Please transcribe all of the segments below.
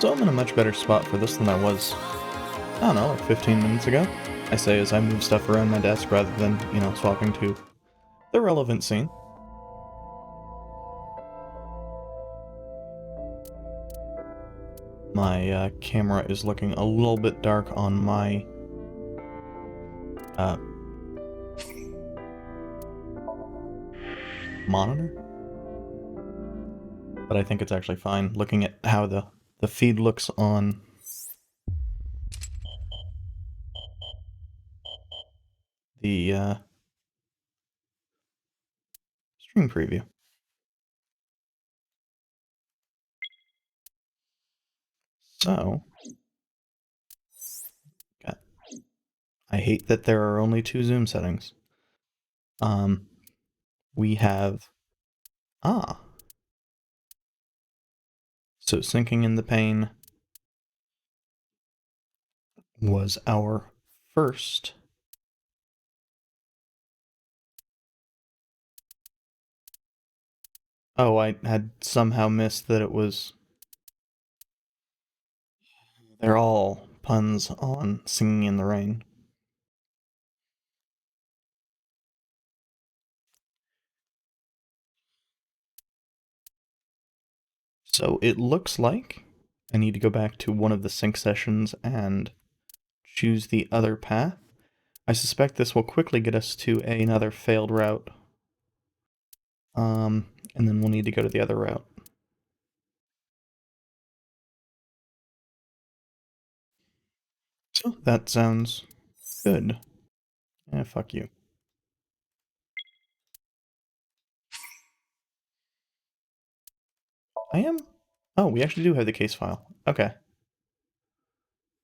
Still, I'm in a much better spot for this than I was, I don't know, like 15 minutes ago. I say as I move stuff around my desk rather than, swapping to the relevant scene. My camera is looking a little bit dark on my monitor, but I think it's actually fine looking at how the feed looks on the stream preview. So, God, I hate that there are only 2 zoom settings. We have, so sinking in the pain was our first Oh, I had somehow missed that it was... They're all puns on Singing in the Rain. So it looks like I need to go back to one of the sync sessions and choose the other path. I suspect this will quickly get us to another failed route. And then we'll need to go to the other route. So that sounds good. Eh, fuck you. I am? Oh, we actually do have the case file. Okay.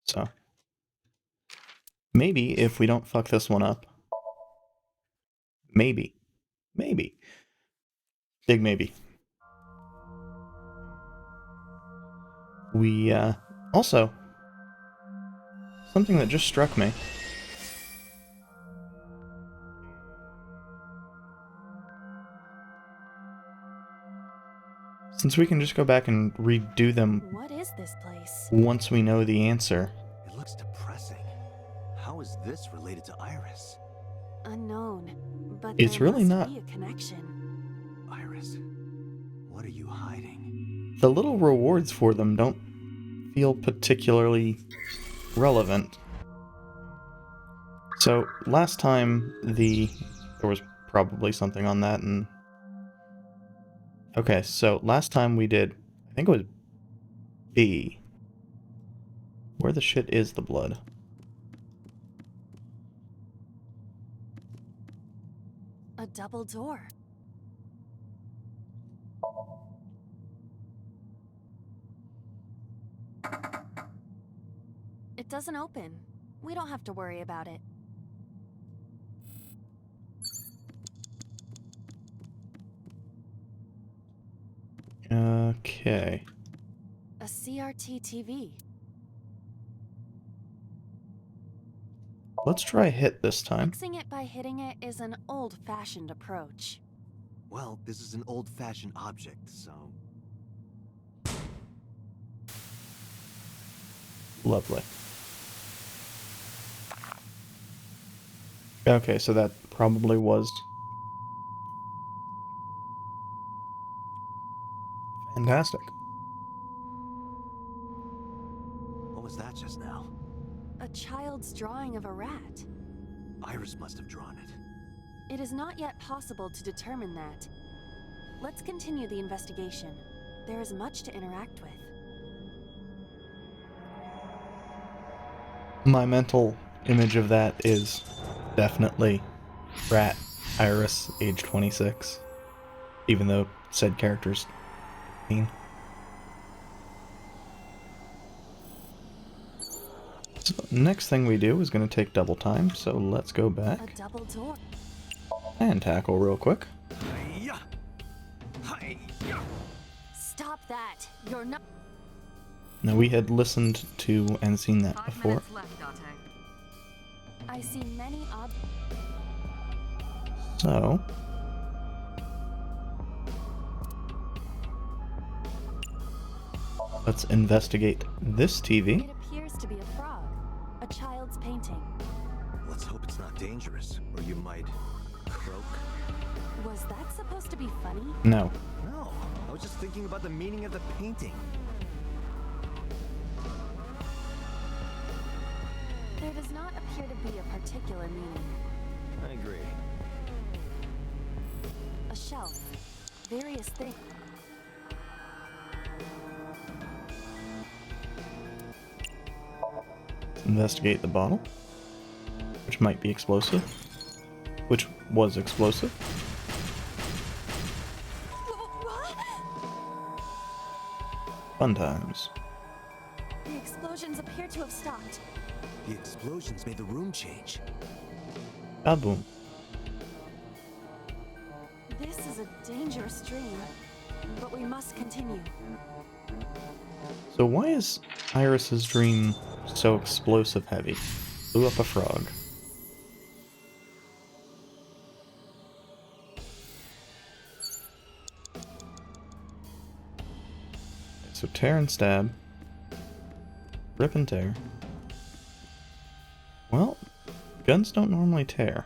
So, maybe if we don't fuck this one up, maybe, big maybe, we, also, something that just struck me. Since we can just go back and redo them. What is this place? Once we know the answer. It looks depressing. How is this related to Iris? Unknown, but It's there really must not. be a connection. Iris, what are you hiding? The little rewards for them don't feel particularly relevant. So last time there was probably something on that, and okay, so last time we did, I think it was B. Where the shit is the blood? A double door. It doesn't open. We don't have to worry about it. Okay. A CRT TV. Let's try hit this time. Fixing it by hitting it is an old-fashioned approach. Well, this is an old-fashioned object, so... Lovely. Okay, so that probably was... fantastic. What was that just now? A child's drawing of a rat. Iris must have drawn it. It is not yet possible to determine that. Let's continue the investigation. There is much to interact with. My mental image of that is definitely rat Iris, age 26. Even though said character's 18. So next thing we do is going to take double time, so let's go back A double door. and tackle real quick. Stop that! You're not. Now we had listened to and seen that before. I see many So Let's investigate this TV. It appears to be a frog. A child's painting. Let's hope it's not dangerous, or you might croak. Was that supposed to be funny? No. No, I was just thinking about the meaning of the painting. There does not appear to be a particular meaning. I agree. A shelf. Various things. Investigate the bottle, which might be explosive, which was explosive. What? Fun times. The explosions appear to have stopped. The explosions made the room change. Kaboom. This is a dangerous dream, but we must continue. So why is Iris's dream so explosive heavy? Blew up a frog. So tear and stab. Rip and tear. Well, guns don't normally tear.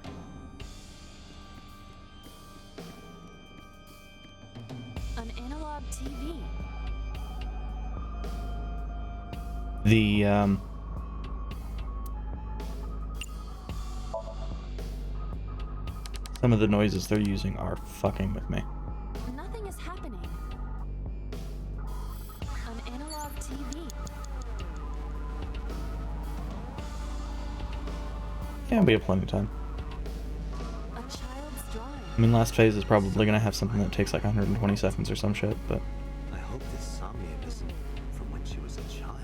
An analog TV. The, some of the noises they're using are fucking with me. Nothing is happening. An analog TV. Yeah, we have plenty of time. A child's drawing. I mean, last phase is probably gonna have something that takes like 120 seconds or some shit, but... I hope this Somnium isn't from when she was a child.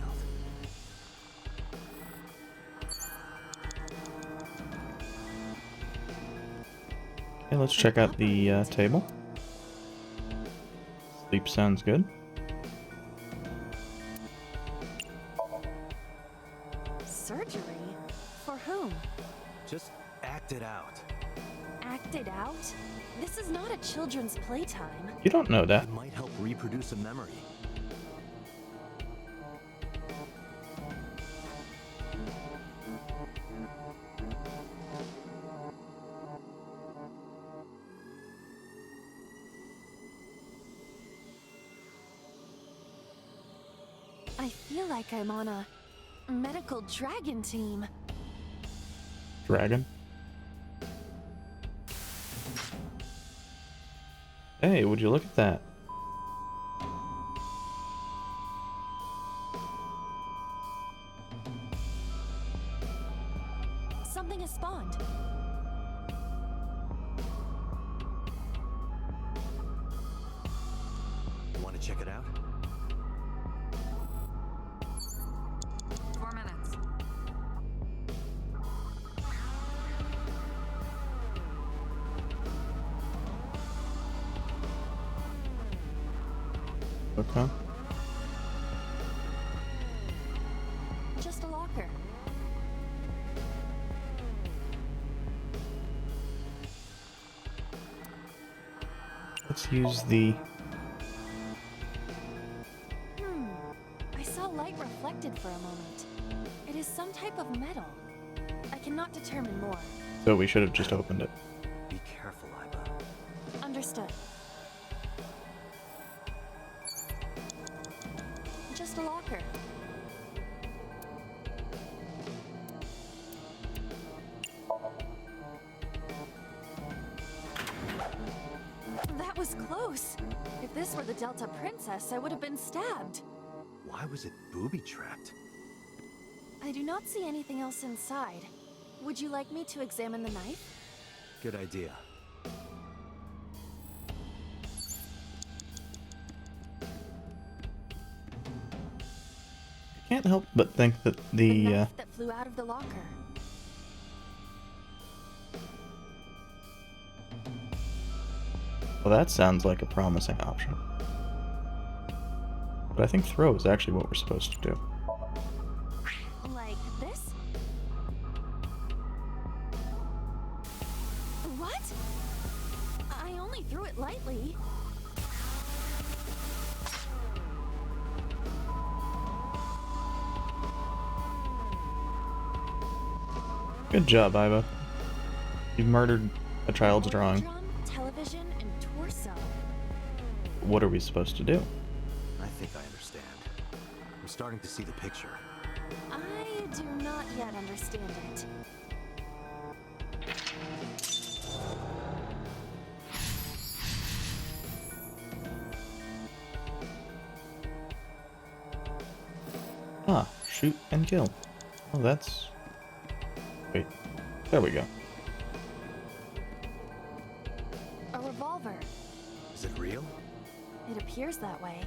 Okay, let's check out the table. Sleep sounds good. Surgery? For whom? Just act it out. Act it out? This is not a children's playtime. You don't know that. It might help reproduce a memory. I feel like I'm on a medical dragon team. Dragon. Hey, would you look at that? Something has spawned. Want to check it out? 4 minutes. Okay. Just a locker. Let's use the... I saw light reflected for a moment. It is some type of metal. I cannot determine more. So we should have just opened it. Be careful, Iba. Understood. Just a locker. That was close. If this were the Delta Princess, I would have been stabbed. Why was it booby-trapped? I do not see anything else inside. Would you like me to examine the knife? Good idea. I can't help but think that The the knife that flew out of the locker. well, that sounds like a promising option. But I think throw is actually what we're supposed to do. Like this? What? I only threw it lightly. Good job, Iva. You've murdered a child's drawing. Drum, television, and torso. What are we supposed to do? I think I understand. I'm starting to see the picture. I do not yet understand it. Ah, shoot and kill. Oh, that's... Wait. There we go. A revolver. Is it real? It appears that way.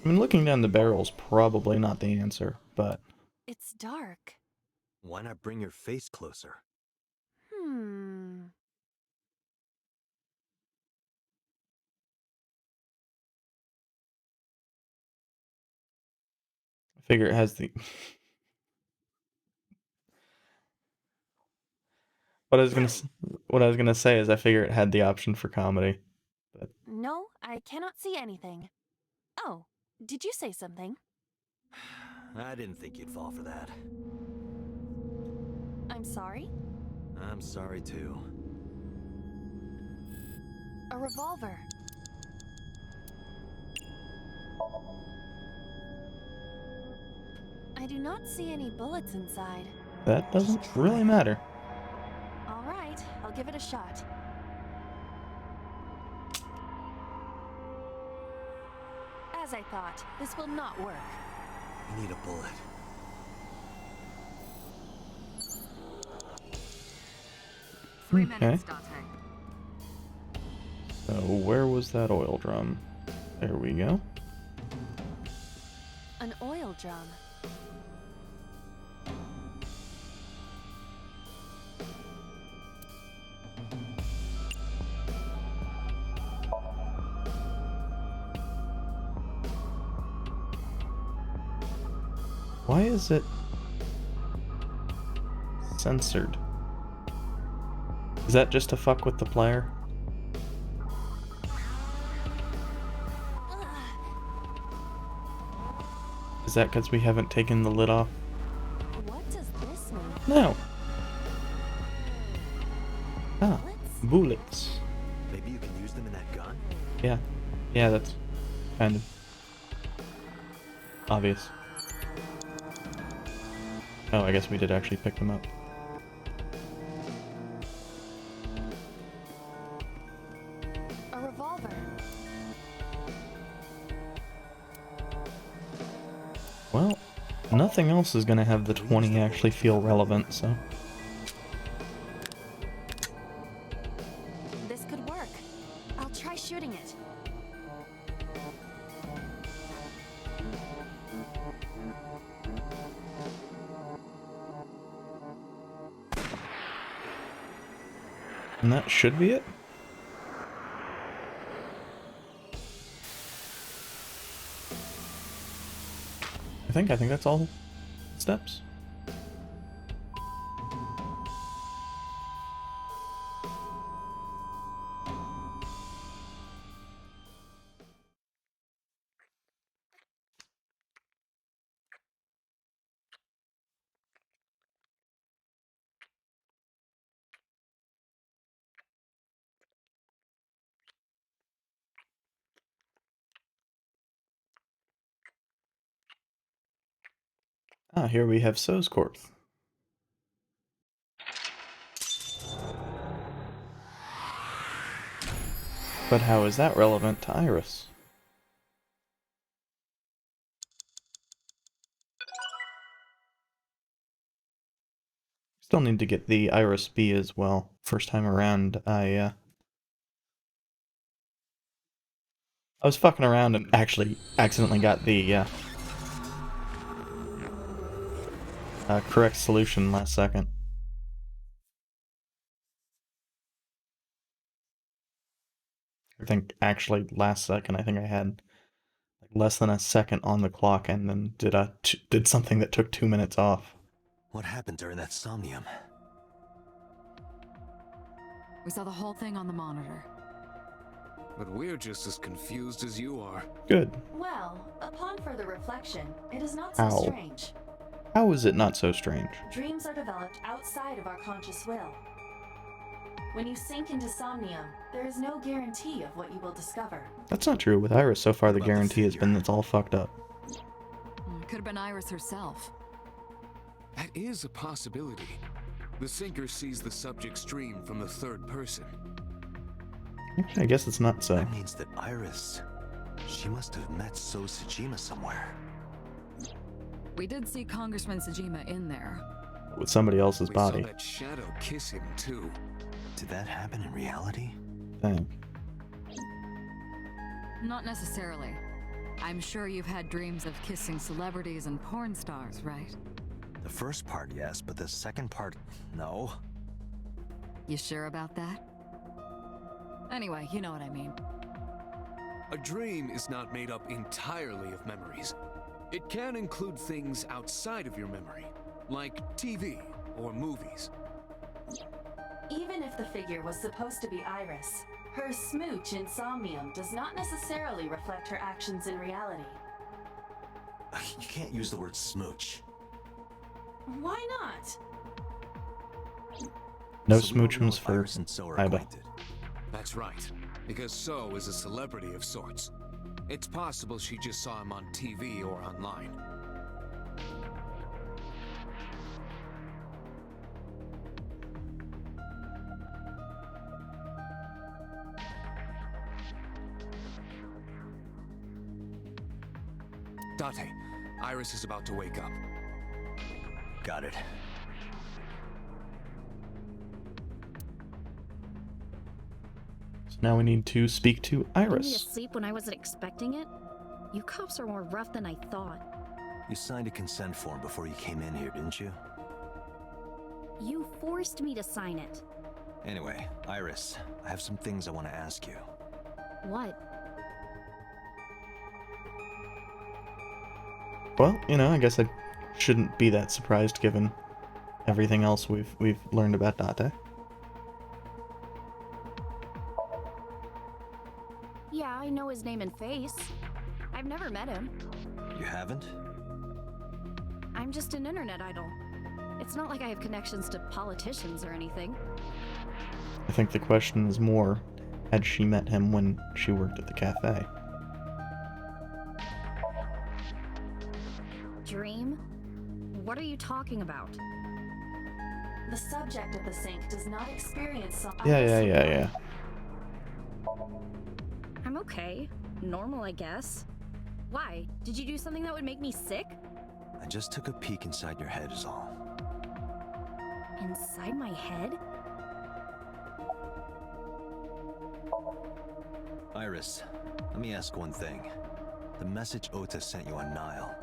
I mean, looking down the barrel's probably not the answer, but... It's dark. Why not bring your face closer? Hmm. I figure it has the... What I was gonna say is I figure it had the option for comedy. But No, I cannot see anything. Oh, did you say something? I didn't think you'd fall for that. I'm sorry? I'm sorry too. A revolver. I do not see any bullets inside. that doesn't really matter. All right, I'll give it a shot. As I thought, this will not work. You need a bullet. Okay. So where was that oil drum? There we go. An oil drum. Why is it censored? Is that just to fuck with the player? Is that because we haven't taken the lid off? What does this mean? No. Ah, Bullets? bullets. Maybe you can use them in that gun? Yeah. Yeah, that's kind of obvious. Oh, I guess we did actually pick them up. A revolver. Well, nothing else is gonna have the 20 actually feel relevant, so... This could work. I'll try shooting it. And that should be it? I think that's all steps. Ah, here we have Soscorth. But how is that relevant to Iris? Still need to get the Iris B as well. First time around, I was fucking around and actually accidentally got the correct solution last second. I think actually last second, I think I had like less than a second on the clock and then did something that took 2 minutes off. What happened during that Somnium? We saw the whole thing on the monitor. but we're just as confused as you are. Good. Well, upon further reflection, it is not so How? strange. How is it not so strange? Dreams are developed outside of our conscious will. When you sink into Somnium, there is no guarantee of what you will discover. That's not true. With Iris, so far the What about the guarantee has been figure? it's all fucked up. Could have been Iris herself. That is a possibility. The sinker sees the subject's dream from the third person. Actually, I guess it's not so. That means that Iris, she must have met So Sajima somewhere. We did see Congressman Sajima in there. With somebody else's We body. saw that shadow kiss him too. Did that happen in reality? Thing. Not necessarily. I'm sure you've had dreams of kissing celebrities and porn stars, right? The first part, yes, but the second part, no. You sure about that? Anyway, you know what I mean. A dream is not made up entirely of memories. It can include things outside of your memory, like TV or movies. Even if the figure was supposed to be Iris, her smooch in Somnium does not necessarily reflect her actions in reality. You can't use the word smooch. Why not? No So we don't know smoochums if for Iris and So are Iba. acquainted. That's right, because So is a celebrity of sorts. It's possible she just saw him on TV or online. Date, Iris is about to wake up. Got it. So now we need to speak to Me Iris. asleep when I wasn't expecting it? You cops are more rough than I thought. You signed a consent form before you came in here, didn't you? You forced me to sign it. Anyway, Iris, I have some things I want to ask you. What? Well, you know, I guess I shouldn't be that surprised given everything else we've learned about Date. Yeah, I know his name and face. I've never met him. You haven't? I'm just an internet idol. It's not like I have connections to politicians or anything. I think the question is more, had she met him when she worked at the cafe? Dream? What are you talking about? The subject of the sink does not experience some. Yeah. I'm okay. Normal, I guess. Why? Did you do something that would make me sick? I just took a peek inside your head is all. Inside my head? Iris, let me ask one thing. The message Ota sent you on Nile.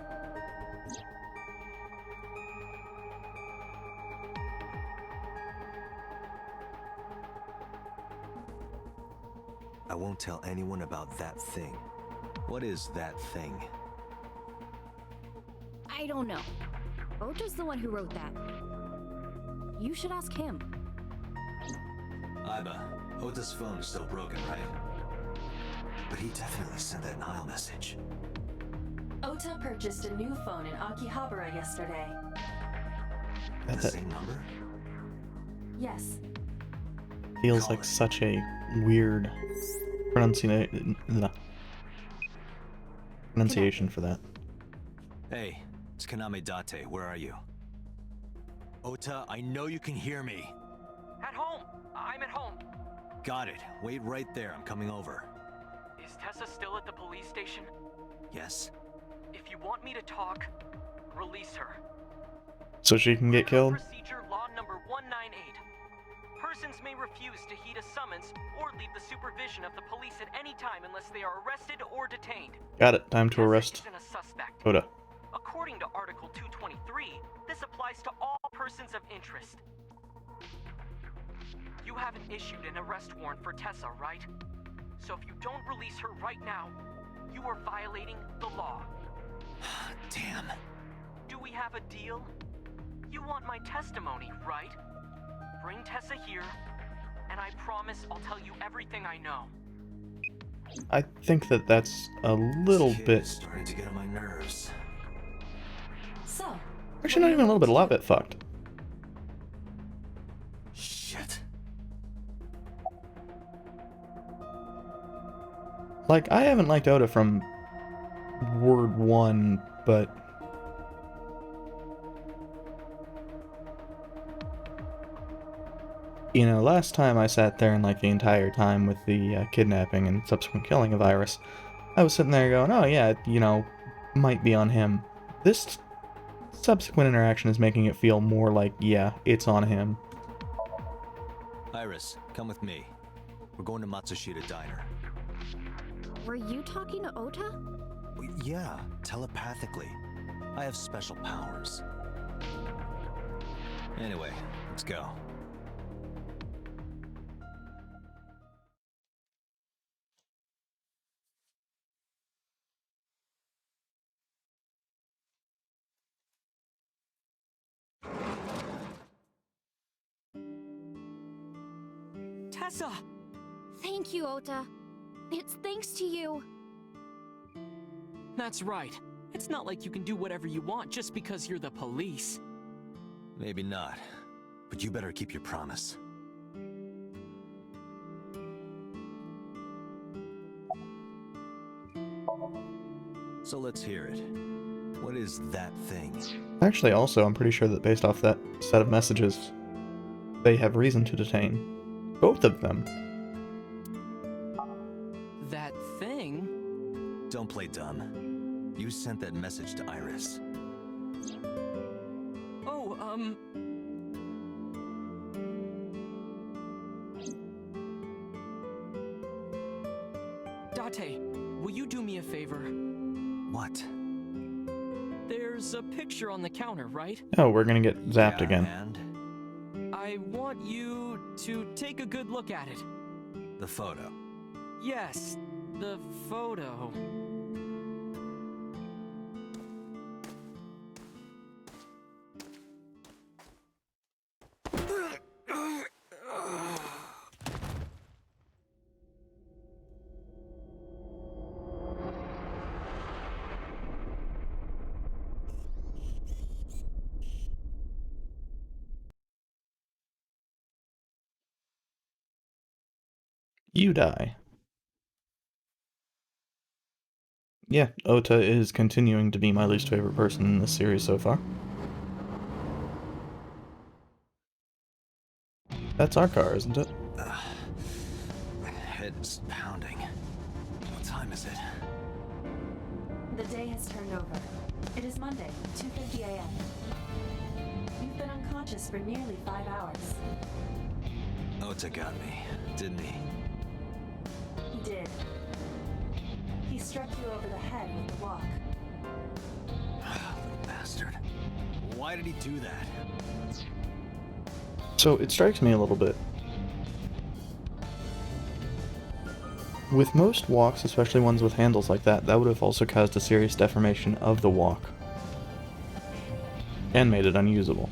I won't tell anyone about that thing. What is that thing? I don't know. Ota's the one who wrote that. You should ask him. Iba, Ota's phone is still broken, right? But he definitely sent that Nile message. Ota purchased a new phone in Akihabara yesterday. The That same number? Yes, feels like such a weird pronunciation for that. Hey, it's Kaname Date. Where are you? Ota, I know you can hear me. At home! I'm at home! Got it. Wait right there. I'm coming over. Is Tessa still at the police station? Yes? If you want me to talk, release her. So she can get killed? Procedure law number 198. Persons may refuse to heed a summons or leave the supervision of the police at any time unless they are arrested or detained. Got it. Time to Tessa arrest isn't a suspect. Oda. According to Article 223, this applies to all persons of interest. You haven't issued an arrest warrant for Tessa, right? So if you don't release her right now, you are violating the law. Damn. Do we have a deal? You want my testimony, right? Bring Tessa here, and I promise I'll tell you everything I know. I think that that's a little This kid bit... is starting to get on my nerves. So, Actually, not even a little bit, a lot bit fucked. Shit. Like, I haven't liked Oda from word one, but... You know, last time I sat there and like the entire time with the kidnapping and subsequent killing of Iris, I was sitting there going, oh yeah, you know, might be on him. This subsequent interaction is making it feel more like, yeah, it's on him. Iris, come with me. We're going to Matsushita Diner. Were you talking to Ota? Yeah, telepathically. I have special powers. Anyway, let's go. Tessa! Thank you, Ota. It's thanks to you. That's right. It's not like you can do whatever you want just because you're the police. Maybe not, but you better keep your promise. So let's hear it. What is that thing? Actually, also, I'm pretty sure that based off that set of messages, they have reason to detain both of them. That thing? Don't play dumb. You sent that message to Iris. Oh, Date, will you do me a favor? What? There's a picture on the counter, right? Oh, we're gonna get zapped Yeah, again. And I want you to take a good look at it. the photo. Yes, the photo. You die. Yeah, Ota is continuing to be my least favorite person in this series so far. That's our car, isn't it? My head is pounding. What time is it? the day has turned over. It is Monday, 2:50 a.m. You've been unconscious for nearly 5 hours. Ota got me, didn't he? He did. He struck you over the head with the walk. Little bastard. Why did he do that? So it strikes me a little bit. With most walks, especially ones with handles like that, that would have also caused a serious deformation of the walk. And made it unusable.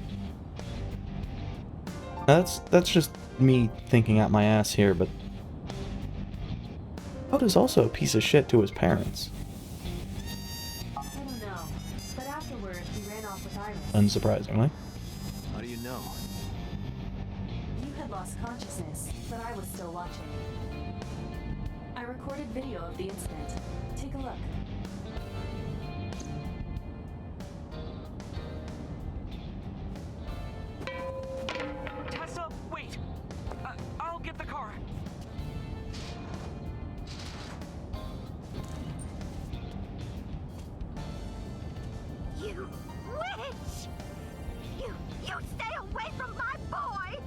Now that's just me thinking out my ass here, but Ota's also a piece of shit to his parents. I don't know, but afterward he ran off with Iris. Unsurprisingly. How do you know? You had lost consciousness, but I was still watching. I recorded video of the incident. Take a look. Tessa, wait! I'll get the car. You witch! You stay away from my boy!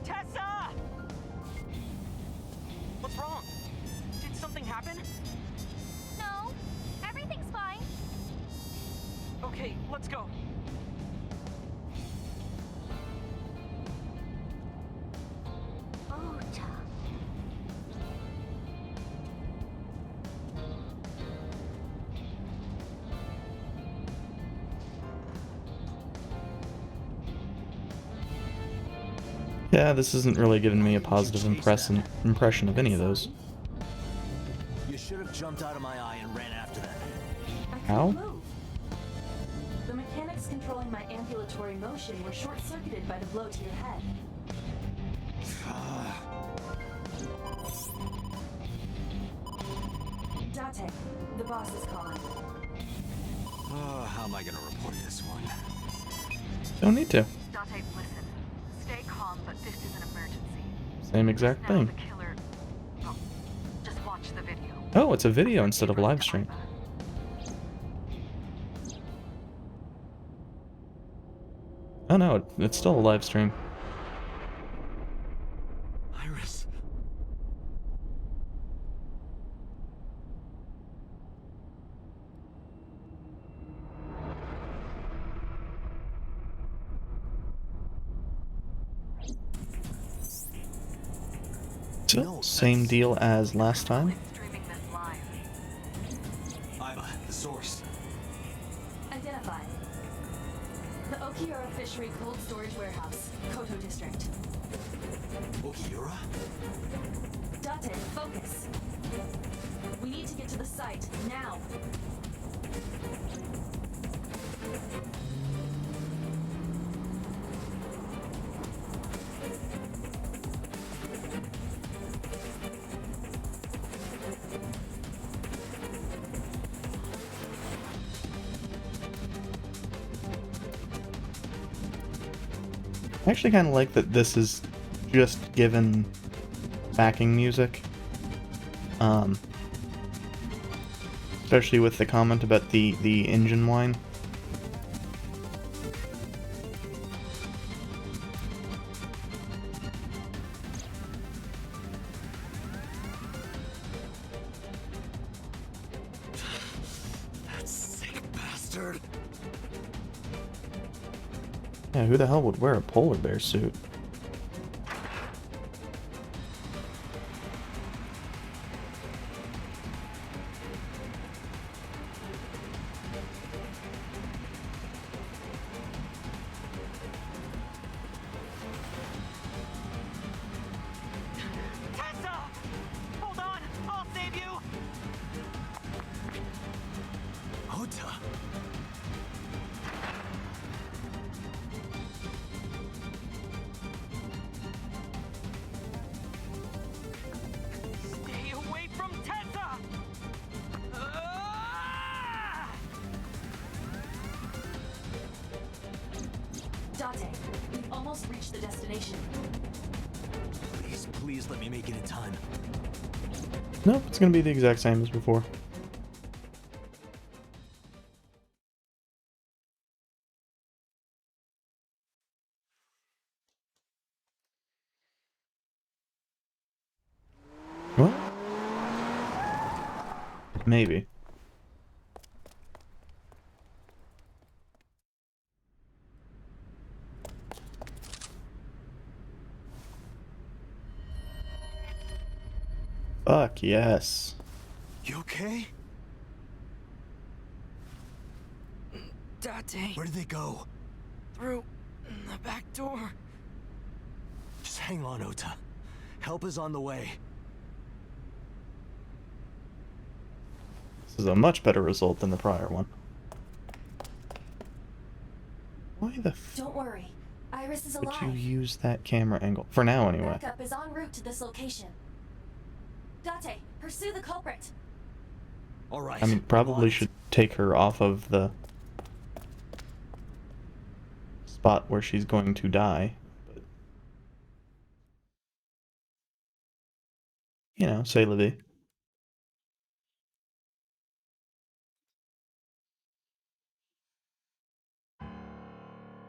Tessa! What's wrong? Did something happen? No, everything's fine. Okay, let's go. Ota. Yeah, this isn't really giving me a positive impression of any of those. You should have jumped out of my eye and ran after them. I couldn't How? move. The mechanics controlling my ambulatory motion were short-circuited by the blow to your head. Date, the boss is calling. Oh, how am I gonna report this one? Don't need to. Date, listen. Stay calm, but this is an emergency. Same exact Now thing. the killer... Oh, just watch the video. Oh, it's a video instead of a live stream. Oh no, it's still a live stream. Iris. So, same deal as last time. Streaming this live. Iva, the source. Identified. The Okiura Fishery Cold Storage Warehouse, Koto District. Okiura? Date, focus. We need to get to the site, now. I actually kind of like that this is just given backing music. Especially with the comment about the engine whine. That sick bastard. Yeah, who the hell would wear a polar bear suit? Tessa! Hold on! I'll save you! Ota. Stay away from Tessa! Ah! Date, we've almost reached the destination. Please, please let me make it in time. Nope, it's gonna be the exact same as before. What? Maybe. Fuck yes. You okay? Date, Where did they go? through the back door. Just hang on, Ota. Help is on the way. This is a much better result than the prior one. Why the f Don't worry. Iris is would you alive. use that camera angle? For now, anyway. Backup is en route to this location. Date, pursue the culprit. All right. I mean, probably on it. should take her off of the spot where she's going to die. But, you know, say la vie.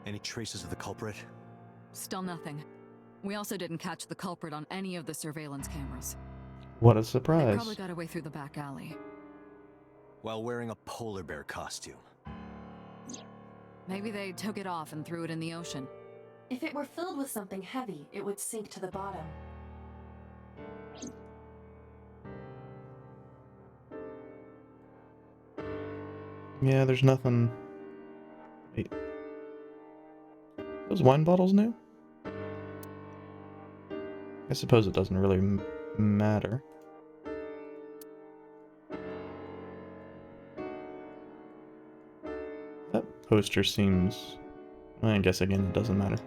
Any traces of the culprit? Still nothing. We also didn't catch the culprit on any of the surveillance cameras. What a They surprise. probably got away through the back alley. While wearing a polar bear costume. Maybe they took it off and threw it in the ocean. If it were filled with something heavy, it would sink to the bottom. Yeah, there's nothing. Wait. Those wine bottles new? suppose it doesn't really matter. That poster seems... I guess again it doesn't matter.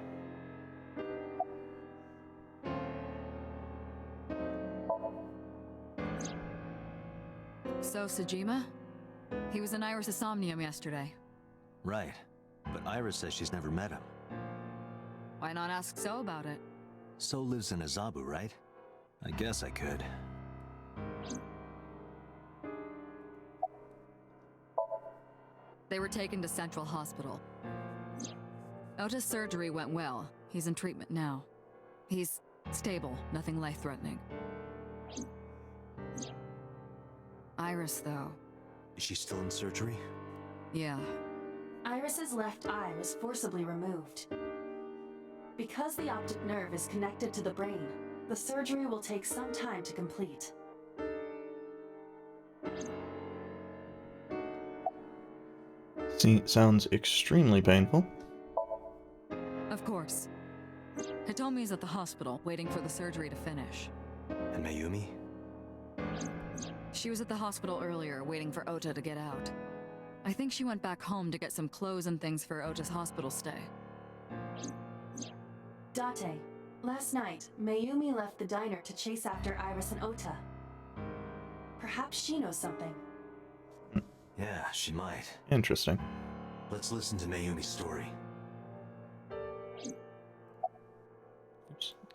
So, Sajima? He was in Iris' Somnium yesterday. Right. But Iris says she's never met him. Why not ask So about it? So lives in Azabu, right? I guess I could. They were taken to Central Hospital. Ota's surgery went well. He's in treatment now. He's stable, nothing life-threatening. Iris, though. Is she still in surgery? Yeah. Iris's left eye was forcibly removed. Because the optic nerve is connected to the brain, the surgery will take some time to complete. Sounds extremely painful. Of course. Hitomi's at the hospital, waiting for the surgery to finish. And Mayumi? She was at the hospital earlier, waiting for Ota to get out. I think she went back home to get some clothes and things for Ota's hospital stay. Date, last night, Mayumi left the diner to chase after Iris and Ota. Perhaps she knows something. Yeah, she might. Interesting. Let's listen to Mayumi's story.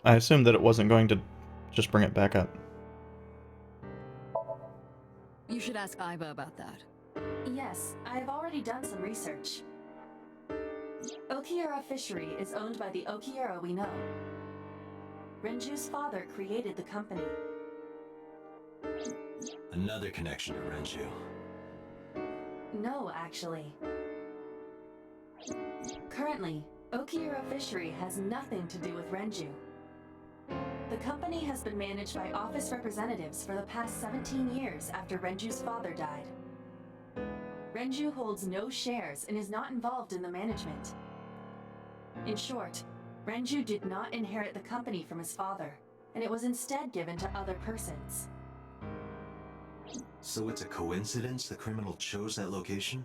I assumed that it wasn't going to just bring it back up. You should ask Aiba about that. Yes, I have already done some research. Okiura Fishery is owned by the Okiura we know. Renju's father created the company. Another connection to Renju. No, actually. Currently, Okiura Fishery has nothing to do with Renju. The company has been managed by office representatives for the past 17 years after Renju's father died. Renju holds no shares and is not involved in the management. In short, Renju did not inherit the company from his father, and it was instead given to other persons. So it's a coincidence the criminal chose that location?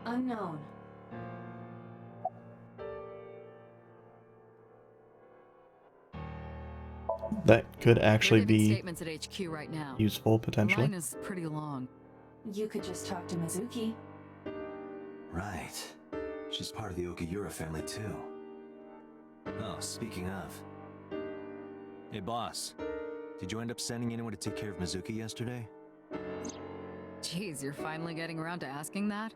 Unknown. That could They're actually giving be statements at HQ right now. useful, The potentially. line is pretty long. You could just talk to Mizuki. Right. She's part of the Okiura family too. Oh, speaking of. Hey boss, did you end up sending anyone to take care of Mizuki yesterday? Jeez, you're finally getting around to asking that?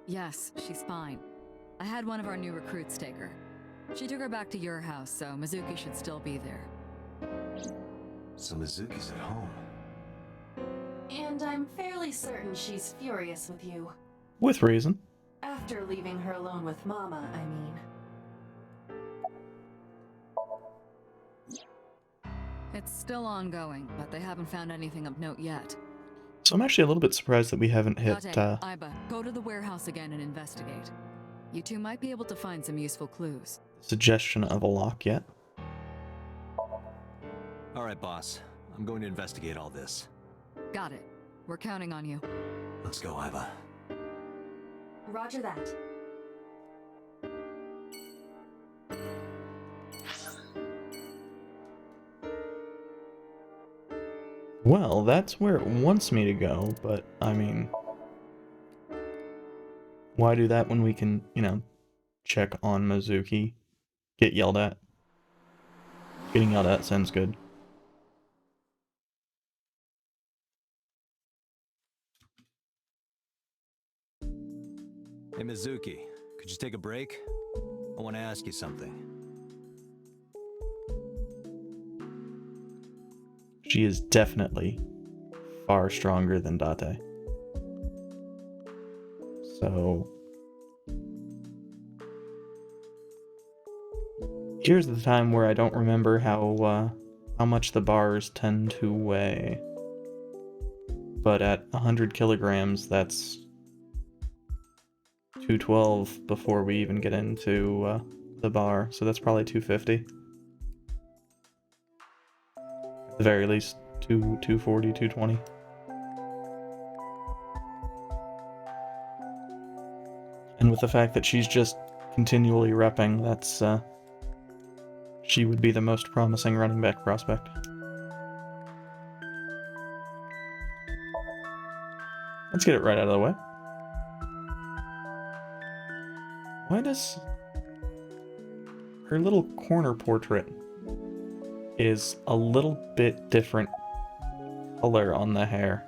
Yes, she's fine. I had one of our new recruits take her. She took her back to your house, so Mizuki should still be there. So Mizuki's at home. And I'm fairly certain she's furious with you. With reason. After leaving her alone with Mama, I mean. It's still ongoing, but they haven't found anything of note yet. So I'm actually a little bit surprised that we haven't hit, Date, Aiba, go to the warehouse again and investigate. You two might be able to find some useful clues. suggestion of a lock yet. Alright, boss. I'm going to investigate all this. Got it. We're counting on you. Let's go, Aiba. Roger that. Well, that's where it wants me to go, but, I mean... why do that when we can, you know, check on Mizuki? Get yelled at. Getting yelled at sounds good. Hey, Mizuki. Could you take a break? I want to ask you something. She is definitely far stronger than Date. So... here's the time where I don't remember how much the bars tend to weigh. But at 100 kilograms, that's 212 before we even get into the bar, so that's probably 250. At the very least, 240, 220. And with the fact that she's just continually repping, that's, she would be the most promising running back prospect. Let's get it right out of the way. Why does her little corner portrait is a little bit different color on the hair?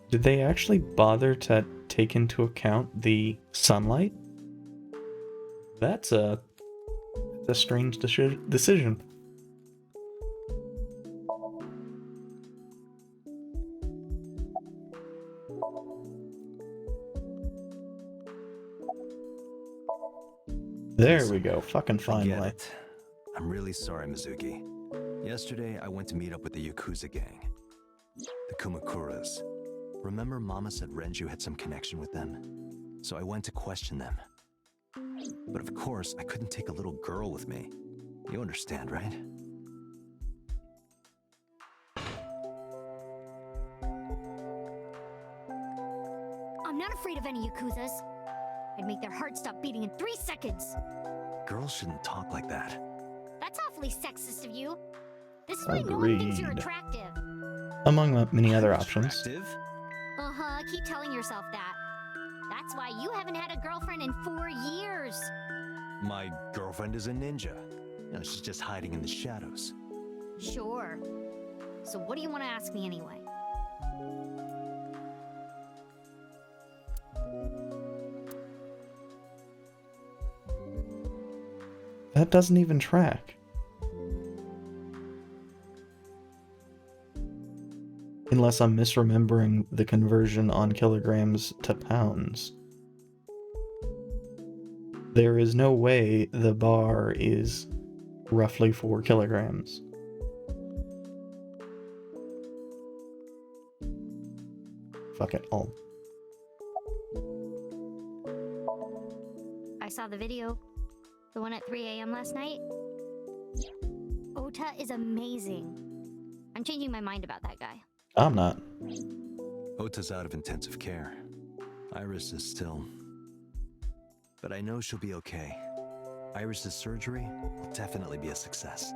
Did they actually bother to take into account the sunlight? That's a strange decision. There we go, fucking finally. I get it. I'm really sorry, Mizuki. Yesterday, I went to meet up with the Yakuza gang. The Kumakuras. Remember Mama said Renju had some connection with them? So I went to question them. But of course, I couldn't take a little girl with me. You understand, right? I'm not afraid of any Yakuzas. I'd make their hearts stop beating in 3 seconds. Girls shouldn't talk like that. That's awfully sexist of you. This is why no one thinks you're attractive. Among many other options. Attractive? Uh-huh, keep telling yourself that. That's why you haven't had a girlfriend in 4 years. My girlfriend is a ninja. You know, she's just hiding in the shadows. Sure. So what do you want to ask me anyway? That doesn't even track. Unless I'm misremembering the conversion on kilograms to pounds. There is no way the bar is roughly 4 kilograms. Fuck it, I saw the video. The one at 3 a.m. last night. Ota is amazing. I'm changing my mind about that guy. I'm not. Ota's out of intensive care. Iris is still... But I know she'll be okay. Iris's surgery will definitely be a success.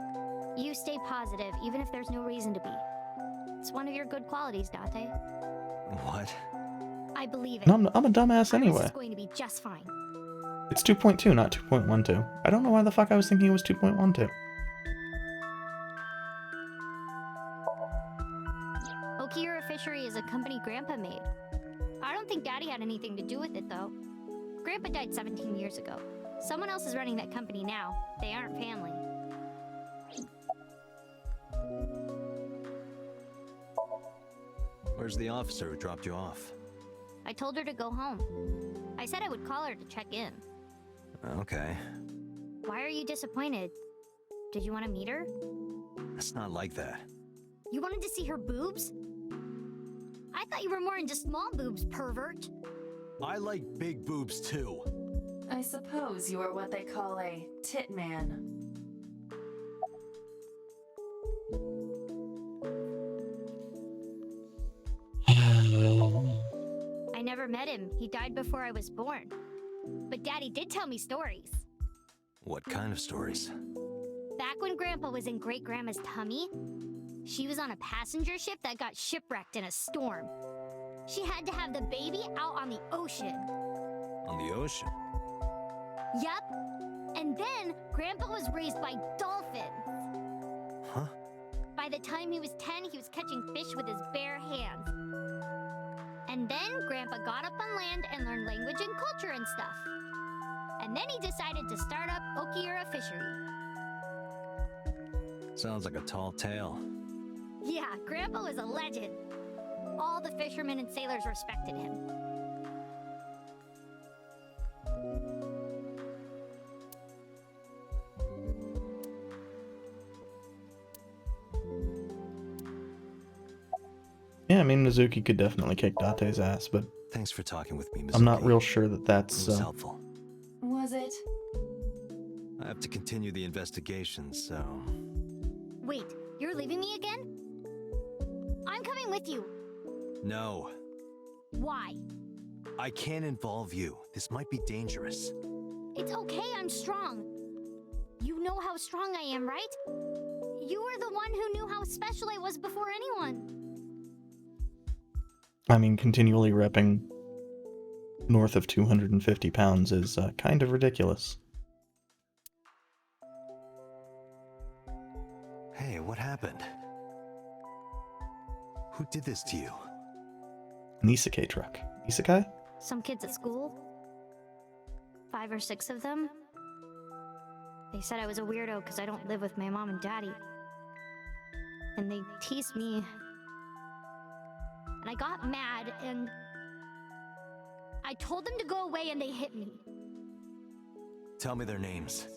You stay positive, even if there's no reason to be. It's one of your good qualities, Date. What? I believe it. I'm a dumbass anyway. Iris is going to be just fine. It's 2.2, not 2.12. I don't know why the fuck I was thinking it was 2.12. Okiura Fishery is a company Grandpa made. I don't think Daddy had anything to do with it, though. Grandpa died 17 years ago. Someone else is running that company now. They aren't family. Where's the officer who dropped you off? I told her to go home. I said I would call her to check in. Okay. Why are you disappointed? Did you want to meet her? It's not like that. You wanted to see her boobs? I thought you were more into small boobs, pervert. I like big boobs too. I suppose you are what they call a tit man. I never met him. He died before I was born. But Daddy did tell me stories. What kind of stories? Back when Grandpa was in Great-Grandma's tummy, she was on a passenger ship that got shipwrecked in a storm. She had to have the baby out on the ocean. On the ocean? Yup. And then Grandpa was raised by dolphins. Huh? By the time he was 10, he was catching fish with his bare hands. And then Grandpa got up on land and learned language and culture and stuff. And then he decided to start up Okiura Fishery. Sounds like a tall tale. Yeah, Grandpa was a legend. All the fishermen and sailors respected him. Yeah, I mean, Mizuki could definitely kick Date's ass, but Thanks for talking with me, Mizuki. I'm not real sure that It that's was helpful. Was it? I have to continue the investigation, so... Wait, you're leaving me again? I'm coming with you. No, Why? I can't involve you. This might be dangerous. It's okay, I'm strong. You know how strong I am, right? You were the one who knew how special I was before anyone. I mean, continually repping north of 250 pounds is kind of ridiculous. Hey, what happened? Who did this to you? An isekai truck. Isekai? Some kids at school. 5 or 6 of them. They said I was a weirdo because I don't live with my mom and daddy. And they teased me. And I got mad and... I told them to go away and they hit me. Tell me their names.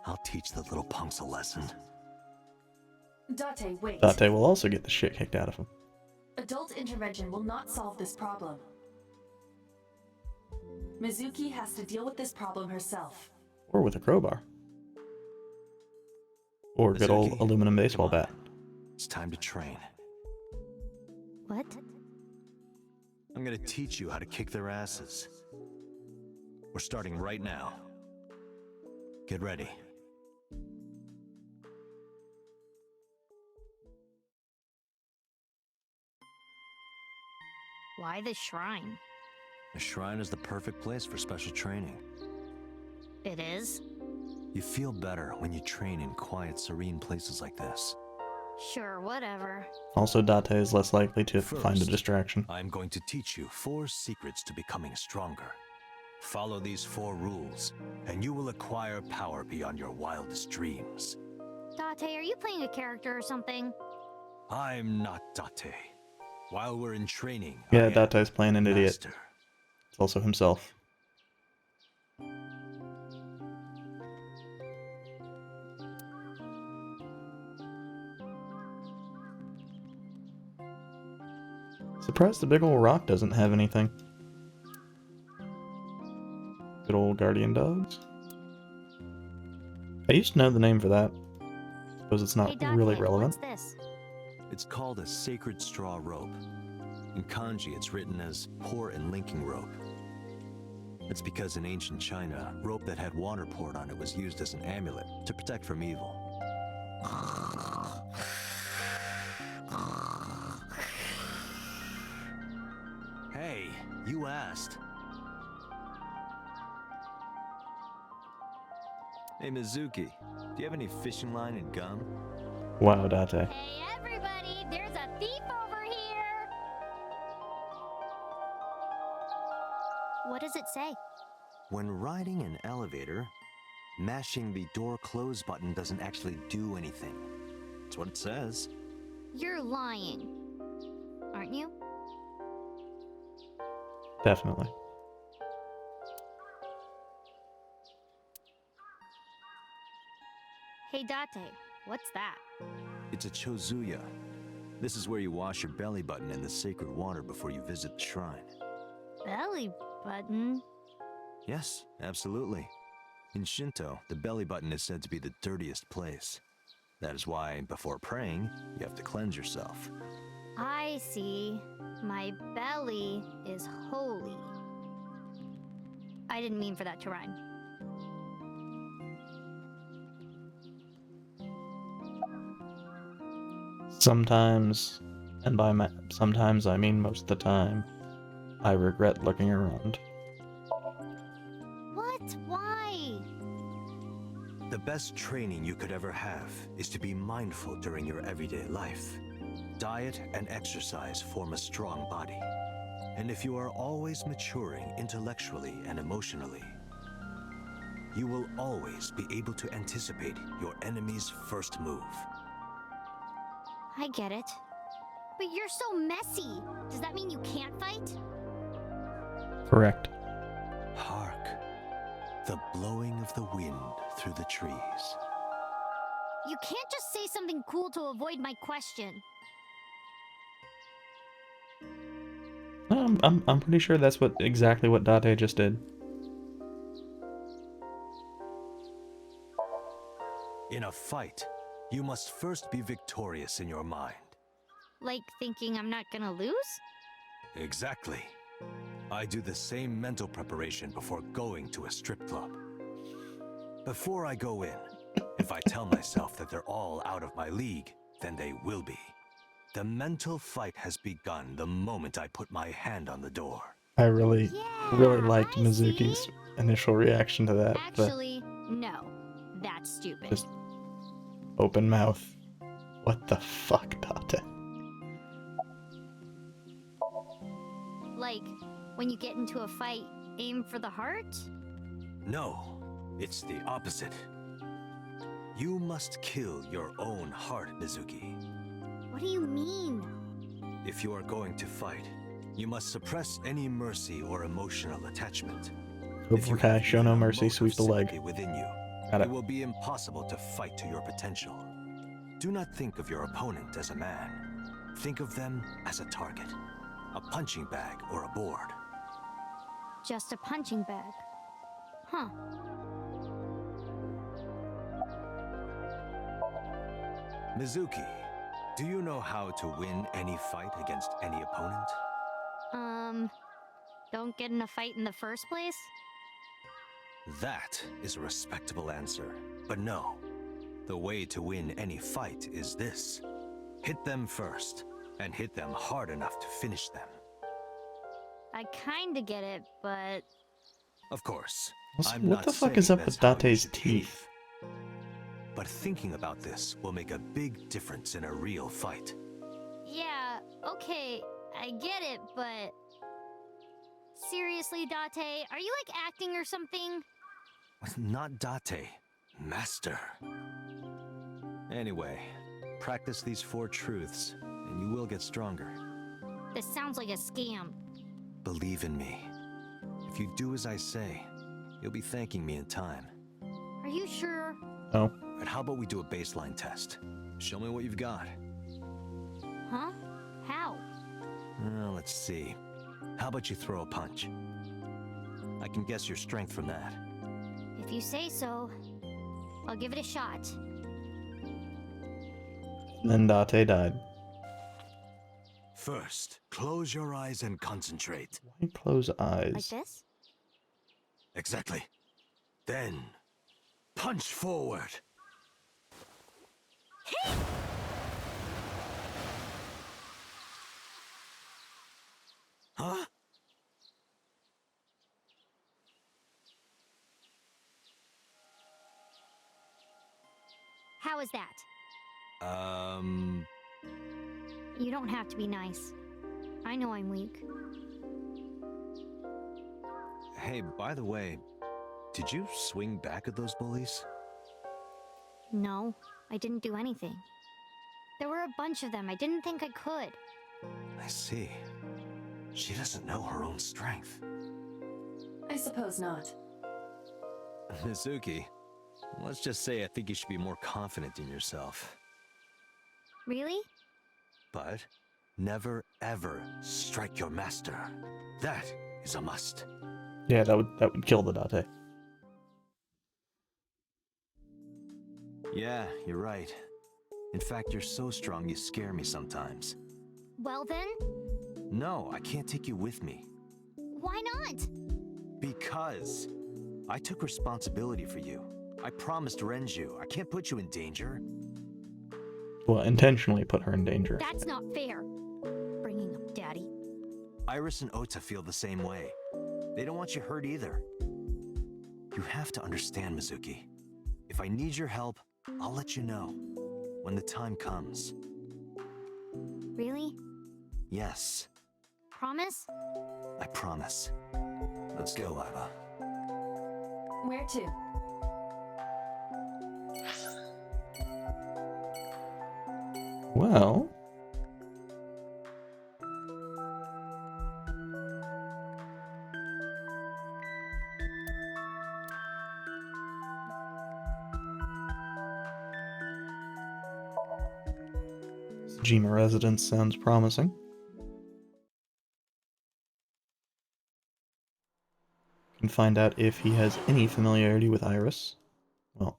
I'll teach the little punks a lesson. Date, wait. Date will also get the shit kicked out of him. Adult intervention will not solve this problem. Mizuki has to deal with this problem herself. Or with a crowbar. Or good old Mizuki, aluminum baseball come on. bat. It's time to train. What? I'm gonna teach you how to kick their asses. We're starting right now. Get ready. Why the shrine? The shrine is the perfect place for special training. It is? You feel better when you train in quiet, serene places like this. Sure, whatever. Also, Date is less likely to find a First, distraction. I'm going to teach you 4 secrets to becoming stronger. Follow these 4 rules, and you will acquire power beyond your wildest dreams. Date, are you playing a character or something? I'm not Date. While we're in training, Yeah, I am Date's playing an idiot. master. It's also himself. Surprised the big old rock doesn't have anything. Good old guardian dogs. I used to know the name for that. Suppose it's not Hey, Date, really relevant. what's this? It's called a sacred straw rope. In kanji, it's written as pour and linking rope. It's because in ancient China, rope that had water poured on it was used as an amulet to protect from evil. Hey, you asked. Hey, Mizuki, do you have any fishing line and gum? Wow, Date. Hey, everybody! There's a thief over here! What does it say? When riding an elevator, mashing the door close button doesn't actually do anything. That's what it says. You're lying. Aren't you? Definitely. Hey, Date, what's that? It's a chozuya. This is where you wash your belly button in the sacred water before you visit the shrine. Belly button? Yes, absolutely. In Shinto, the belly button is said to be the dirtiest place. That is why, before praying, you have to cleanse yourself. I see. My belly is holy. I didn't mean for that to rhyme. Sometimes, and by sometimes I mean most of the time, I regret looking around. What? Why? The best training you could ever have is to be mindful during your everyday life. Diet and exercise form a strong body. And if you are always maturing intellectually and emotionally, you will always be able to anticipate your enemy's first move. I get it. But you're so messy. Does that mean you can't fight? Correct. Hark, the blowing of the wind through the trees. You can't just say something cool to avoid my question. I'm pretty sure that's exactly what Date just did. In a fight, you must first be victorious in your mind. Like thinking I'm not gonna lose? Exactly. I do the same mental preparation before going to a strip club. Before I go in, if I tell myself that they're all out of my league, then they will be. The mental fight has begun the moment I put my hand on the door. I really liked I Mizuki's see. initial reaction to that. Actually, no. That's stupid. Just open mouth. What the fuck, Date? Like, when you get into a fight, aim for the heart? No, it's the opposite. You must kill your own heart, Mizuki. What do you mean? If you are going to fight, you must suppress any mercy or emotional attachment. If you Cobra Kai, have show even no a mercy, mote of sweep the leg. sympathy within you, Got it it. will be impossible to fight to your potential. Do not think of your opponent as a man. Think of them as a target, a punching bag or a board. Just a punching bag. Huh. Mizuki, do you know how to win any fight against any opponent? Don't get in a fight in the first place? That is a respectable answer. But no, the way to win any fight is this. Hit them first, and hit them hard enough to finish them. I kinda get it, but... Of course, Also, I'm what not the fuck saying is up that's with how you Date's should teeth? behave. But thinking about this will make a big difference in a real fight. Yeah, okay, I get it, but... Seriously, Date, are you like acting or something? Not Date, Master. Anyway, practice these 4 truths, and you will get stronger. This sounds like a scam. Believe in me. If you do as I say, you'll be thanking me in time. Are you sure? Oh. But how about we do a baseline test? Show me what you've got. Huh? How? Let's see. How about you throw a punch? I can guess your strength from that. If you say so, I'll give it a shot. Then Date died. First, close your eyes and concentrate. Why close eyes? Like this? Exactly. Then, punch forward. Huh? How is that? You don't have to be nice. I know I'm weak. Hey, by the way, did you swing back at those bullies? No, I didn't do anything. There were a bunch of them. I didn't think I could. I see. She doesn't know her own strength. I suppose not. Mizuki, let's just say I think you should be more confident in yourself. Really? But never ever strike your master. That is a must. Yeah, that would kill the Date. Yeah, you're right. In fact, you're so strong you scare me sometimes. Well then, No, I can't take you with me. why not? Because I took responsibility for you. I promised Renju. I can't put you in danger. Well, intentionally put her in danger. That's not fair. Bringing up Daddy. Iris and Ota feel the same way. They don't want you hurt either. You have to understand, Mizuki. If I need your help, I'll let you know. When the time comes. Really? Yes, Promise? I promise. Let's go, Iva. Where to? Well... Jima residence sounds promising. can find out if he has any familiarity with Iris. Well,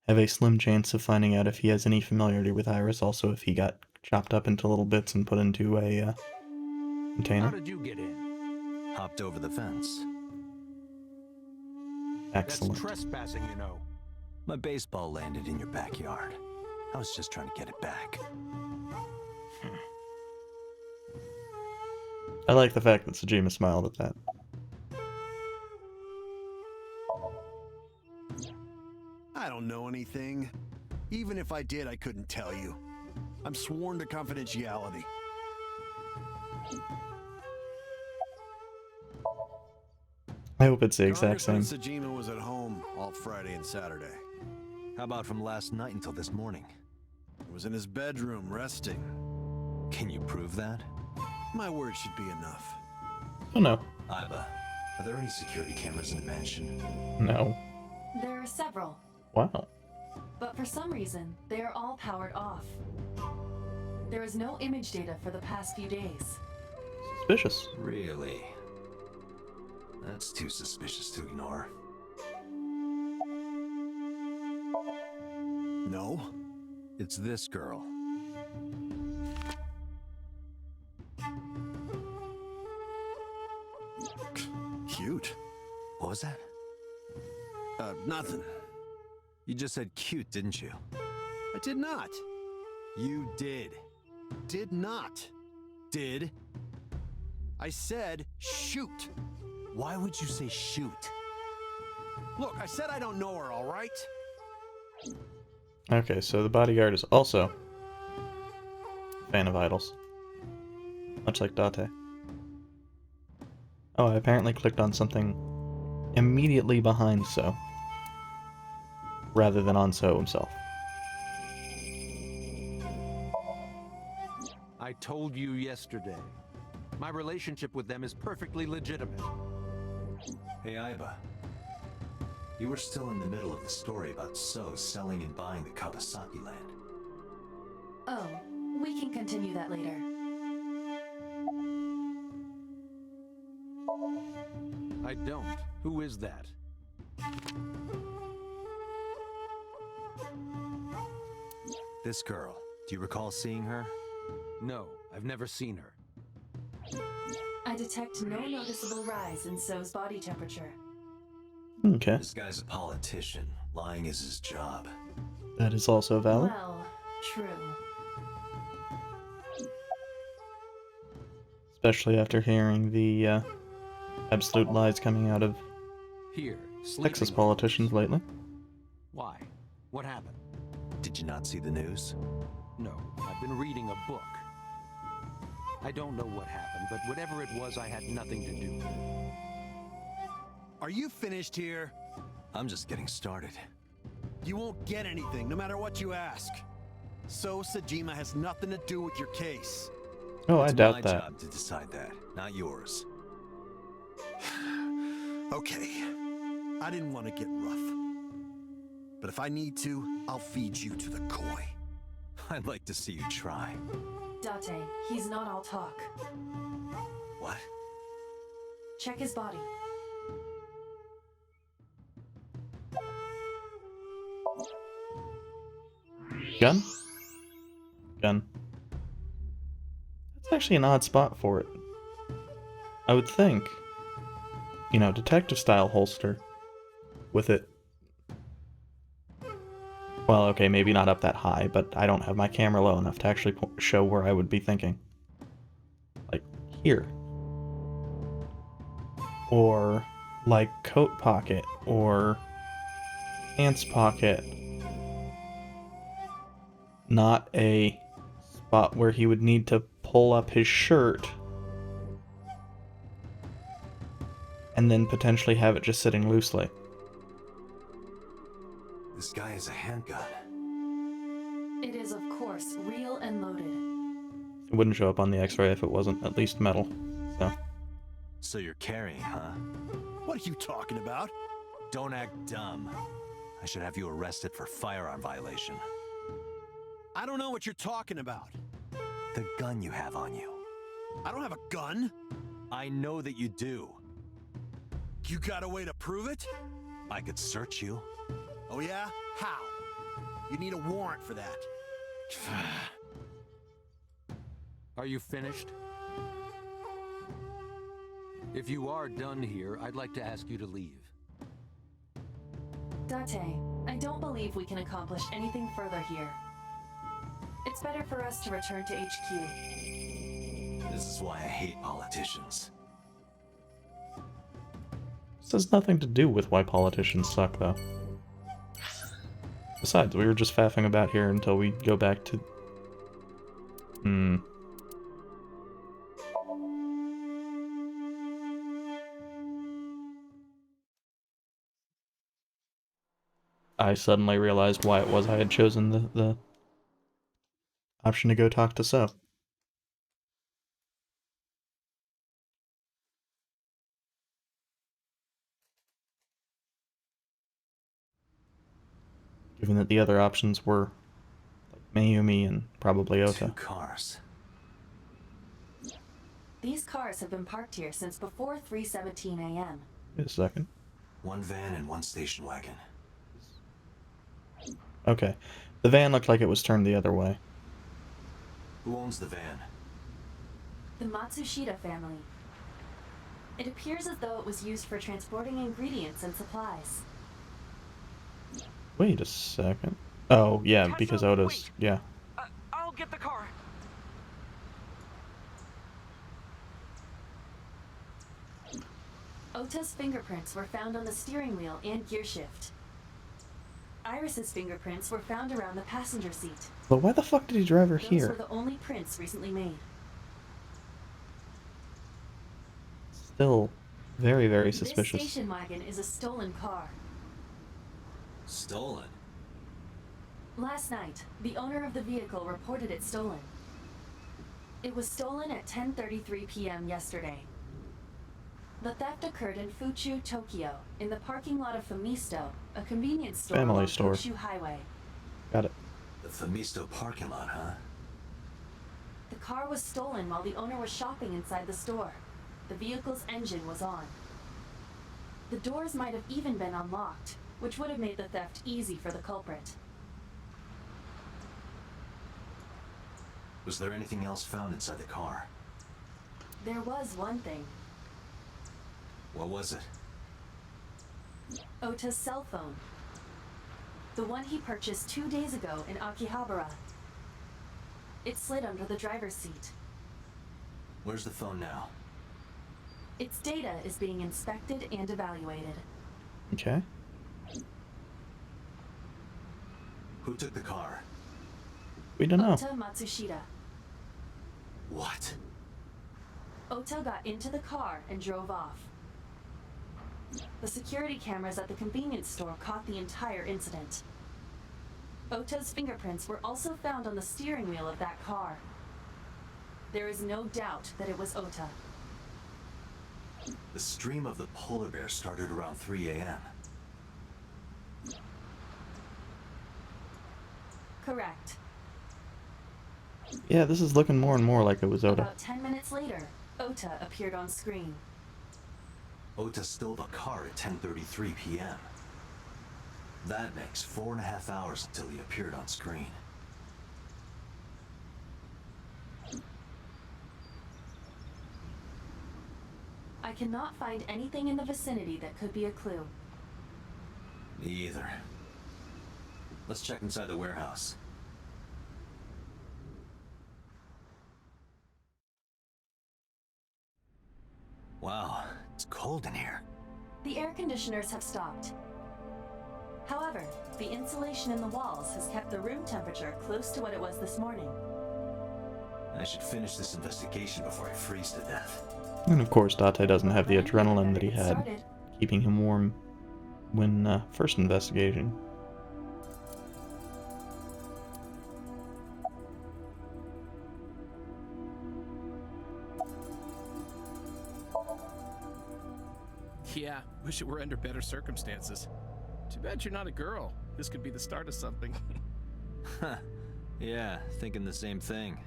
have a slim chance of finding out if he has any familiarity with Iris, also if he got chopped up into little bits and put into a container. How did you get in? Hopped over the fence. Excellent. That's trespassing, you know. My baseball landed in your backyard. I was just trying to get it back. I like the fact that Sejima smiled at that. I don't know anything. Even if I did, I couldn't tell you. I'm sworn to confidentiality. I hope it's the exact same. Congressman Sejima was at home all Friday and Saturday. How about from last night until this morning? He was in his bedroom, resting. Can you prove that? My word should be enough. Oh no. Iba, are there any security cameras in the mansion? No. There are several, Wow. but for some reason, they are all powered off. There is no image data for the past few days. Suspicious. Really? That's too suspicious to ignore. No? It's this girl. Cute. What was that? Nothing. You just said cute, didn't you? I did not. You did. Did not. Did. I said shoot. Why would you say shoot? Look, I said I don't know her, all right? Okay, so the bodyguard is also a fan of idols. Much like Date. Oh, I apparently clicked on something immediately behind So, rather than on So himself. I told you yesterday. My relationship with them is perfectly legitimate. Hey, Iba. You were still in the middle of the story about So selling and buying the Kawasaki land. Oh, we can continue that later. I don't. Who is that? This girl, do you recall seeing her? No, I've never seen her. I detect no noticeable rise in So's body temperature. Okay, This guy's a politician. Lying is his job. that is also valid. Well, true. Especially after hearing the absolute lies coming out of Here, Texas sleeping politicians lately. Why? What happened? Did you not see the news? No, I've been reading a book. I don't know what happened, but whatever it was, I had nothing to do with it. Are you finished here? I'm just getting started. You won't get anything, no matter what you ask. So Sejima has nothing to do with your case. Oh, I It's doubt my that. job to decide that, not yours. Okay, I didn't want to get rough. But if I need to, I'll feed you to the koi. I'd like to see you try. Date, he's not all talk. What? Check his body. Gun? Gun. That's actually an odd spot for it. I would think, you know, detective style holster with it. Well, okay, maybe not up that high, but I don't have my camera low enough to actually show where I would be thinking. Like here. Or like coat pocket or pants pocket. Not a spot where he would need to pull up his shirt and then potentially have it just sitting loosely. This guy has a handgun. It is, of course, real and loaded. It wouldn't show up on the x-ray if it wasn't at least metal. So you're carrying, huh? What are you talking about? Don't act dumb. I should have you arrested for firearm violation. I don't know what you're talking about. The gun you have on you. I don't have a gun. I know that you do. Think you got a way to prove it? I could search you. Oh yeah? How? You need a warrant for that. Are you finished? If you are done here, I'd like to ask you to leave. Date, I don't believe we can accomplish anything further here. It's better for us to return to HQ. This is why I hate politicians. This has nothing to do with why politicians suck, though. Besides, we were just faffing about here until we go back to... I suddenly realized why it was I had chosen the option to go talk to So. Given that the other options were like Mayumi and probably Ota. 2 cars. These cars have been parked here since before 3:17 a.m. Wait a second. 1 van and 1 station wagon. Okay. The van looked like it was turned the other way. Who owns the van? The Matsushita family. It appears as though it was used for transporting ingredients and supplies. Wait a second. Oh, yeah, because Tessa, Ota's... wait. Yeah. I'll get the car. Ota's fingerprints were found on the steering wheel and gearshift. Iris's fingerprints were found around the passenger seat. But why the fuck did he drive her Those here? were the only prints recently made. Still very, very suspicious. This station wagon is a stolen car. Stolen? Last night, the owner of the vehicle reported it stolen. It was stolen at 10:33 p.m. yesterday. The theft occurred in Fuchu, Tokyo, in the parking lot of Famisto, a convenience store Family along store. Toshu Highway. Got it. The Famisto parking lot, huh? The car was stolen while the owner was shopping inside the store. The vehicle's engine was on. The doors might have even been unlocked, which would have made the theft easy for the culprit. Was there anything else found inside the car? There was one thing. What was it? Ota's cell phone. The one he purchased 2 days ago in Akihabara. It slid under the driver's seat. Where's the phone now? Its data is being inspected and evaluated. Okay. Who took the car? We don't know. Ota Matsushita. What? Ota got into the car and drove off. The security cameras at the convenience store caught the entire incident. Ota's fingerprints were also found on the steering wheel of that car. There is no doubt that it was Ota. The stream of the polar bear started around 3 a.m. Correct. Yeah, this is looking more and more like it was Ota. About 10 minutes later, Ota appeared on screen. Ota stole the car at 10:33 p.m. That makes 4.5 hours until he appeared on screen. I cannot find anything in the vicinity that could be a clue. Me either. Let's check inside the warehouse. Wow, it's cold in here. The air conditioners have stopped. However, the insulation in the walls has kept the room temperature close to what it was this morning. I should finish this investigation before I freeze to death. And of course, Date doesn't have the adrenaline that he had, Started. keeping him warm when first investigating. Yeah, wish it were under better circumstances. Too bad you're not a girl. This could be the start of something. Huh. Yeah, thinking the same thing.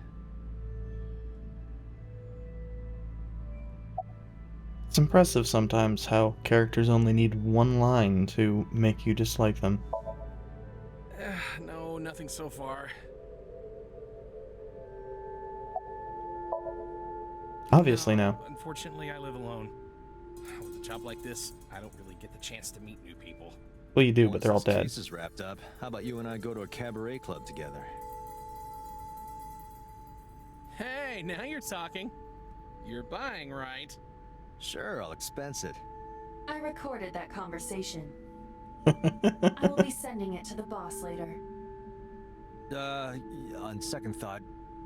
It's impressive sometimes how characters only need one line to make you dislike them. No, nothing so far. Obviously now. Unfortunately, I live alone. With a job like this, I don't really get the chance to meet new people. Well, you do, but Once they're all this dead. case is wrapped up, how about you and I go to a cabaret club together? Hey, now you're talking. You're buying, right? Sure, I'll expense it. I recorded that conversation. I will be sending it to the boss later. On second thought,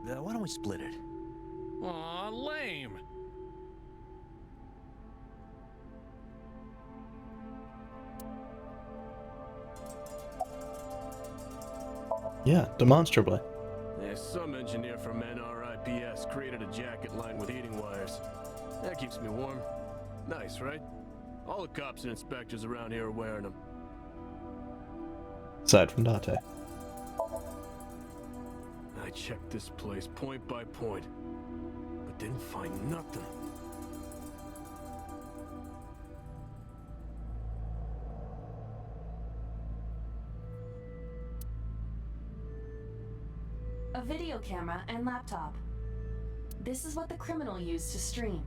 why don't we split it? Aw, lame. Yeah, demonstrably. There's some engineer from NRIPS created a jacket lined with heating wires. That keeps me warm. Nice, right? All the cops and inspectors around here are wearing them. Aside from Date. I checked this place point by point, but didn't find nothing. A video camera and laptop. This is what the criminal used to stream.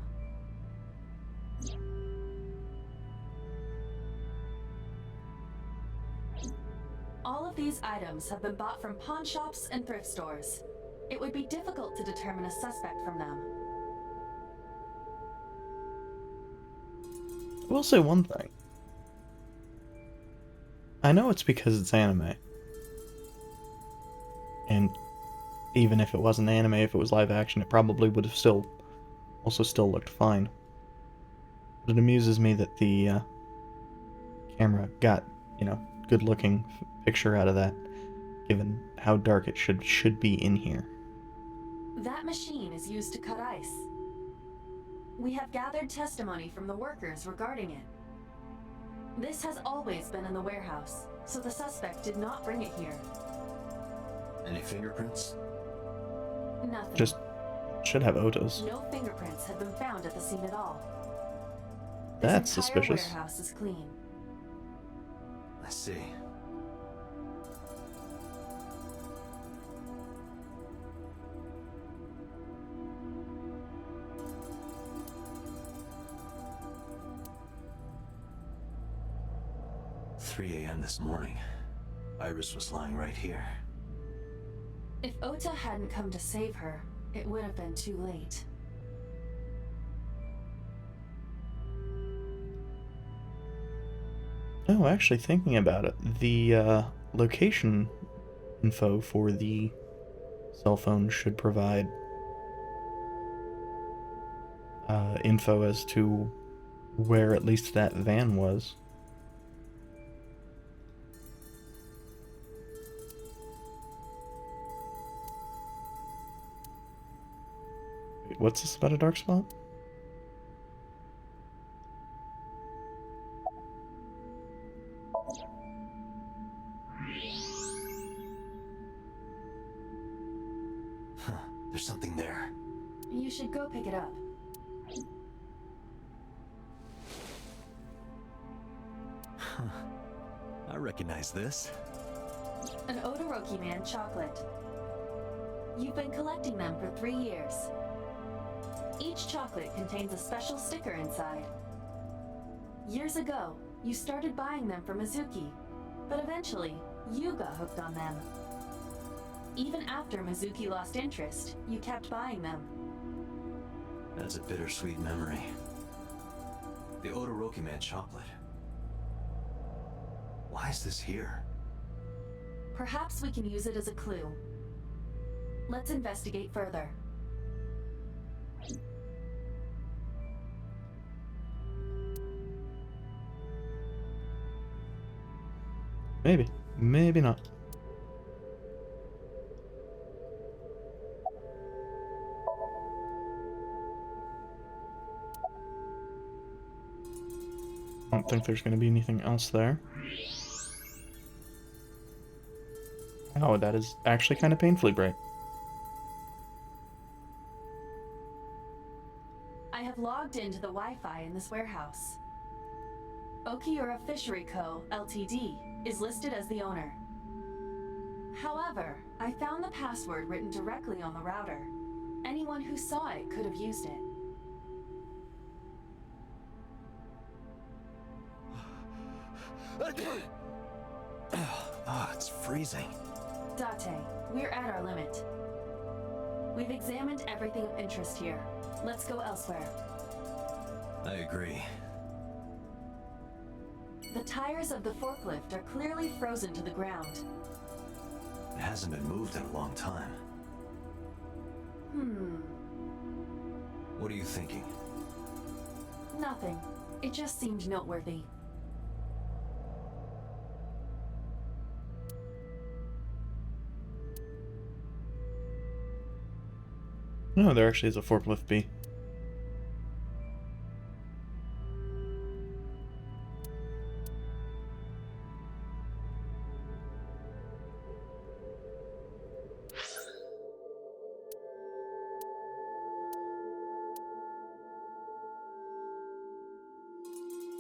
All of these items have been bought from pawn shops and thrift stores. It would be difficult to determine a suspect from them. I will say one thing. I know it's because it's anime. And even if it wasn't anime, if it was live action, it probably would have still looked fine. But it amuses me that the camera got, good looking picture out of that, given how dark it should be in here. That machine is used to cut ice. We have gathered testimony from the workers regarding it. This has always been in the warehouse, so the suspect did not bring it here. Any fingerprints? Nothing. Just should have Ota's. No fingerprints have been found at the scene at all. That's this entire suspicious. Warehouse is clean. I see. "3 a.m. this morning. Iris was lying right here." If Ota hadn't come to save her, it would have been too late. Oh, actually, thinking about it, the location info for the cell phone should provide info as to where at least that van was. Wait, what's this about a dark spot? There's something there. You should go pick it up. I recognize this. An Odoroki Man chocolate. You've been collecting them for 3 years. Each chocolate contains a special sticker inside. Years ago, you started buying them for Mizuki, but eventually, you got hooked on them. Even after Mizuki lost interest, you kept buying them. That's a bittersweet memory. The Odoroki Man chocolate. Why is this here? Perhaps we can use it as a clue. Let's investigate further. Maybe. Maybe not. I don't think there's going to be anything else there. Oh, that is actually kind of painfully bright. I have logged logged into the Wi-Fi in this warehouse. Okiura Fishery Co., Ltd. is listed as the owner. However, I found the password written directly on the router. Anyone who saw it could have used it. It's freezing. Date, we're at our limit. We've examined everything of interest here. Let's go elsewhere. I agree. The tires of the forklift are clearly frozen to the ground. It hasn't been moved in a long time. What are you thinking? Nothing. It just seemed noteworthy. No, there actually is a forklift B.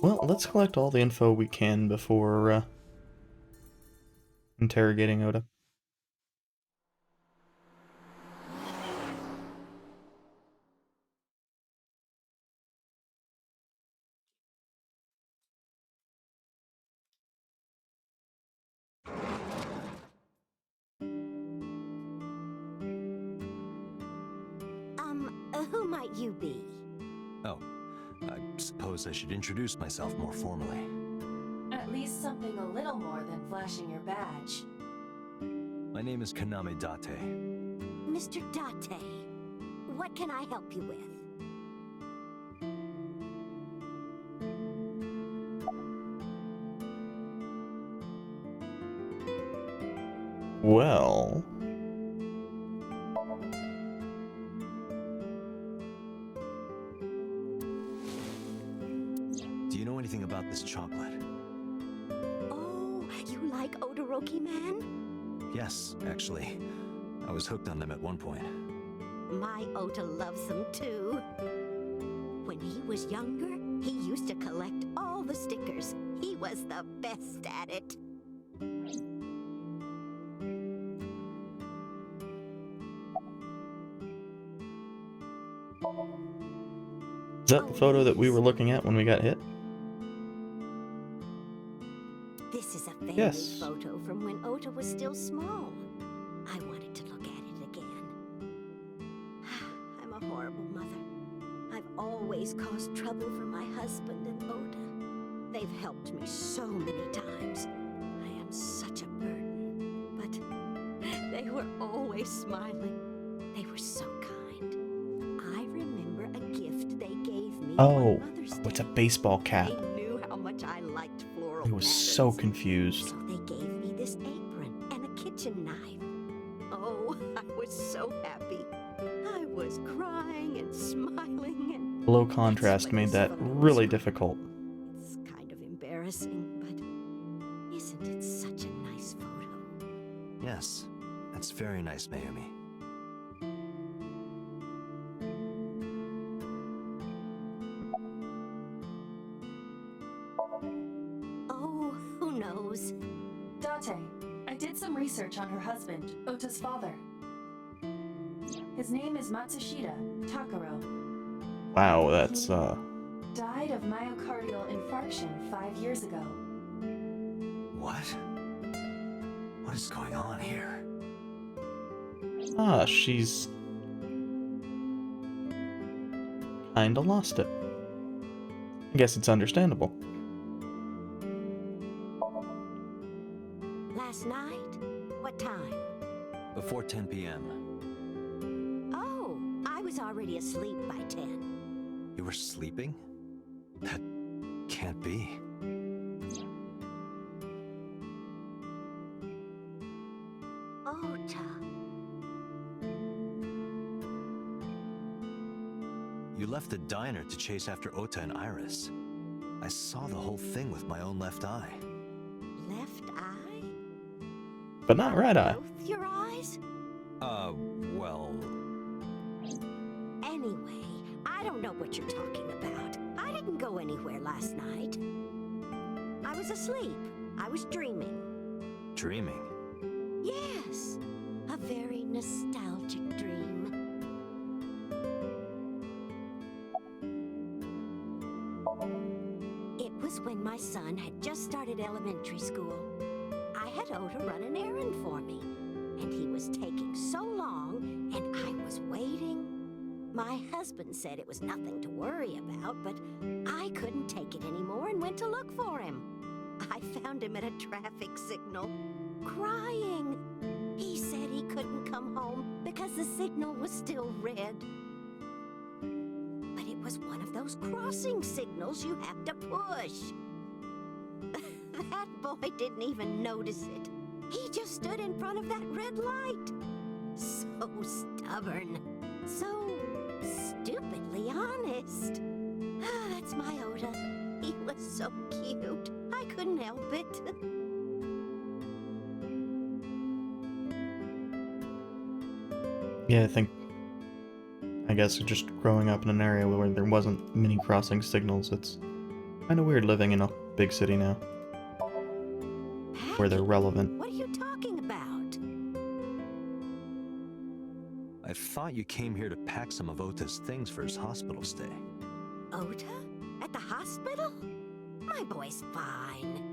Well, let's collect all the info we can before interrogating Oda. Who might you be? Oh, I suppose I should introduce myself more formally. At least something a little more than flashing your badge. My name is Kaname Date. Mr. Date, what can I help you with? Well... Do you know anything about this chocolate? Oh, you like Odoroki Man? Yes, actually. I was hooked on them at one point. My Ota loves them too. When he was younger, he used to collect all the stickers. He was the best at it. Is that the photo that we were looking at when we got hit? This is a family Yes. photo from when Ota was still small. I wanted to look at it again. I'm a horrible mother. I've always caused trouble for my husband and Ota. They've helped me so many times. I am such a burden. But they were always smiling. They were so kind. I remember a gift they gave me Oh, on Mother's Day. it's a baseball cap. They knew how much I liked floral I was patterns. so confused. So they gave me this apron and a kitchen knife. Oh, I was so happy. I was crying and smiling and... Low contrast made that really difficult. It's kind of embarrassing, but isn't it such a nice photo? Yes, that's very nice, Mayumi. Oh, who knows? Date, I did some research on her husband, Ota's father. His name is Matsushita Takaro. Wow, that's, Died of myocardial infarction 5 years ago. What? What is going on here? Ah, she's... kinda lost it. I guess it's understandable. Last night? What time? Before 10 p.m. Oh, I was already asleep by 10. You were sleeping? That can't be. Ota. You left the diner to chase after Ota and Iris. I saw the whole thing with my own left eye. Left eye? But not right eye. Both your eyes? Well... Anyway, I don't know what you're talking about. I didn't go anywhere last night. I was asleep. I was dreaming. Dreaming? Yes, a very nostalgic dream. It was when my son had just started elementary school. I had Oda run an errand for me, and he was taking so long, and I was waiting. My husband said it was nothing to worry about, but I couldn't take it anymore and went to look for him. I found him at a traffic signal, crying. He said he couldn't come home because the signal was still red. But it was one of those crossing signals you have to push. That boy didn't even notice it. He just stood in front of that red light. So stubborn. So stupidly honest. That's my Oda. He was so cute. I couldn't help it. Yeah, I guess just growing up in an area where there wasn't many crossing signals, it's kind of weird living in a big city now. Where they're relevant. What are you talking about? I thought you came here to pack some of Ota's things for his hospital stay. Ota? At the hospital? My boy's fine.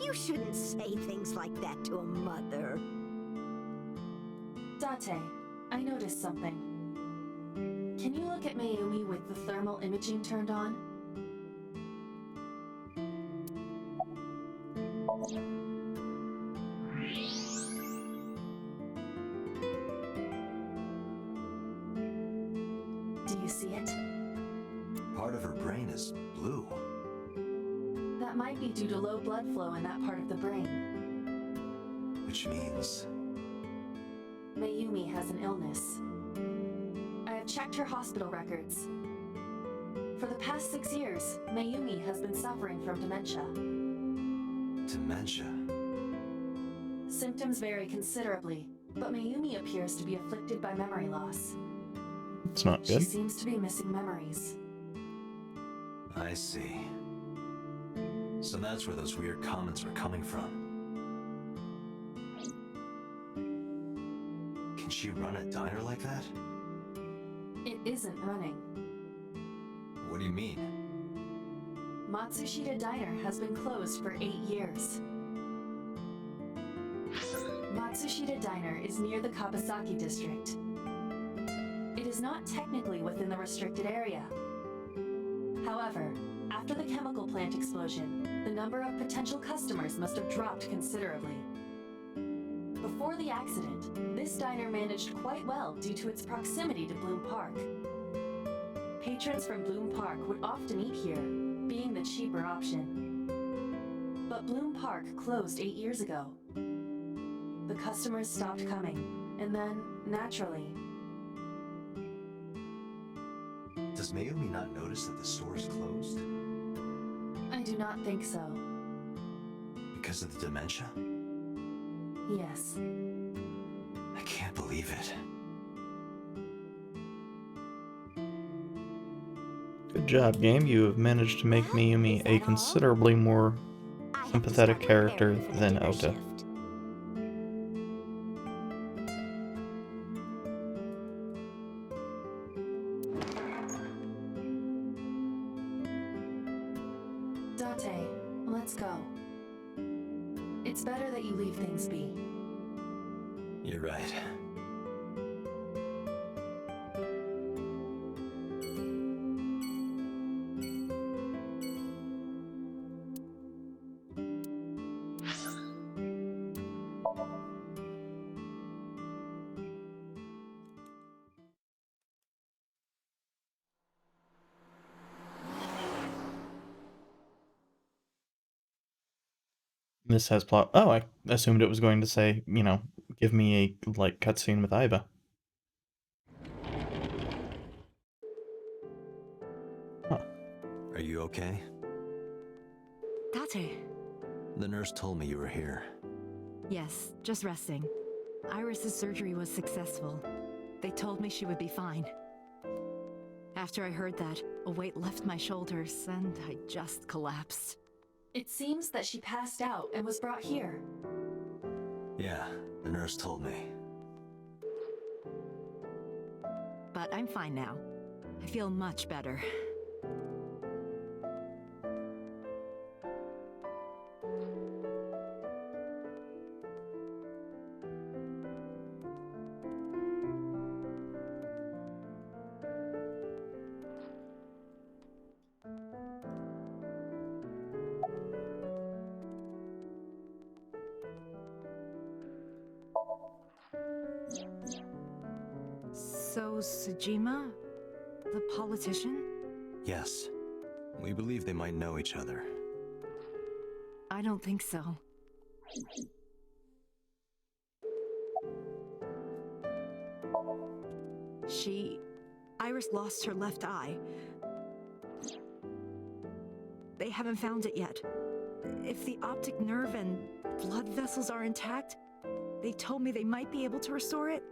You shouldn't say things like that to a mother. Date, I noticed something. Can you look at Mayumi with the thermal imaging turned on? Do you see it? Part of her brain is blue. That might be due to low blood flow in that part of the brain. Which means... Mayumi has an illness. I have checked her hospital records. For the past 6 years, Mayumi has been suffering from dementia. Dementia? Symptoms vary considerably, but Mayumi appears to be afflicted by memory loss. It's not She good. seems to be missing memories. I see. So that's where those weird comments were coming from. Can she run a diner like that? It isn't running. What do you mean? Matsushita Diner has been closed for 8 years. Matsushita Diner is near the Kabasaki district. It is not technically within the restricted area. However, after the chemical plant explosion, the number of potential customers must have dropped considerably. Before the accident, this diner managed quite well due to its proximity to Bloom Park. Patrons from Bloom Park would often eat here, being the cheaper option. But Bloom Park closed 8 years ago. The customers stopped coming, and then, naturally... Does Mayumi not notice that the store is closed? I do not think so. Because of the dementia? Yes. I can't believe it. Good job, game. You have managed to make Mayumi a considerably more sympathetic character than Ota. Date, let's go. It's better that you leave things be. You're right. This has plot. Oh, I assumed it was going to say, you know, give me a, like, cutscene with Aiba. Huh. Are you okay? Tate. The nurse told me you were here. Yes, just resting. Iris's surgery was successful. They told me she would be fine. After I heard that, a weight left my shoulders and I just collapsed. It seems that she passed out and was brought here. Yeah, the nurse told me. But I'm fine now. I feel much better. So, Sejima? The politician? Yes. We believe they might know each other. I don't think so. Iris lost her left eye. They haven't found it yet. If the optic nerve and blood vessels are intact, they told me they might be able to restore it.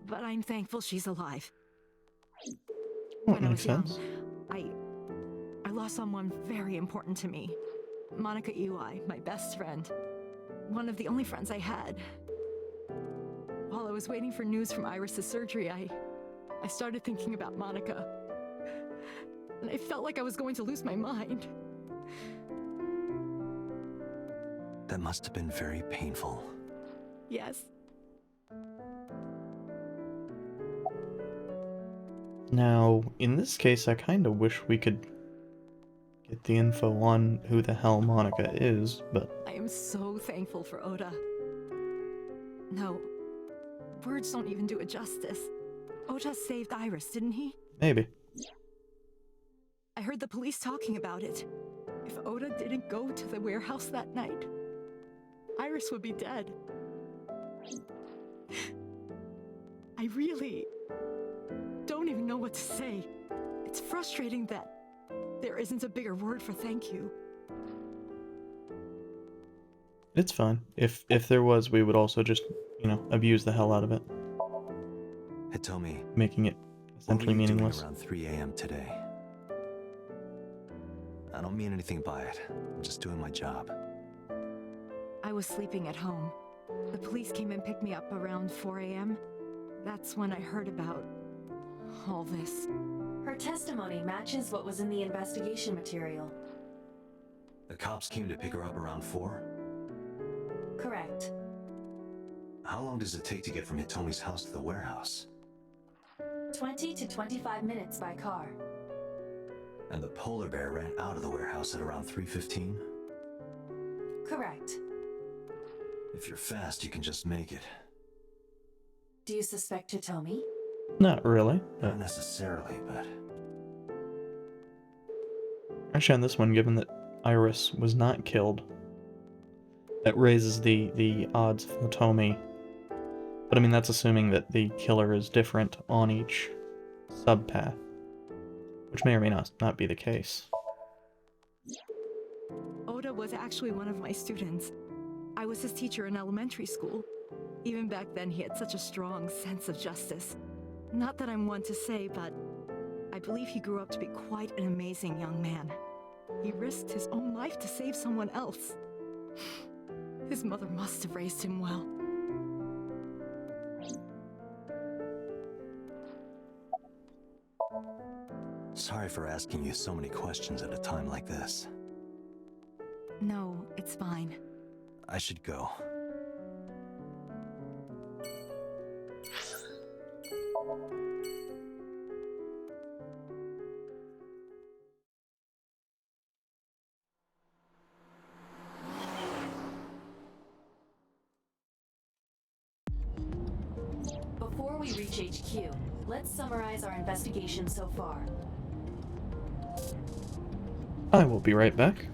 But I'm thankful she's alive. When I was young, I lost someone very important to me. Monica Eli, my best friend. One of the only friends I had. While I was waiting for news from Iris's surgery, I started thinking about Monica. And I felt like I was going to lose my mind. That must have been very painful. Yes. Now, in this case, I kind of wish we could get the info on who the hell Monica is, but... I am so thankful for Oda. No, words don't even do it justice. Oda saved Iris, didn't he? Maybe. I heard the police talking about it. If Oda didn't go to the warehouse that night, Iris would be dead. I really don't even know what to say. It's frustrating that there isn't a bigger word for thank you. It's fine. If there was, we would also just, abuse the hell out of it. Hitomi, making it essentially meaningless. Around 3 a.m. today. I don't mean anything by it. I'm just doing my job. I was sleeping at home. The police came and picked me up around 4 a.m. That's when I heard about all this. Her testimony matches what was in the investigation material. The cops came to pick her up around 4? Correct. How long does it take to get from Hitomi's house to the warehouse? 20 to 25 minutes by car. And the polar bear ran out of the warehouse at around 3:15? Correct. If you're fast, you can just make it. Do you suspect Hitomi? Not really. Not necessarily, but... Actually, on this one, given that Iris was not killed, that raises the odds of Hitomi. But I mean, that's assuming that the killer is different on each subpath, which may or may not be the case. Oda was actually one of my students. I was his teacher in elementary school. Even back then, he had such a strong sense of justice. Not that I'm one to say, but I believe he grew up to be quite an amazing young man. He risked his own life to save someone else. His mother must have raised him well. Sorry for asking you so many questions at a time like this. No, it's fine. I should go. Before we reach HQ, let's summarize our investigation so far. I will be right back.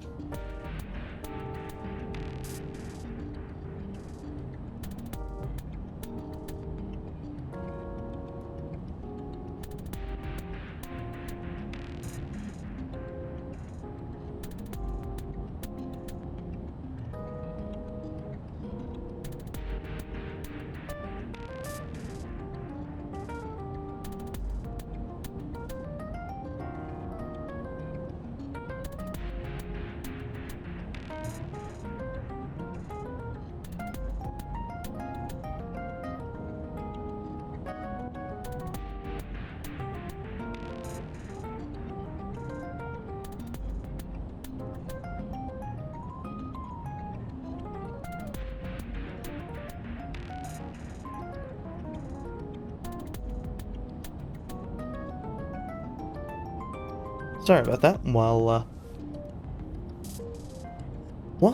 Sorry about that. While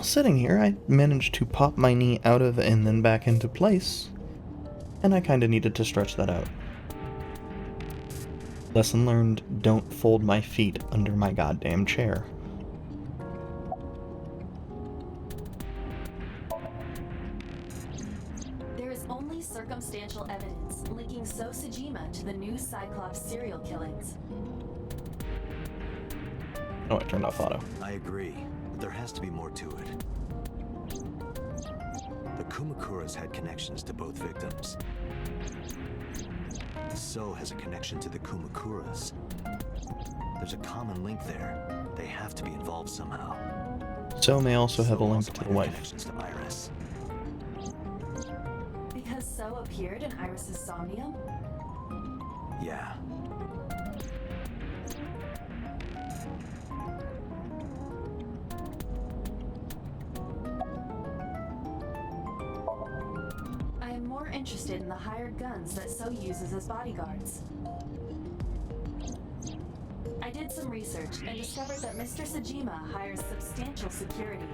sitting here, I managed to pop my knee out of and then back into place, and I kinda needed to stretch that out. Lesson learned, don't fold my feet under my goddamn chair. There is only circumstantial evidence linking So Sejima to the new Cyclops serial killings. Oh, I turned off auto. I agree, but there has to be more to it. The Kumakuras had connections to both victims. So has a connection to the Kumakuras. There's a common link there. They have to be involved somehow. So may also have a link also to might the have wife. Connections to Iris. Because So appeared in Iris's Somnium? Yeah. I am more interested in the hired guns that So uses as bodyguards. I did some research and discovered that Mr. Sejima hires substantial security.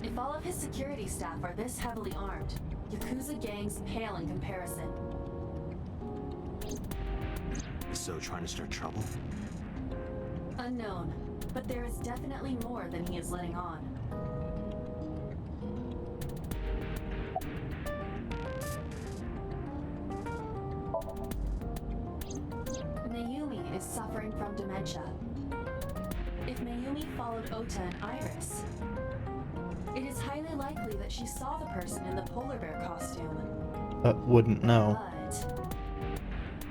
If all of his security staff are this heavily armed, Yakuza gangs pale in comparison. Is So trying to start trouble? Unknown, but there is definitely more than he is letting on. Mayumi is suffering from dementia. If Mayumi followed Ota and Iris, it is highly likely that she saw the person in the polar bear costume. But wouldn't know.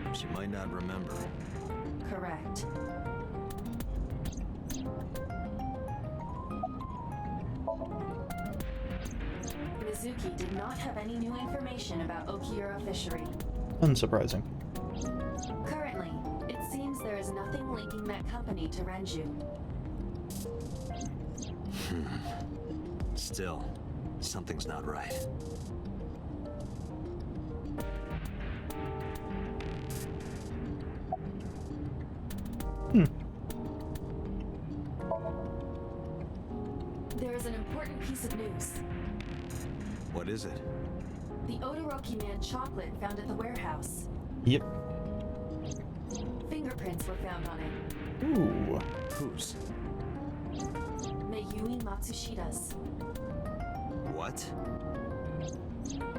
But She might not remember. correct. Mizuki did not have any new information about Okiura Fishery. Unsurprising. Currently, it seems there is nothing linking that company to Renju. Still, something's not right. There is an important piece of news. What is it? The Odoroki Man chocolate found at the warehouse. Yep. Fingerprints were found on it. Ooh. Whose? Mayumi Matsushida's. What?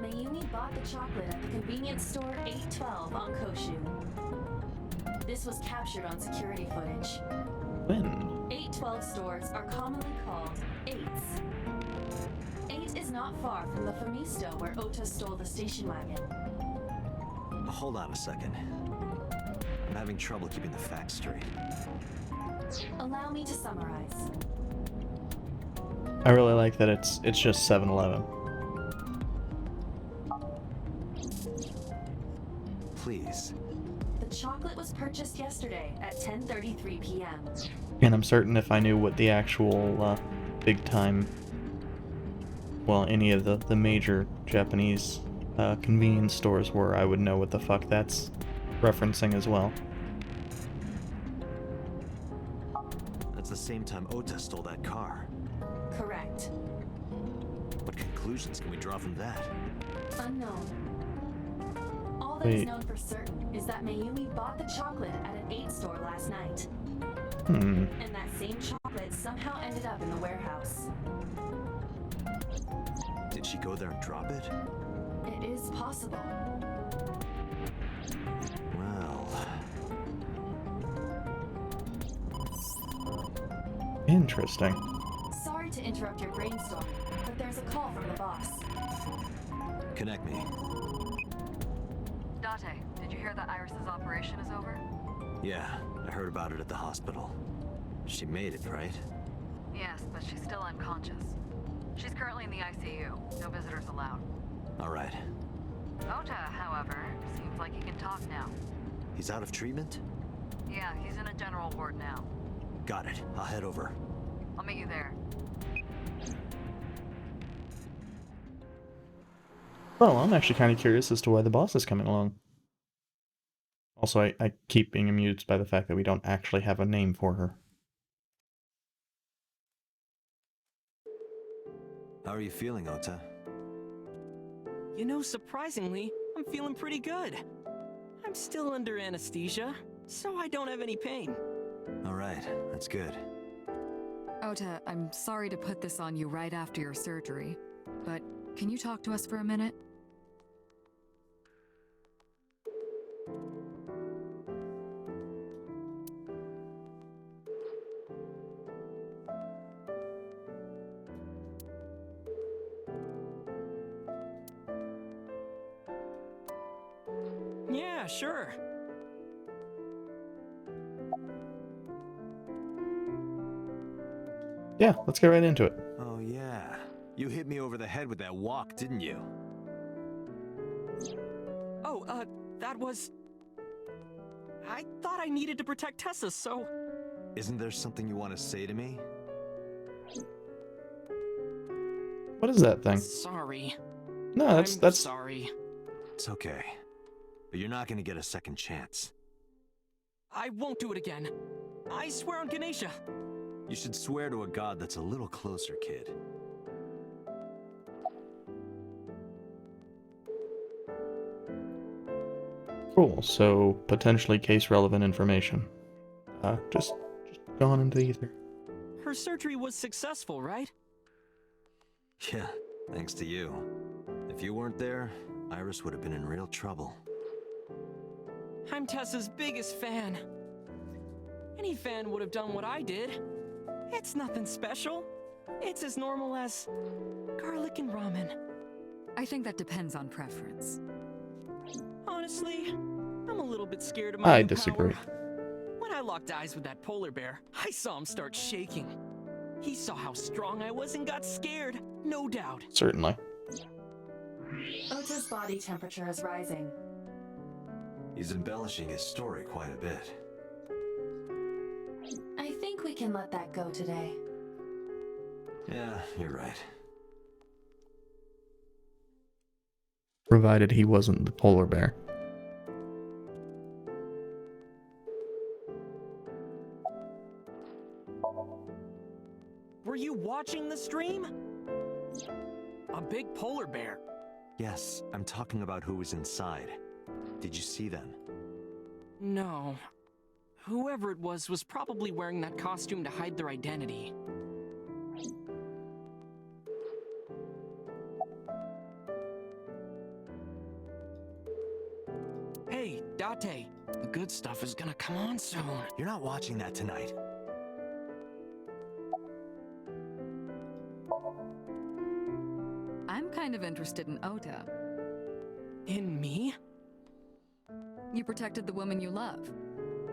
Mayumi bought the chocolate at the convenience store 812 on Koshu. This was captured on security footage. When? 812 stores are commonly called 8s. 8 is not far from the Famisto where Ota stole the station wagon. Hold on a second. I'm having trouble keeping the facts straight. Allow me to summarize. I really like that it's just 7-Eleven. Please. The chocolate was purchased yesterday at 10:33 p.m. And I'm certain if I knew what the actual big time, well, any of the major Japanese convenience stores were, I would know what the fuck that's referencing as well. That's the same time Ota stole that car. Correct. What conclusions can we draw from that? Unknown. All that is known for certain is that Mayumi bought the chocolate at an 8 store last night. And that same chocolate somehow ended up in the warehouse. Did she go there and drop it? It is possible. Well... Interesting. Sorry to interrupt your brainstorming, but there's a call from the boss. Connect me. Date, did you hear that Iris's operation is over? Yeah, I heard about it at the hospital. She made it, right? Yes, but she's still unconscious. She's currently in the ICU. No visitors allowed. Alright. Ota, however, seems like he can talk now. He's out of treatment? Yeah, he's in a general ward now. Got it. I'll head over. I'll meet you there. Well, I'm actually kind of curious as to why the boss is coming along. Also, I keep being amused by the fact that we don't actually have a name for her. How are you feeling, Ota? You know, surprisingly, I'm feeling pretty good. I'm still under anesthesia, so I don't have any pain. All right, that's good. Ota, I'm sorry to put this on you right after your surgery, but can you talk to us for a minute? Yeah, sure. Yeah, let's get right into it. Oh, yeah. You hit me over the head with that walk, didn't you? Oh, that was... I thought I needed to protect Tessa, so... Isn't there something you want to say to me? What is that thing? Sorry. No, that's... sorry. It's okay. But you're not gonna get a second chance. I won't do it again. I swear on Ganesha. You should swear to a god that's a little closer, kid. Cool, so potentially case-relevant information. Just gone into the ether. Her surgery was successful, right? Yeah, thanks to you. If you weren't there, Iris would have been in real trouble. I'm Tessa's biggest fan. Any fan would have done what I did. It's nothing special. It's as normal as garlic and ramen. I think that depends on preference. Honestly, I'm a little bit scared of my I new disagree. power. When I locked eyes with that polar bear, I saw him start shaking. He saw how strong I was and got scared, no doubt. Certainly. Ota's body temperature is rising. He's embellishing his story quite a bit. I think we can let that go today. Yeah, you're right. Provided he wasn't the polar bear. Were you watching the stream? A big polar bear. Yes, I'm talking about who was inside. Did you see them? No. Whoever it was probably wearing that costume to hide their identity. Hey, Date, the good stuff is gonna come on soon. You're not watching that tonight. I'm kind of interested in Ota. In me? You protected the woman you love.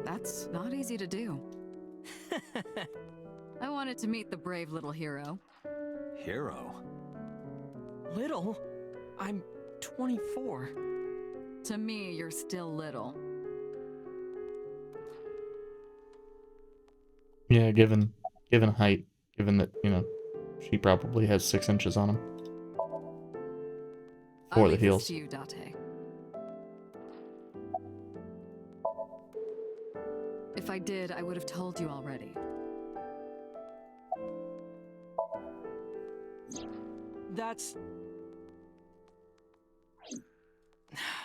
That's not easy to do. I wanted to meet the brave little hero. Hero? Little? I'm 24. To me, you're still little. Yeah, given height, given that, you know, she probably has 6 inches on him. I'll For the leave this heels. to you, Date. If I did, I would have told you already. That's...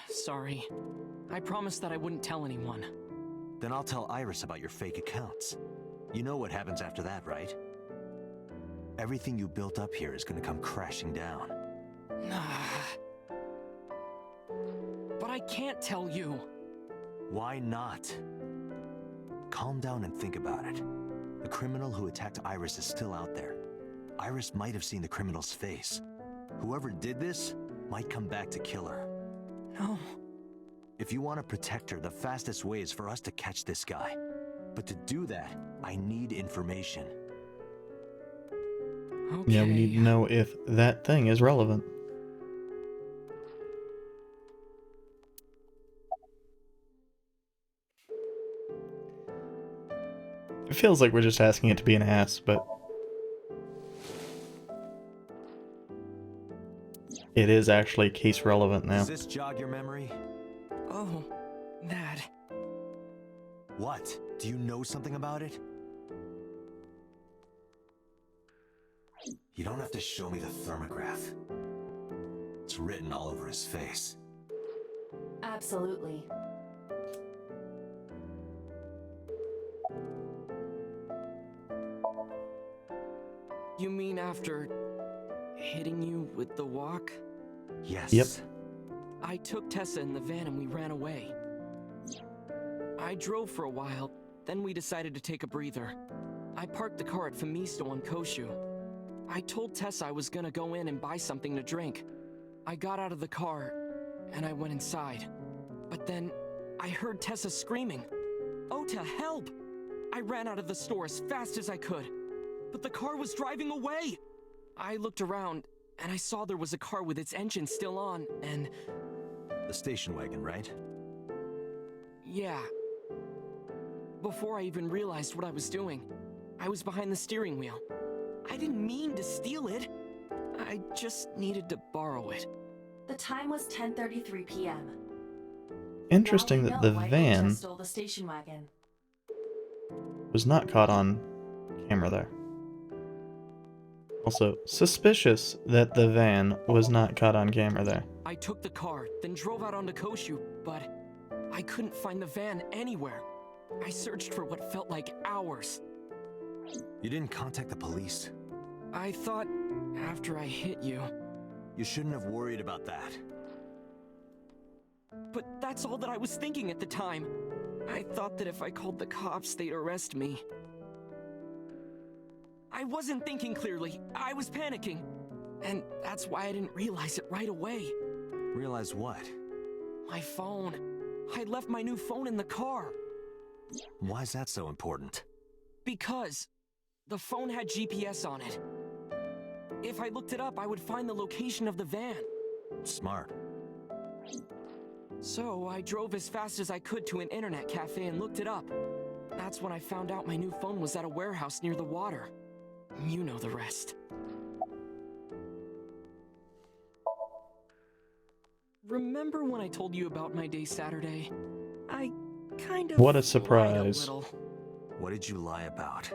Sorry. I promised that I wouldn't tell anyone. Then I'll tell Iris about your fake accounts. You know what happens after that, right? Everything you built up here is gonna come crashing down. But I can't tell you. Why not? Calm down and think about it. The criminal who attacked Iris is still out there. Iris might have seen the criminal's face. Whoever did this might come back to kill her. No. If you want to protect her, the fastest way is for us to catch this guy. But to do that, I need information. Okay. Yeah, we need to know if that thing is relevant. It feels like we're just asking it to be an ass, but it is actually case relevant now. Does this jog your memory? Oh, that. What? Do you know something about it? You don't have to show me the thermograph. It's written all over his face. Absolutely. You mean after hitting you with the walk? Yes. Yep. I took Tessa in the van and we ran away. I drove for a while, then we decided to take a breather. I parked the car at Famisto on Koshu. I told Tessa I was gonna go in and buy something to drink. I got out of the car, and I went inside. But then, I heard Tessa screaming, "Ota, help!" I ran out of the store as fast as I could, but the car was driving away! I looked around, and I saw there was a car with its engine still on, and... The station wagon, right? yeah. Before I even realized what I was doing, I was behind the steering wheel. I didn't mean to steal it. I just needed to borrow it. The time was 10:33 p.m. Interesting Now we that know the why van Ota stole the station wagon. was not caught on camera there. Also, suspicious that the van was not caught on camera there. I took the car, then drove out onto Koshu, but I couldn't find the van anywhere. I searched for what felt like hours. You didn't contact the police? I thought after I hit you. You shouldn't have worried about that. But that's all that I was thinking at the time. I thought that if I called the cops, they'd arrest me. I wasn't thinking clearly. I was panicking. And that's why I didn't realize it right away. Realize what? My phone. I left my new phone in the car. Why's that so important? Because the phone had GPS on it. If I looked it up, I would find the location of the van. Smart. So I drove as fast as I could to an internet cafe and looked it up. That's when I found out my new phone was at a warehouse near the water. You know the rest. Remember when I told you about my day Saturday? I kind of What a lied surprise. little. What did you lie about?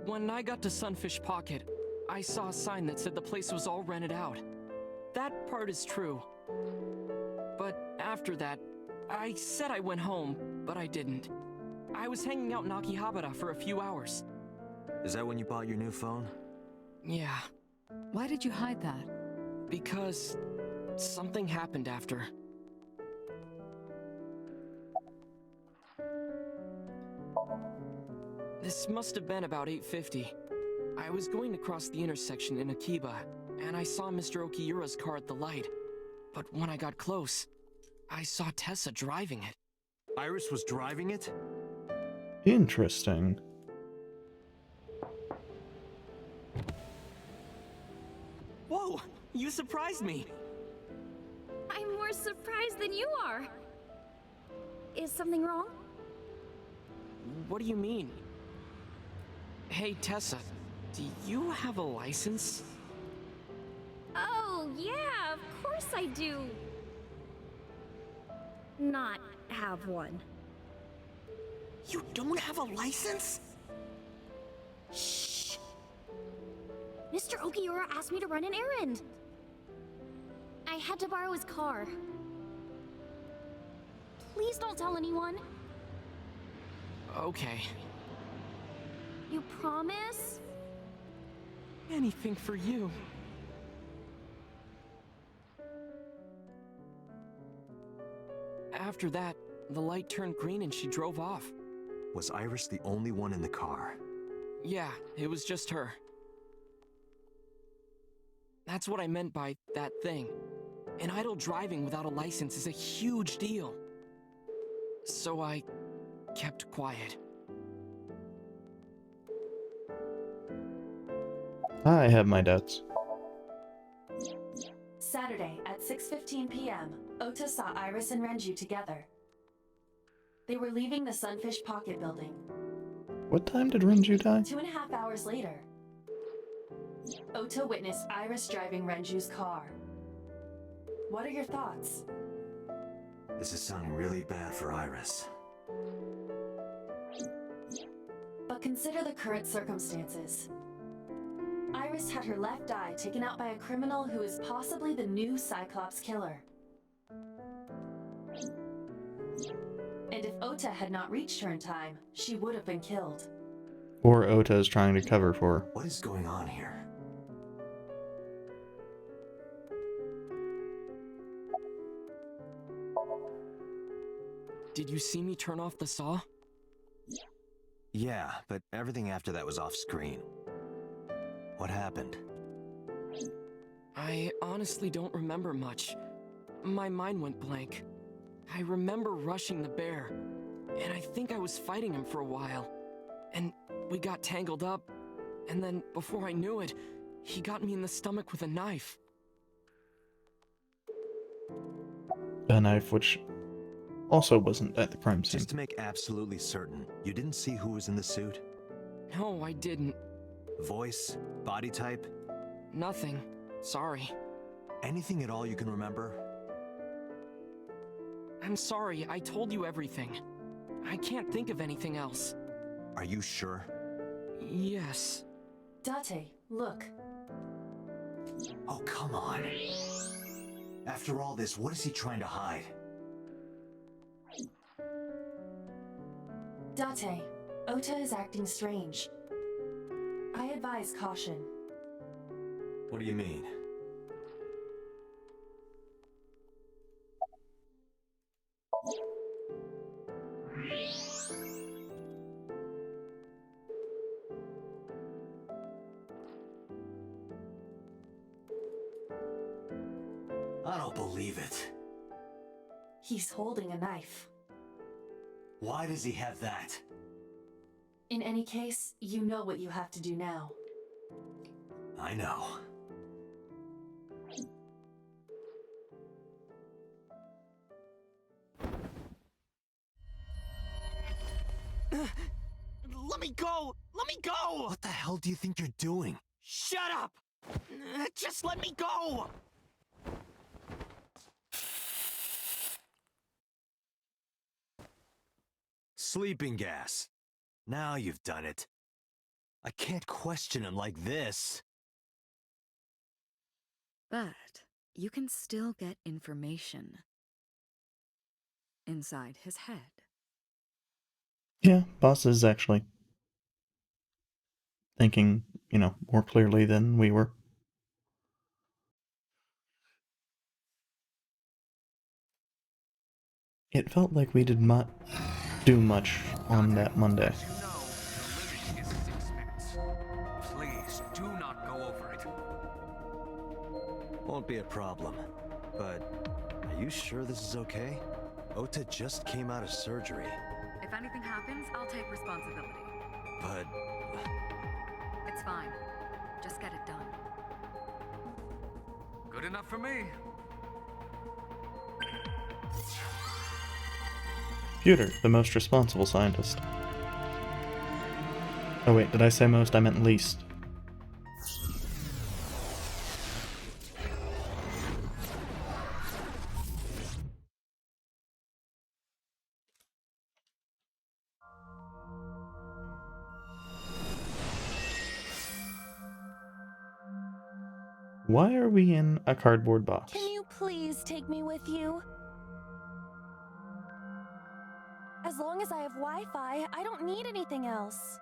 When I got to Sunfish Pocket, I saw a sign that said the place was all rented out. That part is true. But after that, I said I went home, but I didn't. I was hanging out in Akihabara for a few hours. Is that when you bought your new phone? Yeah. Why did you hide that? Because something happened after. This must have been about 8:50. I was going to cross the intersection in Akiba, and I saw Mr. Okiura's car at the light. But when I got close, I saw Tessa driving it. Iris was driving it? Interesting. Whoa! You surprised me! I'm more surprised than you are. Is something wrong? What do you mean? Hey, Tessa, do you have a license? Oh, yeah, of course I do. Not have one. You don't have a license? Shh! Mr. Okiura asked me to run an errand. I had to borrow his car. Please don't tell anyone. Okay. You promise? Anything for you. After that, the light turned green and she drove off. Was Iris the only one in the car? Yeah, it was just her. That's what I meant by that thing. An idle driving without a license is a huge deal. So I kept quiet. I have my doubts. Saturday at 6:15 p.m., Ota saw Iris and Renju together. They were leaving the Sunfish Pocket building. What time did Renju die? 2.5 hours later, Ota witnessed Iris driving Renju's car. What are your thoughts? This is sounding really bad for Iris. But consider the current circumstances. Iris had her left eye taken out by a criminal who is possibly the new Cyclops killer. And if Ota had not reached her in time, she would have been killed. Or Ota is trying to cover for her. What is going on here? Did you see me turn off the saw? Yeah, but everything after that was off screen. What happened? I honestly don't remember much. My mind went blank. I remember rushing the bear, and I think I was fighting him for a while. And we got tangled up, and then before I knew it, he got me in the stomach with a knife. A knife which also wasn't at the crime scene. Just to make absolutely certain, you didn't see who was in the suit? No, I didn't. Voice? Body type? Nothing. Sorry. Anything at all you can remember? I'm sorry, I told you everything. I can't think of anything else. Are you sure? Yes. Date, look. Oh, come on. After all this, what is he trying to hide? Date, Ota is acting strange. I advise caution. What do you mean? I don't believe it. He's holding a knife. Why does he have that? In any case, you know what you have to do now. I know. Let me go! Let me go! What the hell do you think you're doing? Shut up! Just let me go! Sleeping gas. Now you've done it. I can't question him like this. But you can still get information inside his head. Yeah, Boss is actually thinking, more clearly than we were. It felt like we did not do much on that Monday. Please, do not go over it. Won't be a problem. But are you sure this is okay? Ota just came out of surgery. If anything happens, I'll take responsibility. But... It's fine. Just get it done. Good enough for me. Computer, the most responsible scientist. Oh wait, did I say most? I meant least. Why are we in a cardboard box? Can you please take me with you? As long as I have Wi-Fi, I don't need anything else.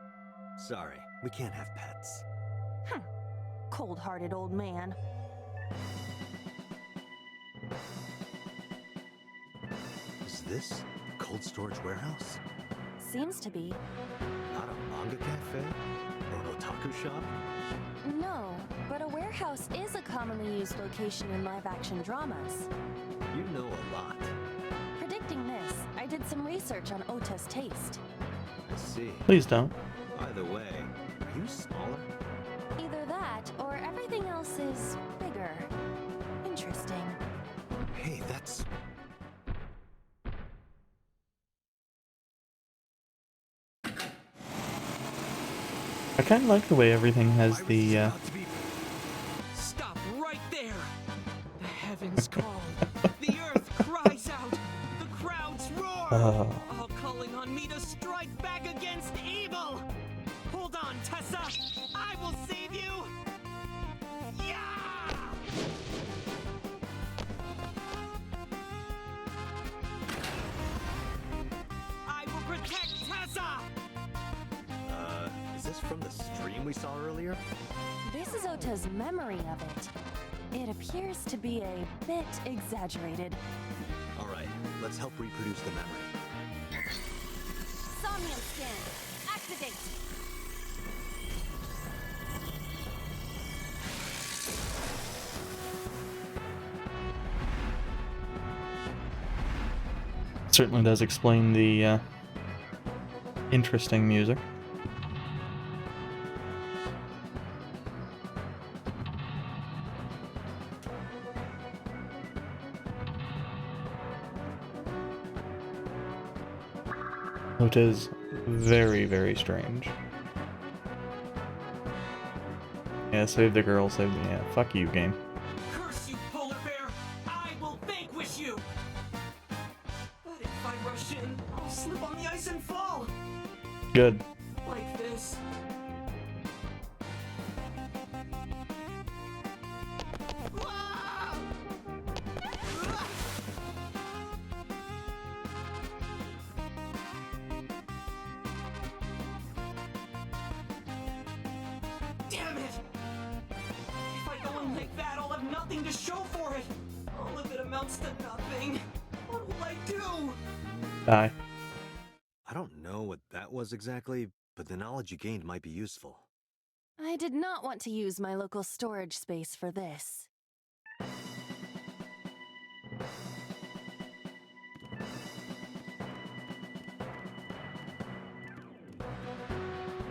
Sorry, we can't have pets. Cold-hearted old man. Is this a cold storage warehouse? Seems to be. Not a manga cafe? Or an otaku shop? No, but a warehouse is a commonly used location in live-action dramas. You know a lot. Predicting this, I did some research on Ota's taste. I see. Please don't. By the way, are you smaller? Either that, or everything else is bigger. Interesting. Hey, that's... I kind of like the way everything has the, Stop right there! The heavens call. The earth cries out. The crowds roar. All calling on me to strike back against evil. I will save you! Yeah! I will protect Tessa! Is this from the stream we saw earlier? This is Ota's memory of it. It appears to be a bit exaggerated. Alright, let's help reproduce the memory. Somnium scan. Activate. Certainly does explain the interesting music. Which is very, very strange. Yeah, save the girl, save the... Yeah, fuck you, game. Curse you, polar bear! I will vanquish you! But if I rush in, I'll slip on the ice and fall! Good. Like this. Damn it! If I go in like that, I'll have nothing to show for it! All of it amounts to nothing! What will I do? Die. I don't know what that was exactly, but the knowledge you gained might be useful. I did not want to use my local storage space for this.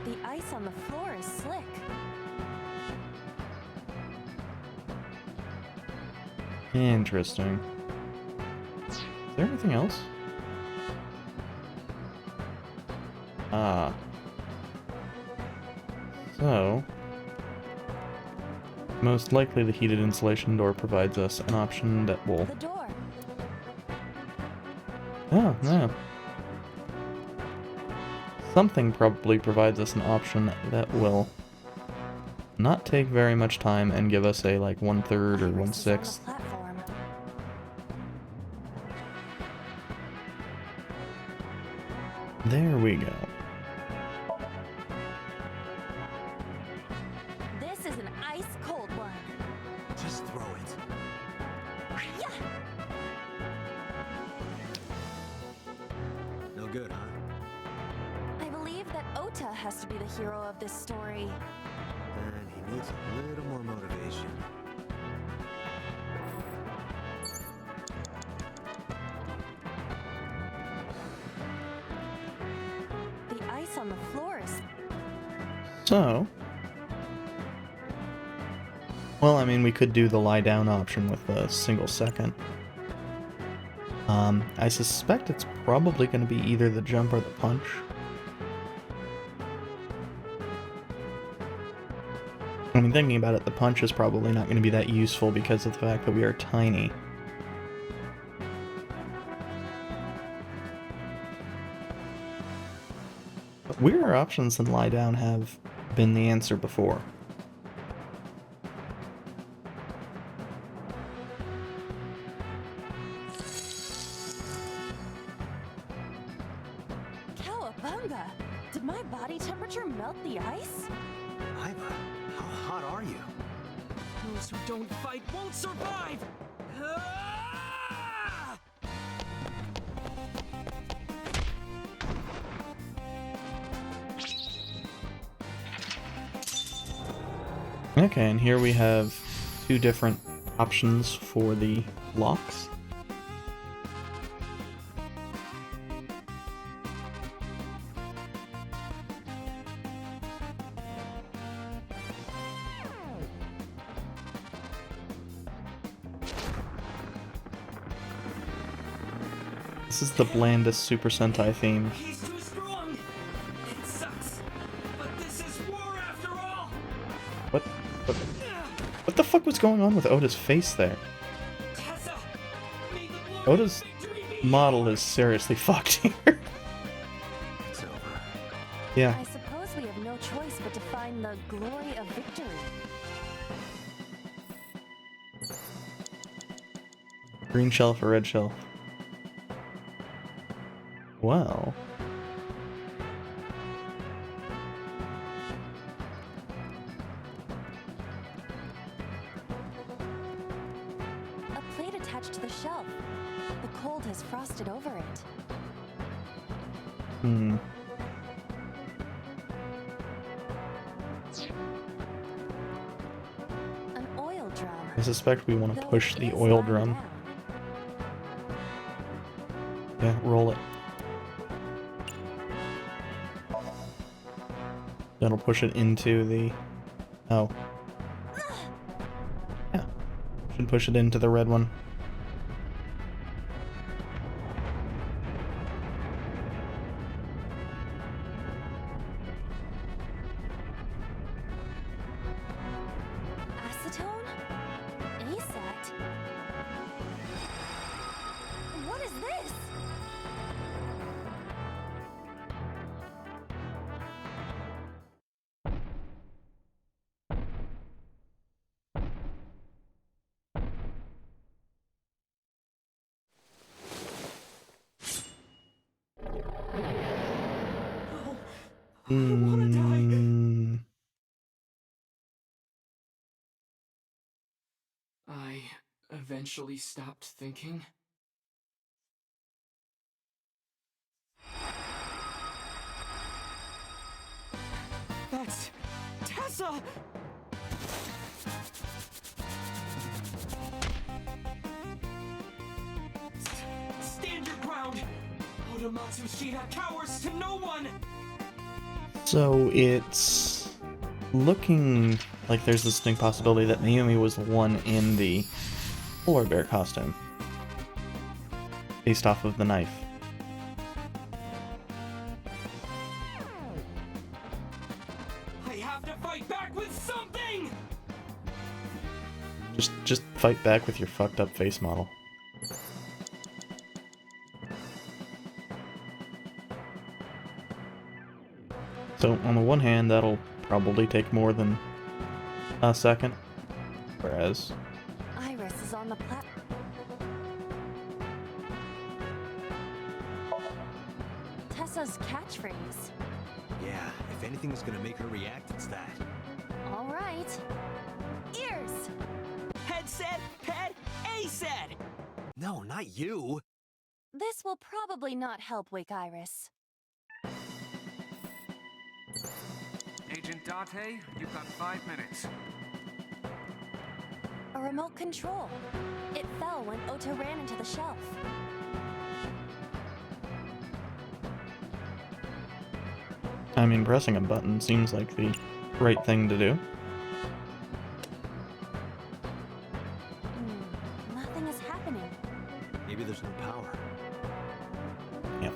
The ice on the floor is slick. Interesting. Is there anything else? Ah. So... most likely the heated insulation door provides us an option that will... The door. Oh, no. Something probably provides us an option that will not take very much time and give us a, like, 1/3 or 1/6. There we go. This is an ice-cold one. Just throw it. Yeah. No good, huh? I believe that Ota has to be the hero of this story. Then he needs a little more motivation. The ice on the floor is... So... well, I mean, we could do the lie down option with a single second. I suspect it's probably going to be either the jump or the punch. I mean, thinking about it, the punch is probably not going to be that useful because of the fact that we are tiny. But weirder options than lie down have been the answer before. Cowabunga! Did my body temperature melt the ice? Iva, how hot are you? Those who don't fight won't survive! Ah! Okay, and here we have two different options for the locks. This is the blandest Super Sentai theme. He's too strong! It sucks, but this is war after all! What the fuck was going on with Oda's face there? Tessa, may the glory Oda's of victory be model is seriously fucked here. It's over. Yeah. I suppose we have no choice but to find the glory of victory. Green shelf or red shelf? Well... A plate attached to the shelf. The cold has frosted over it. Hmm. An oil drum. I suspect we want to Though push it the is oil lying drum. down. Yeah, roll it. That'll push it into the... Oh. Yeah. Should push it into the red one. Acetone? ASAT? What is this? I eventually stopped thinking. That's Tessa! Stand your ground! Otomatsu Shina cowers to no one! So it's looking like there's a distinct possibility that Mayumi was the one in the polar bear costume, based off of the knife. I have to fight back with something! Just fight back with your fucked up face model. So on the one hand, that'll probably take more than a second, whereas Iris is on the platform. Tessa's catchphrase. Yeah, if anything's gonna make her react, it's that. All right. Ears! Head said, head, A said! No, not you! This will probably not help wake Iris. Agent Date, you've got 5 minutes. A remote control. It fell when Ota ran into the shelf. I mean, pressing a button seems like the right thing to do. Nothing is happening. Maybe there's no power. Yep.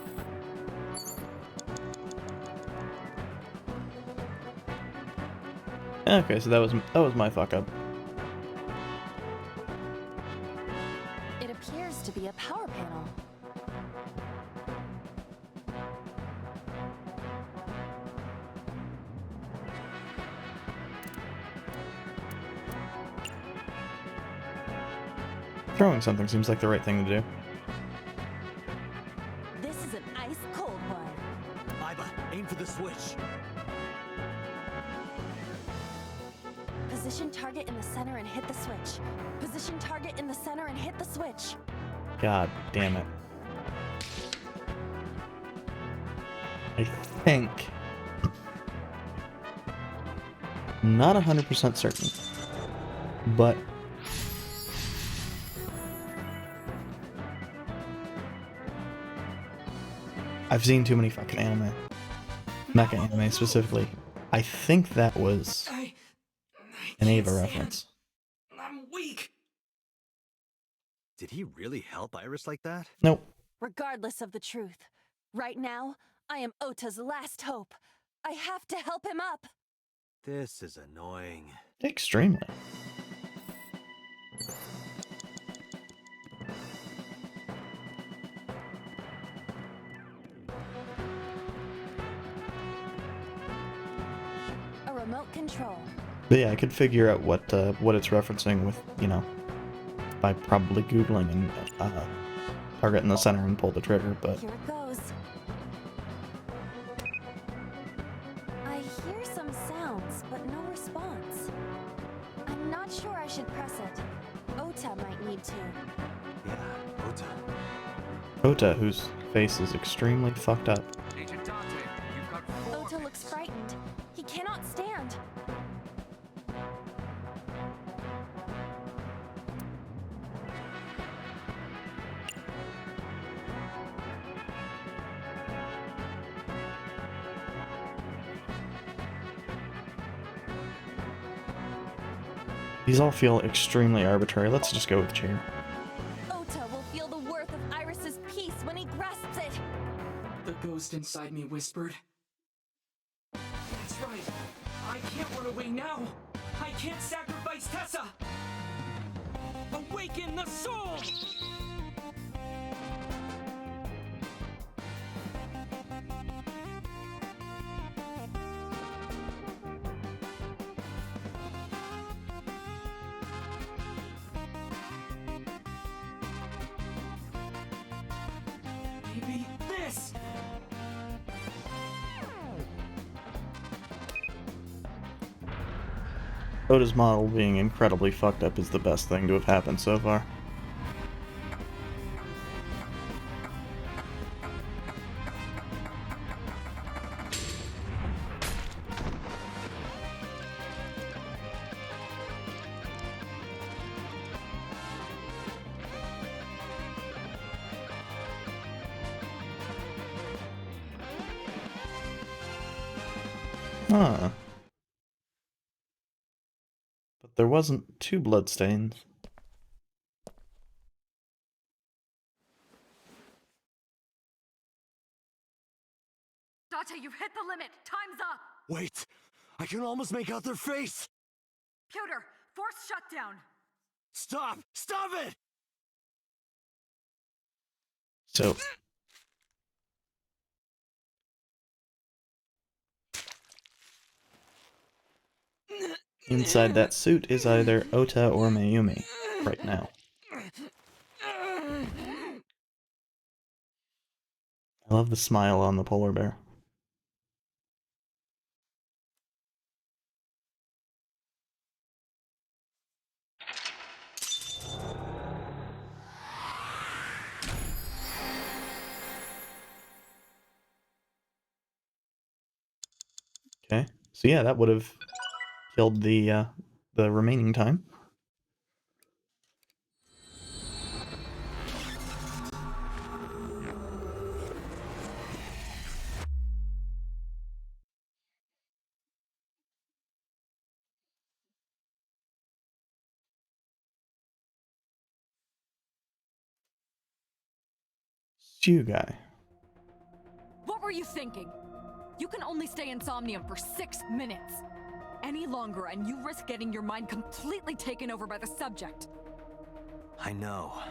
Okay, so that was my fuck up. It appears to be a power panel. Throwing something seems like the right thing to do. This is an ice cold one. Iba, aim for the switch. Position target in the center and hit the switch. Position target in the center and hit the switch. God damn it. I think... Not 100% certain. But... I've seen too many fucking anime. Mecha anime specifically. I think that was an Ava reference. I'm weak! Did he really help Iris like that? Nope. Regardless of the truth, right now, I am Ota's last hope. I have to help him up. This is annoying. Extremely. A remote control. But yeah, I could figure out what it's referencing with, you know, by probably Googling and target in the center and pull the trigger, but... Here it goes. I hear some sounds, but no response. I'm not sure I should press it. Ota might need to. Yeah, Ota. Ota, whose face is extremely fucked up. Agent Dante, you've got 4 Ota looks frightened. He cannot stand. These all feel extremely arbitrary. Let's just go with chair. Ota will feel the worth of Iris's peace when he grasps it. The ghost inside me whispered. That's right. I can't run away now. I can't sacrifice Tessa. Awaken the soul! Maybe this! Ota's model being incredibly fucked up is the best thing to have happened so far. Huh. But there wasn't 2 bloodstains. Dante, you've hit the limit. Time's up. Wait, I can almost make out their face. Pewter, force shutdown. Stop! Stop it! So... inside that suit is either Ota or Mayumi right now. I love the smile on the polar bear. Okay, so yeah, that would have killed the remaining time. Stew guy. What were you thinking? You can only stay in Somnium for 6 minutes. Any longer and you risk getting your mind completely taken over by the subject. I know.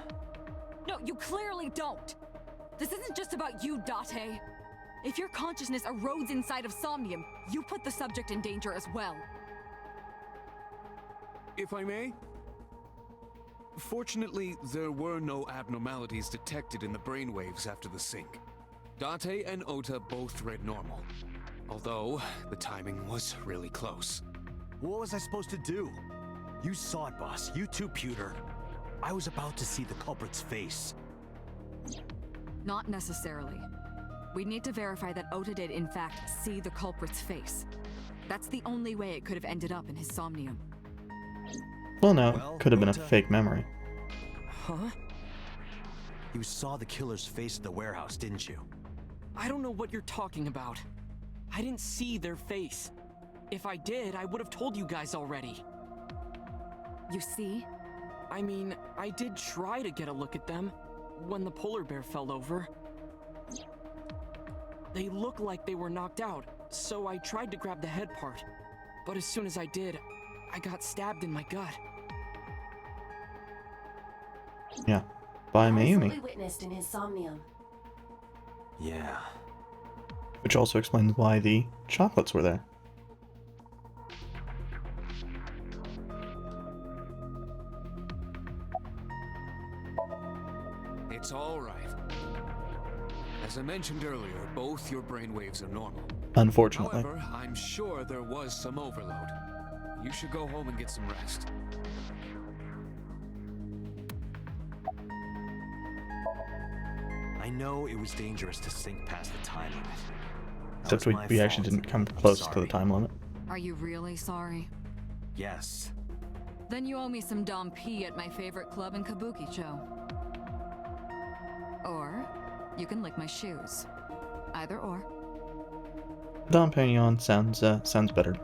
No, you clearly don't. This isn't just about you, Date. If your consciousness erodes inside of Somnium, you put the subject in danger as well. If I may? Fortunately, there were no abnormalities detected in the brainwaves after the sync. Date and Ota both read normal. Although, the timing was really close. What was I supposed to do? You saw it, boss. You too, Pewter. I was about to see the culprit's face. Not necessarily. We need to verify that Ota did in fact see the culprit's face. That's the only way it could have ended up in his Somnium. Well, no, it could have been a fake memory. Huh? You saw the killer's face at the warehouse, didn't you? I don't know what you're talking about. I didn't see their face. If I did, I would have told you guys already. You see? I mean, I did try to get a look at them when the polar bear fell over. They looked like they were knocked out, so I tried to grab the head part. But as soon as I did, I got stabbed in my gut. Yeah, by That was Mayumi. what we witnessed in his Somnium. Yeah. Which also explains why the chocolates were there. It's all right. As I mentioned earlier, both your brainwaves are normal. Unfortunately. However, I'm sure there was some overload. You should go home and get some rest. I know it was dangerous to sink past the time limit. Except we actually didn't come close to the time limit. Are you really sorry? Yes. Then you owe me some Dom P at my favorite club in Kabukicho. Or you can lick my shoes. Either or. Dom Pignon sounds better.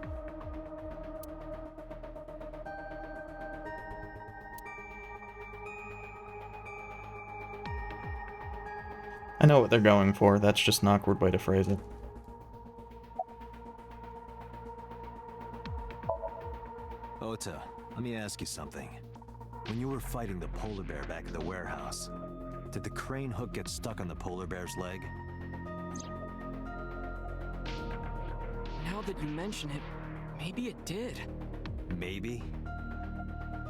I know what they're going for, that's just an awkward way to phrase it. Ota, let me ask you something. When you were fighting the polar bear back at the warehouse, did the crane hook get stuck on the polar bear's leg? Now that you mention it, maybe it did. Maybe?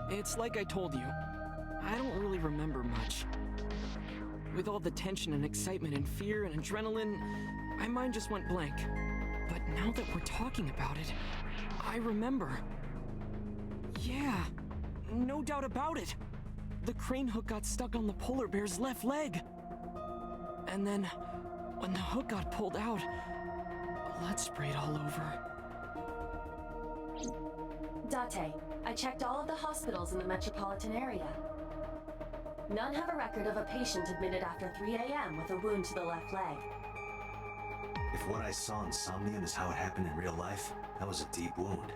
It's like I told you. I don't really remember much. With all the tension and excitement and fear and adrenaline, my mind just went blank. But now that we're talking about it, I remember. Yeah, no doubt about it. The crane hook got stuck on the polar bear's left leg. And then, when the hook got pulled out, blood sprayed all over. Date, I checked all of the hospitals in the metropolitan area. None have a record of a patient admitted after 3 a.m. with a wound to the left leg. If what I saw in Somnium is how it happened in real life, that was a deep wound.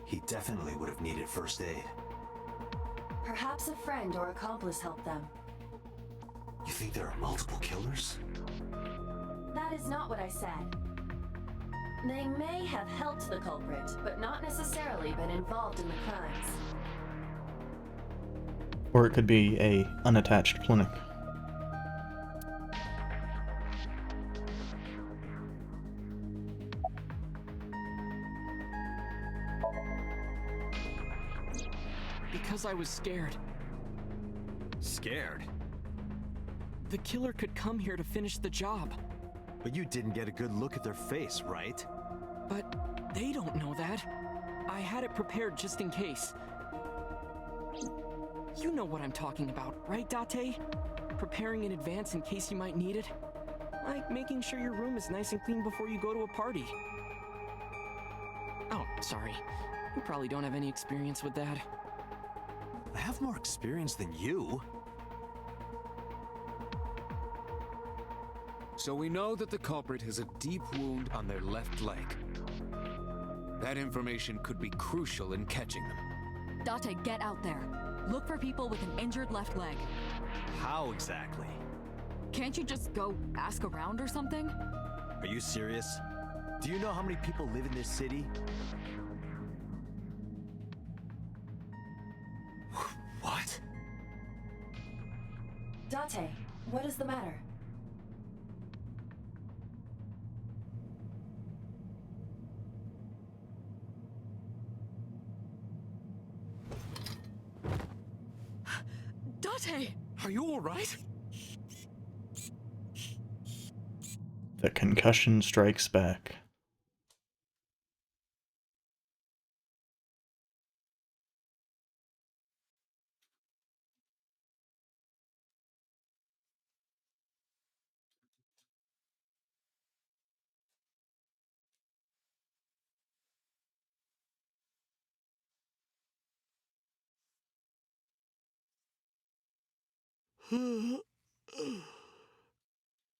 He definitely would have needed first aid. Perhaps a friend or accomplice helped them. You think there are multiple killers? That is not what I said. They may have helped the culprit, but not necessarily been involved in the crimes. Or it could be a unattached clinic. Because I was scared. Scared? The killer could come here to finish the job. But you didn't get a good look at their face, right? But they don't know that. I had it prepared just in case. You know what I'm talking about, right, Date? Preparing in advance in case you might need it. Like making sure your room is nice and clean before you go to a party. Oh, sorry. You probably don't have any experience with that. I have more experience than you. So we know that the culprit has a deep wound on their left leg. That information could be crucial in catching them. Date, get out there. Look for people with an injured left leg. How exactly? Can't you just go ask around or something? Are you serious? Do you know how many people live in this city? What? Date, what is the matter? Date! Are you alright? The concussion strikes back.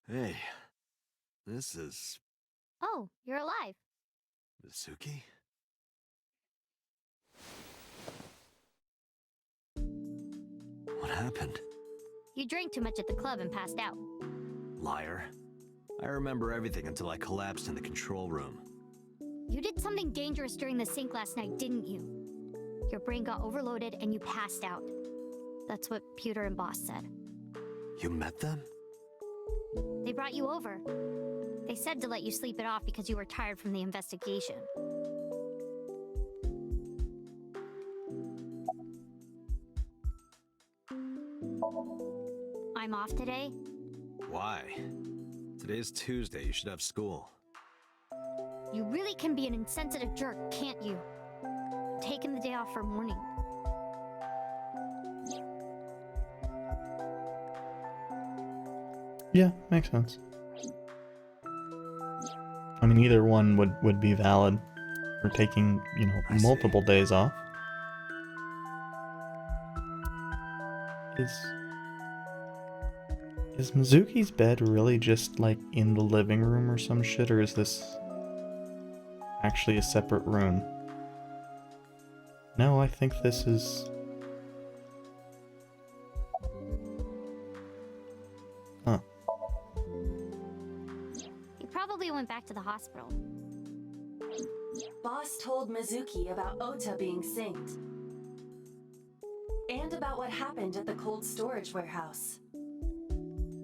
Hey, this is Oh, you're alive. Mizuki? What happened? You drank too much at the club and passed out. Liar. I remember everything until I collapsed in the control room. You did something dangerous during the sink last night, didn't you? Your brain got overloaded and you passed out. That's what Pewter and Boss said. You met them? They brought you over. They said to let you sleep it off because you were tired from the investigation. time off today? Why? Today's Tuesday, you should have school. You really can be an insensitive jerk, can't you? Taking the day off for mourning. Yeah, makes sense. I mean, either one would be valid for taking, you know, multiple days off. Is Mizuki's bed really just, like, in the living room or some shit, or is this actually a separate room? No, I think this is... Huh. He probably went back to the hospital. Boss told Mizuki about Ota being synced. And about what happened at the cold storage warehouse.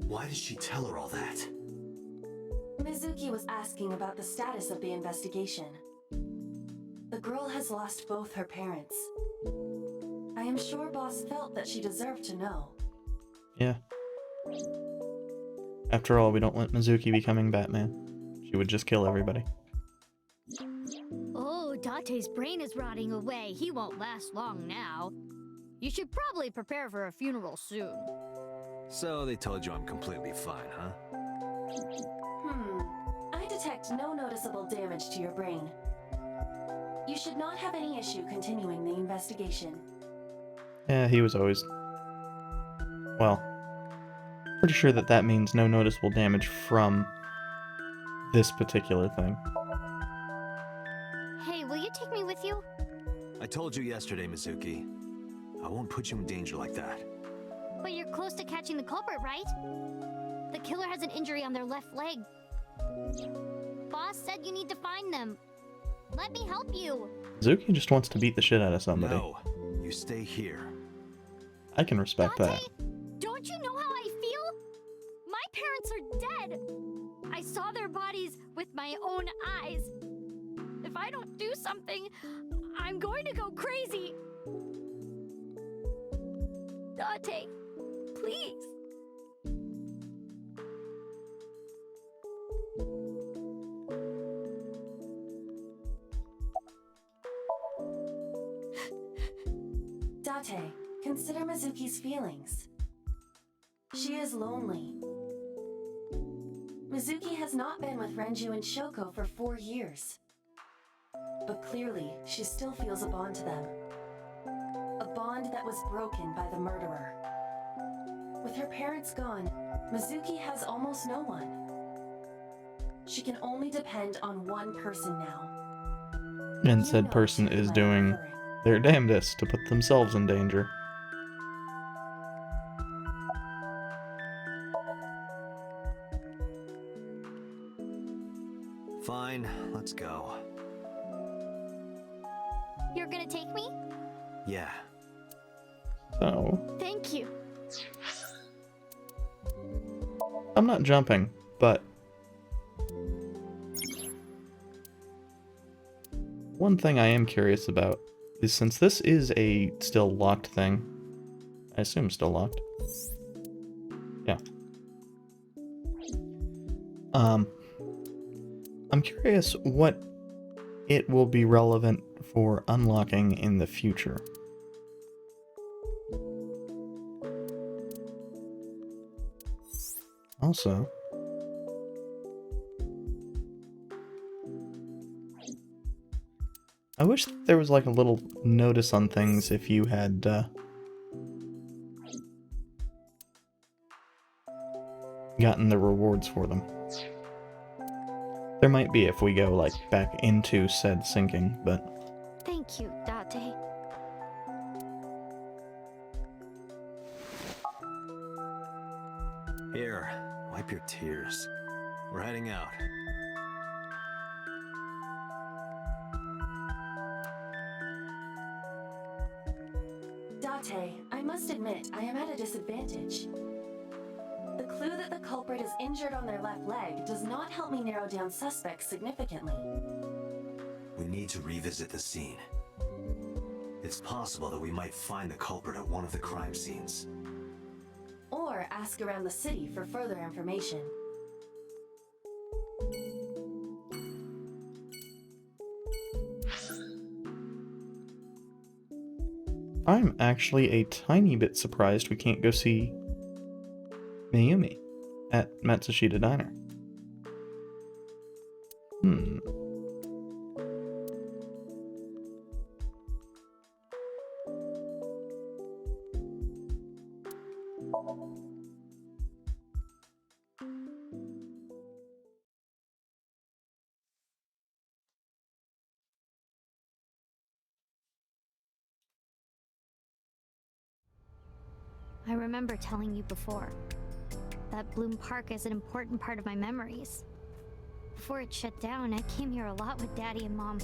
Why did she tell her all that? Mizuki was asking about the status of the investigation. The girl has lost both her parents. I am sure Boss felt that she deserved to know. Yeah. After all, we don't want Mizuki becoming Batman. She would just kill everybody. Oh, Date's brain is rotting away. He won't last long now. You should probably prepare for a funeral soon. So they told you I'm completely fine, huh? I detect no noticeable damage to your brain. You should not have any issue continuing the investigation. Yeah, he was always... Well, pretty sure that means no noticeable damage from this particular thing. Hey, will you take me with you? I told you yesterday, Mizuki. I won't put you in danger like that. But you're close to catching the culprit, right? The killer has an injury on their left leg. Boss said you need to find them. Let me help you. Mizuki just wants to beat the shit out of somebody. No, you stay here. I can respect that. Don't you know how I feel? My parents are dead. I saw their bodies with my own eyes. If I don't do something, I'm going to go crazy. Date, please. Date, consider Mizuki's feelings. She is lonely. Mizuki has not been with Renju and Shoko for 4 years. But clearly, she still feels a bond to them. A bond that was broken by the murderer. With her parents gone, Mizuki has almost no one. She can only depend on one person now. And said person is doing their damnedest to put themselves in danger. Fine, let's go. You're gonna take me? Yeah. So... Thank you. I'm not jumping, but... One thing I am curious about is, since this is a still locked thing, I assume still locked. Yeah. I'm curious what it will be relevant for unlocking in the future. Also, I wish there was like a little notice on things if you had gotten the rewards for them. There might be if we go like back into said sinking, but... Thank you, Date. Here, wipe your tears. We're heading out. Date, I must admit, I am at a disadvantage. The clue that the culprit is injured on their left leg does not help me narrow down suspects significantly. We need to revisit the scene. It's possible that we might find the culprit at one of the crime scenes. Or ask around the city for further information. I'm actually a tiny bit surprised we can't go see Mayumi at Matsushita Diner. I remember telling you before that Bloom Park is an important part of my memories. Before it shut down, I came here a lot with Daddy and Mom.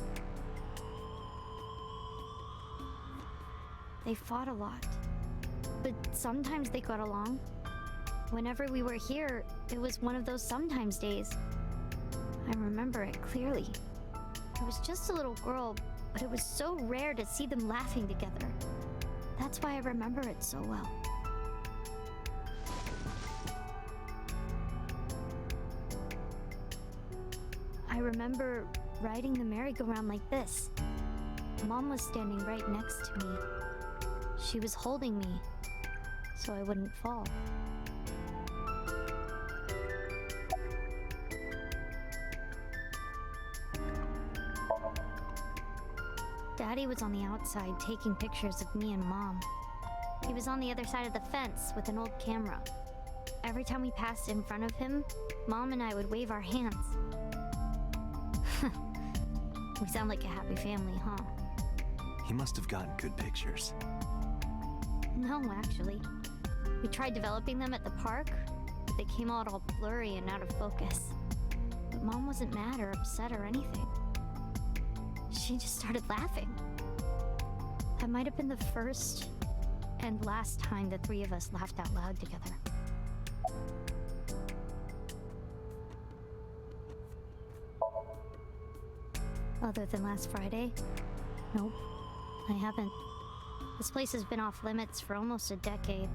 They fought a lot, but sometimes they got along. Whenever we were here, it was one of those sometimes days. I remember it clearly. I was just a little girl, but it was so rare to see them laughing together. That's why I remember it so well. I remember riding the merry-go-round like this. Mom was standing right next to me. She was holding me, so I wouldn't fall. Daddy was on the outside taking pictures of me and Mom. He was on the other side of the fence with an old camera. Every time we passed in front of him, Mom and I would wave our hands. We sound like a happy family, huh? He must have gotten good pictures. No, actually. We tried developing them at the park, but they came out all blurry and out of focus. But Mom wasn't mad or upset or anything. She just started laughing. That might have been the first and last time the three of us laughed out loud together. Other than last Friday? Nope, I haven't. This place has been off limits for almost a decade.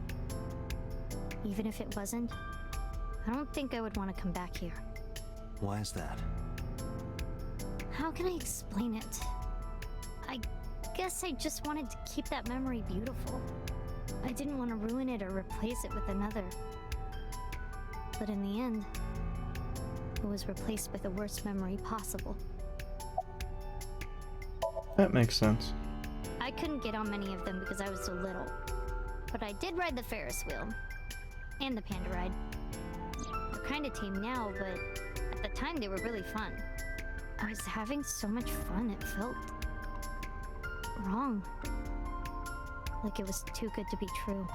Even if it wasn't, I don't think I would want to come back here. Why is that? How can I explain it? I guess I just wanted to keep that memory beautiful. I didn't want to ruin it or replace it with another. But in the end, it was replaced with the worst memory possible. That makes sense. I couldn't get on many of them because I was so little. But I did ride the Ferris wheel. And the panda ride. They're kinda tame now, but at the time they were really fun. I was having so much fun, it felt wrong. Like it was too good to be true.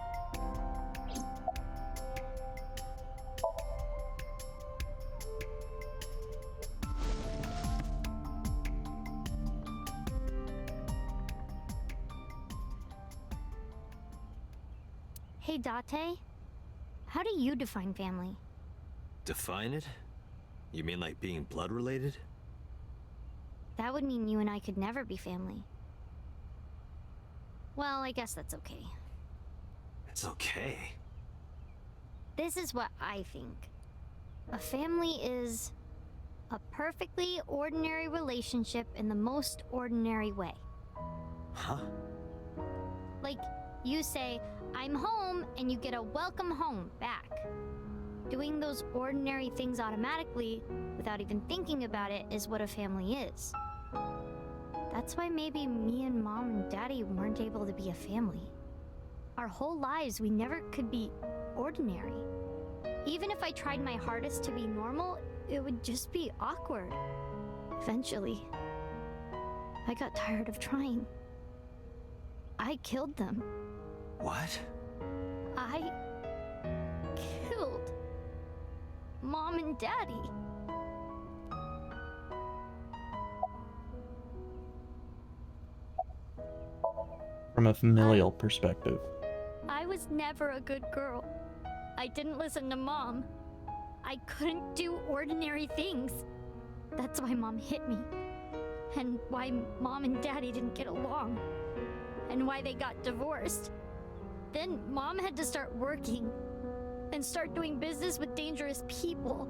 Hey, Date. How do you define family? Define it? You mean like being blood related? That would mean you and I could never be family. Well, I guess that's okay. It's okay. This is what I think. A family is a perfectly ordinary relationship in the most ordinary way. Huh? Like, you say, I'm home, and you get a welcome home back. Doing those ordinary things automatically, without even thinking about it, is what a family is. That's why maybe me and Mom and Daddy weren't able to be a family. Our whole lives, we never could be ordinary. Even if I tried my hardest to be normal, it would just be awkward. Eventually, I got tired of trying. I killed them. What? I killed Mom and Daddy. From a familial perspective. I was never a good girl. I didn't listen to Mom. I couldn't do ordinary things. That's why Mom hit me. And why Mom and Daddy didn't get along. And why they got divorced. Then Mom had to start working. and start doing business with dangerous people.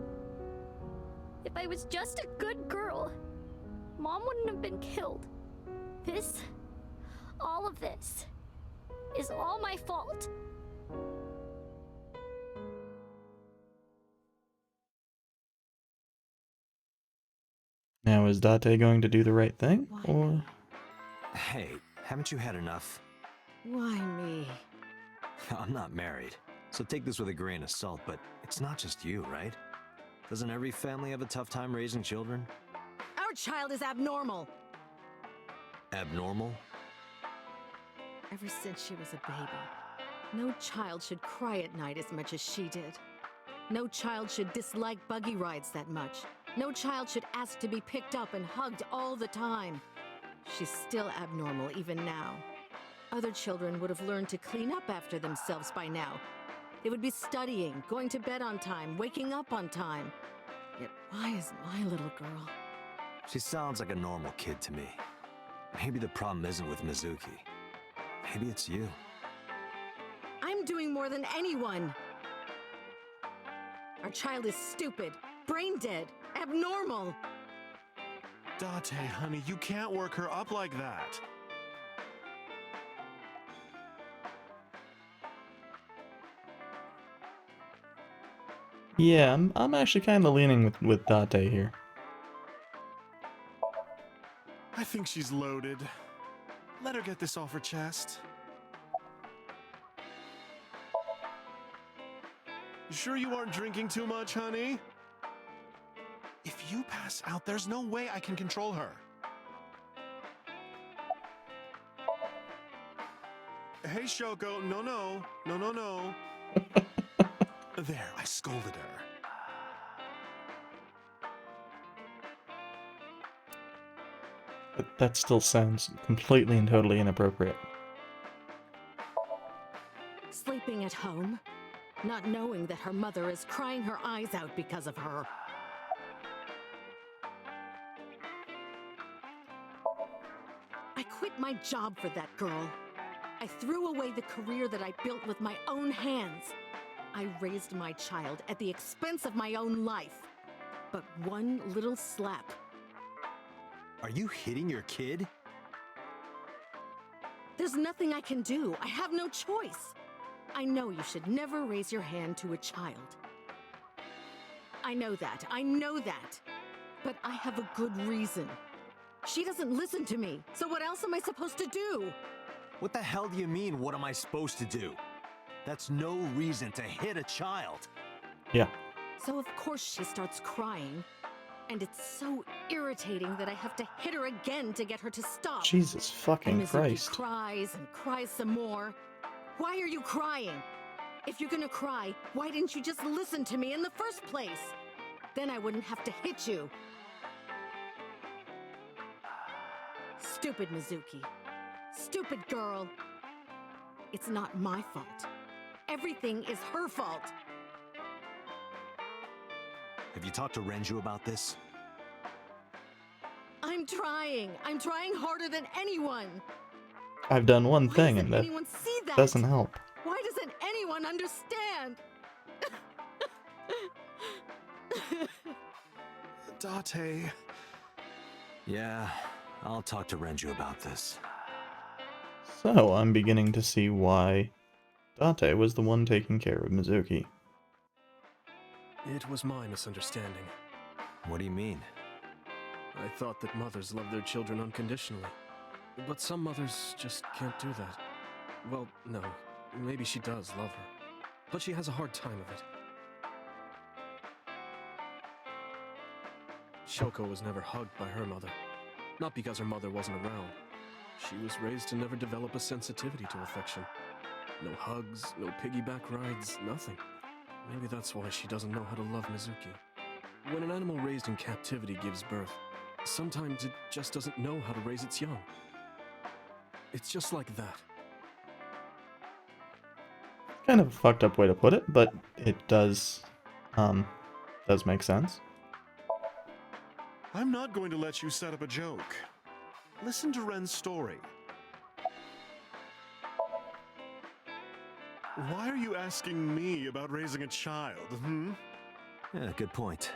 If I was just a good girl, Mom wouldn't have been killed. All of this, is all my fault. Now, is Date going to do the right thing, or...? Hey, haven't you had enough? Why me? I'm not married, so take this with a grain of salt, but it's not just you, right? Doesn't every family have a tough time raising children? Our child is abnormal. Abnormal? Ever since she was a baby, no child should cry at night as much as she did. No child should dislike buggy rides that much. No child should ask to be picked up and hugged all the time. She's still abnormal even now. Other children would have learned to clean up after themselves by now. They would be studying, going to bed on time, waking up on time. Yet why is my little girl? She sounds like a normal kid to me. Maybe the problem isn't with Mizuki. Maybe it's you. I'm doing more than anyone. Our child is stupid, brain dead, abnormal. Date, honey, you can't work her up like that. Yeah, I'm actually kind of leaning with Date here. I think she's loaded. Let her get this off her chest. You sure you aren't drinking too much, honey? If you pass out, there's no way I can control her. Hey, Shoko, no. There, I scolded her. But that still sounds completely and totally inappropriate. Sleeping at home, not knowing that her mother is crying her eyes out because of her. I quit my job for that girl. I threw away the career that I built with my own hands. I raised my child at the expense of my own life. But one little slap. Are you hitting your kid? There's nothing I can do. I have no choice. I know you should never raise your hand to a child. I know that. But I have a good reason. She doesn't listen to me, so what else am I supposed to do? What the hell do you mean, what am I supposed to do? That's no reason to hit a child. Yeah. So of course she starts crying. And it's so irritating that I have to hit her again to get her to stop. Jesus fucking and Mizuki Christ. cries and cries some more. Why are you crying? If you're gonna cry, why didn't you just listen to me in the first place? Then I wouldn't have to hit you. Stupid Mizuki. Stupid girl. It's not my fault. Everything is her fault. Have you talked to Renju about this? I'm trying. I'm trying harder than anyone. I've done one thing and that anyone see that? doesn't help. Why doesn't anyone understand? Date. Yeah, I'll talk to Renju about this. So, I'm beginning to see why Date was the one taking care of Mizuki. It was my misunderstanding. What do you mean? I thought that mothers love their children unconditionally. But some mothers just can't do that. Well, no. Maybe she does love her. But she has a hard time of it. Shoko was never hugged by her mother. Not because her mother wasn't around. She was raised to never develop a sensitivity to affection. No hugs, no piggyback rides, nothing. Maybe that's why she doesn't know how to love Mizuki. When an animal raised in captivity gives birth, sometimes it just doesn't know how to raise its young. It's just like that. Kind of a fucked up way to put it, but it does make sense. I'm not going to let you set up a joke. Listen to Ren's story. Why are you asking me about raising a child, Yeah, good point.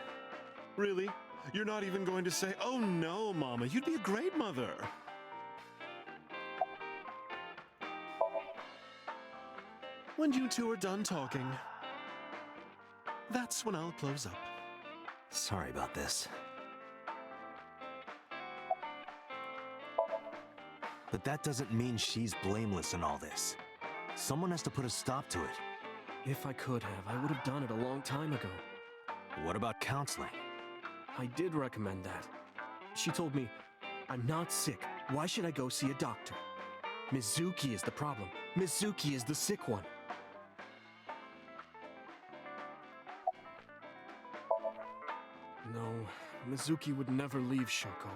Really? You're not even going to say, "Oh no, Mama, you'd be a great mother." When you two are done talking, that's when I'll close up. Sorry about this. But that doesn't mean she's blameless in all this. Someone has to put a stop to it. If I could have, I would have done it a long time ago. What about counseling? I did recommend that. She told me, I'm not sick. Why should I go see a doctor? Mizuki is the problem. Mizuki is the sick one. No, Mizuki would never leave Shoko.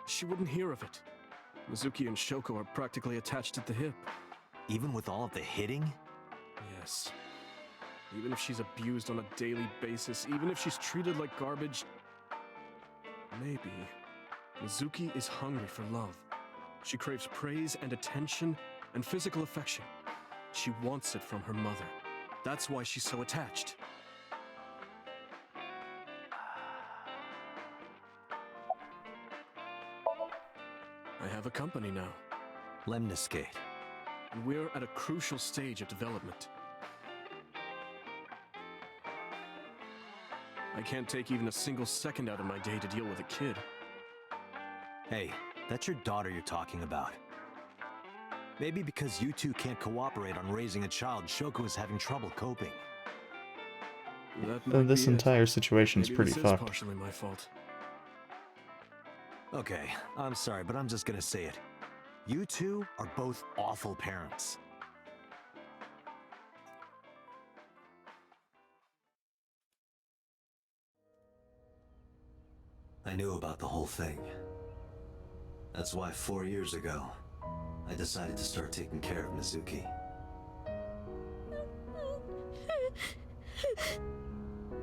She wouldn't hear of it. Mizuki and Shoko are practically attached at the hip. Even with all of the hitting? Yes. Even if she's abused on a daily basis, even if she's treated like garbage, maybe Mizuki is hungry for love. She craves praise and attention and physical affection. She wants it from her mother. That's why she's so attached. I have a company now. Lemniscate. And we're at a crucial stage of development. I can't take even a single second out of my day to deal with a kid. Hey, that's your daughter you're talking about. Maybe because you two can't cooperate on raising a child, Shoko is having trouble coping. This entire situation's pretty this fucked. Is partially my fault. Okay, I'm sorry, but I'm just gonna say it. You two are both awful parents. I knew about the whole thing. That's why 4 years ago, I decided to start taking care of Mizuki.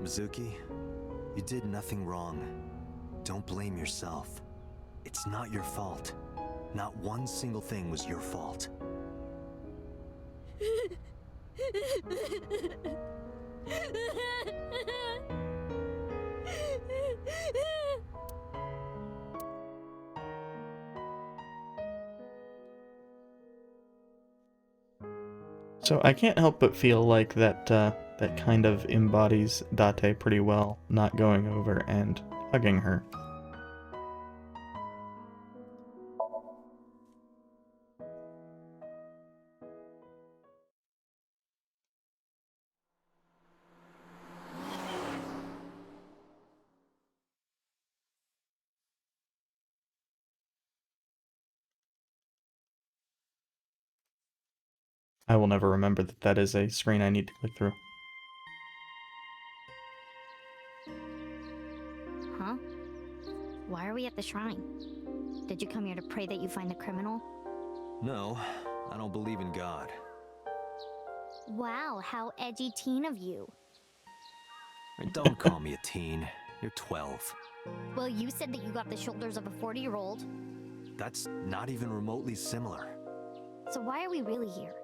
Mizuki, you did nothing wrong. Don't blame yourself. It's not your fault. Not one single thing was your fault. So I can't help but feel like that kind of embodies Date pretty well, not going over and hugging her. I will never remember that that is a screen I need to click through. Huh? Why are we at the shrine? Did you come here to pray that you find the criminal? No, I don't believe in God. Wow, how edgy teen of you. Don't call me a teen. You're 12. Well, you said that you got the shoulders of a 40-year-old. That's not even remotely similar. So why are we really here?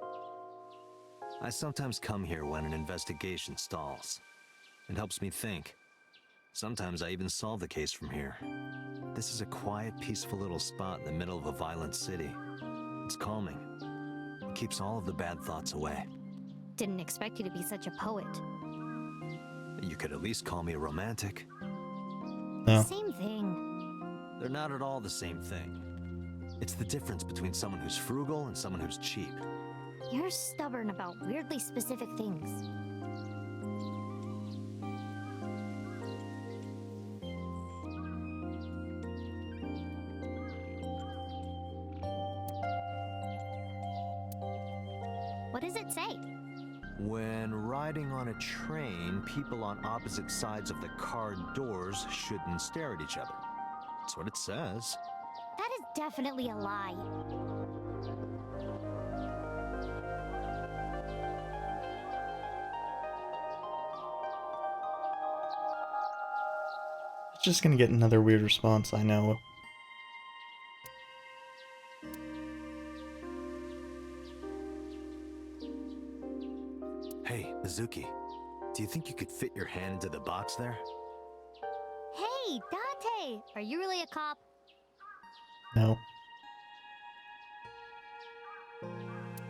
I sometimes come here when an investigation stalls. It helps me think. Sometimes I even solve the case from here. This is a quiet, peaceful little spot in the middle of a violent city. It's calming. It keeps all of the bad thoughts away. Didn't expect you to be such a poet. You could at least call me a romantic. No. Same thing. They're not at all the same thing. It's the difference between someone who's frugal and someone who's cheap. You're stubborn about weirdly specific things. What does it say? When riding on a train, people on opposite sides of the car doors shouldn't stare at each other. That's what it says. That is definitely a lie. It's just gonna get another weird response, I know. Mizuki, do you think you could fit your hand into the box there? Hey, Date! Are you really a cop? No.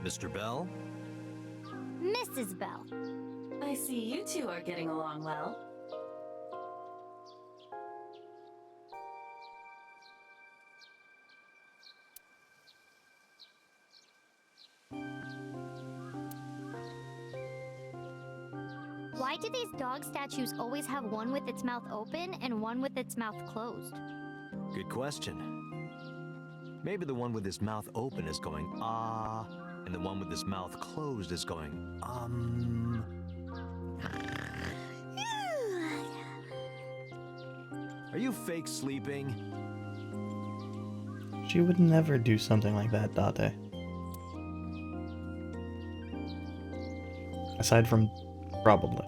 Mr. Bell? Mrs. Bell. I see you two are getting along well. Why do these dog statues always have one with its mouth open and one with its mouth closed? Good question. Maybe the one with his mouth open is going, ah, and the one with his mouth closed is going, Are you fake sleeping? She would never do something like that, Date. Aside from probably.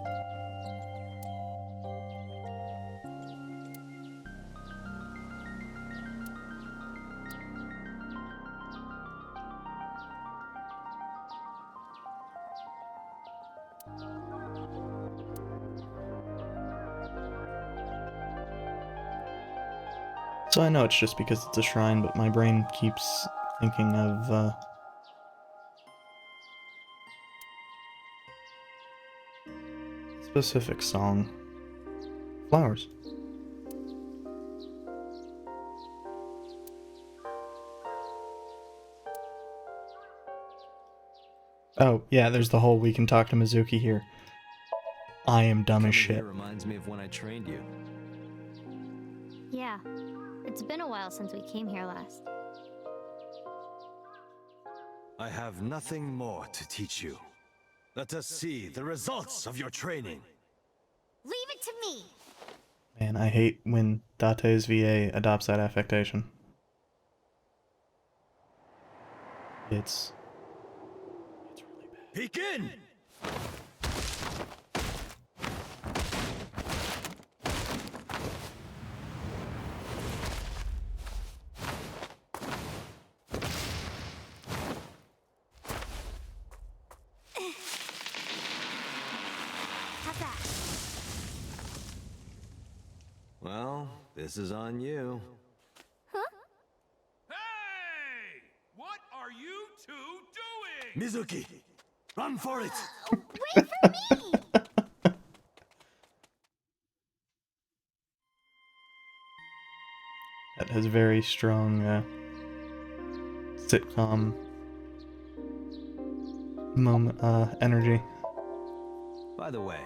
So I know it's just because it's a shrine, but my brain keeps thinking of, specific song. Flowers. Oh, yeah, there's the whole we can talk to Mizuki here. I am dumb as shit. It reminds me of when I trained you. Yeah, it's been a while since we came here last. I have nothing more to teach you. Let us see the results of your training. Leave it to me! Man, I hate when Date's VA adopts that affectation. It's really bad. Begin! How's that? Well, this is on you. Huh? Hey! What are you two doing? Mizuki, run for it! Wait for me! That has very strong, sitcom moment, energy. By the way,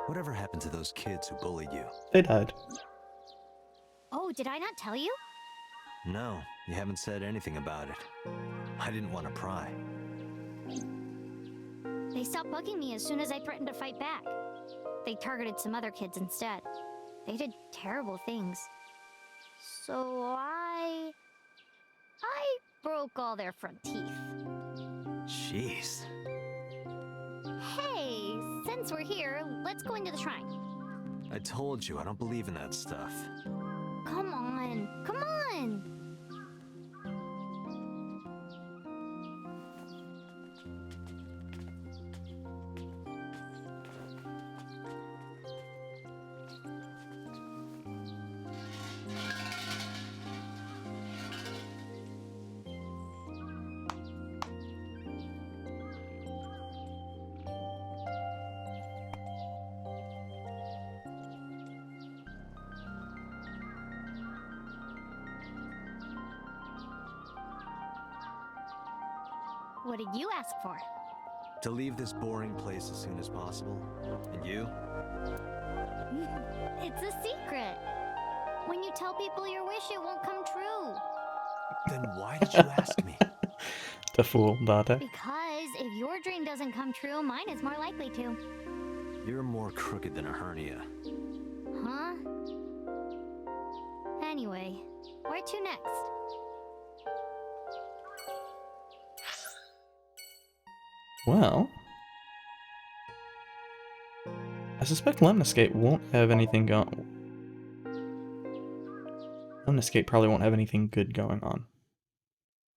whatever happened to those kids who bullied you? They died. Oh, did I not tell you? No, you haven't said anything about it. I didn't want to pry. They stopped bugging me as soon as I threatened to fight back. They targeted some other kids instead. They did terrible things. So I broke all their front teeth. Jeez. Hey, since we're here, let's go into the shrine. I told you, I don't believe in that stuff. Come on, come on! What did you ask for? To leave this boring place as soon as possible. And you? It's a secret. When you tell people your wish, it won't come true. Then why did you ask me? To fool Date. Because if your dream doesn't come true, mine is more likely to. You're more crooked than a hernia. Huh? Anyway, where to next? Well, I suspect Lemniscate won't have anything going. Lemniscate probably won't have anything good going on.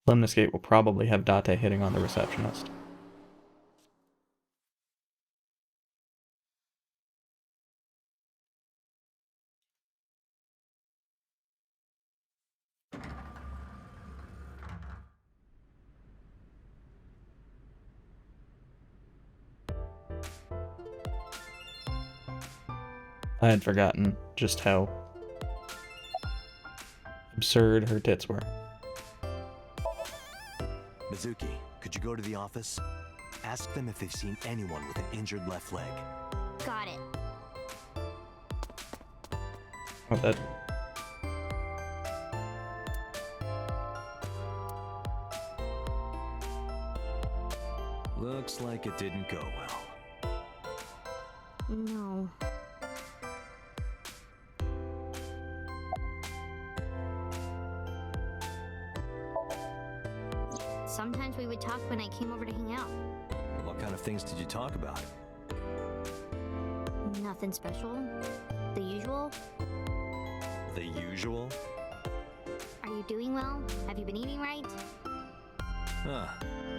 Lemniscate will probably have Date hitting on the receptionist. I had forgotten just how absurd her tits were. Mizuki, could you go to the office? Ask them if they've seen anyone with an injured left leg. Got it. Oh, that. Looks like it didn't go well. No. Sometimes we would talk when I came over to hang out. What kind of things did you talk about? Nothing special. The usual. The usual? Are you doing well? Have you been eating right? Huh.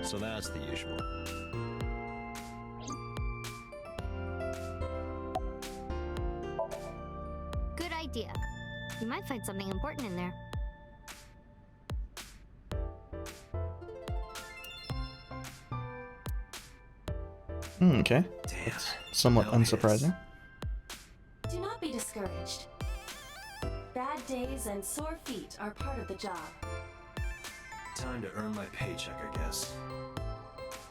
So that's the usual. Good idea. You might find something important in there. Okay. That's somewhat unsurprising. Do not be discouraged. Bad days and sore feet are part of the job. Time to earn my paycheck, I guess.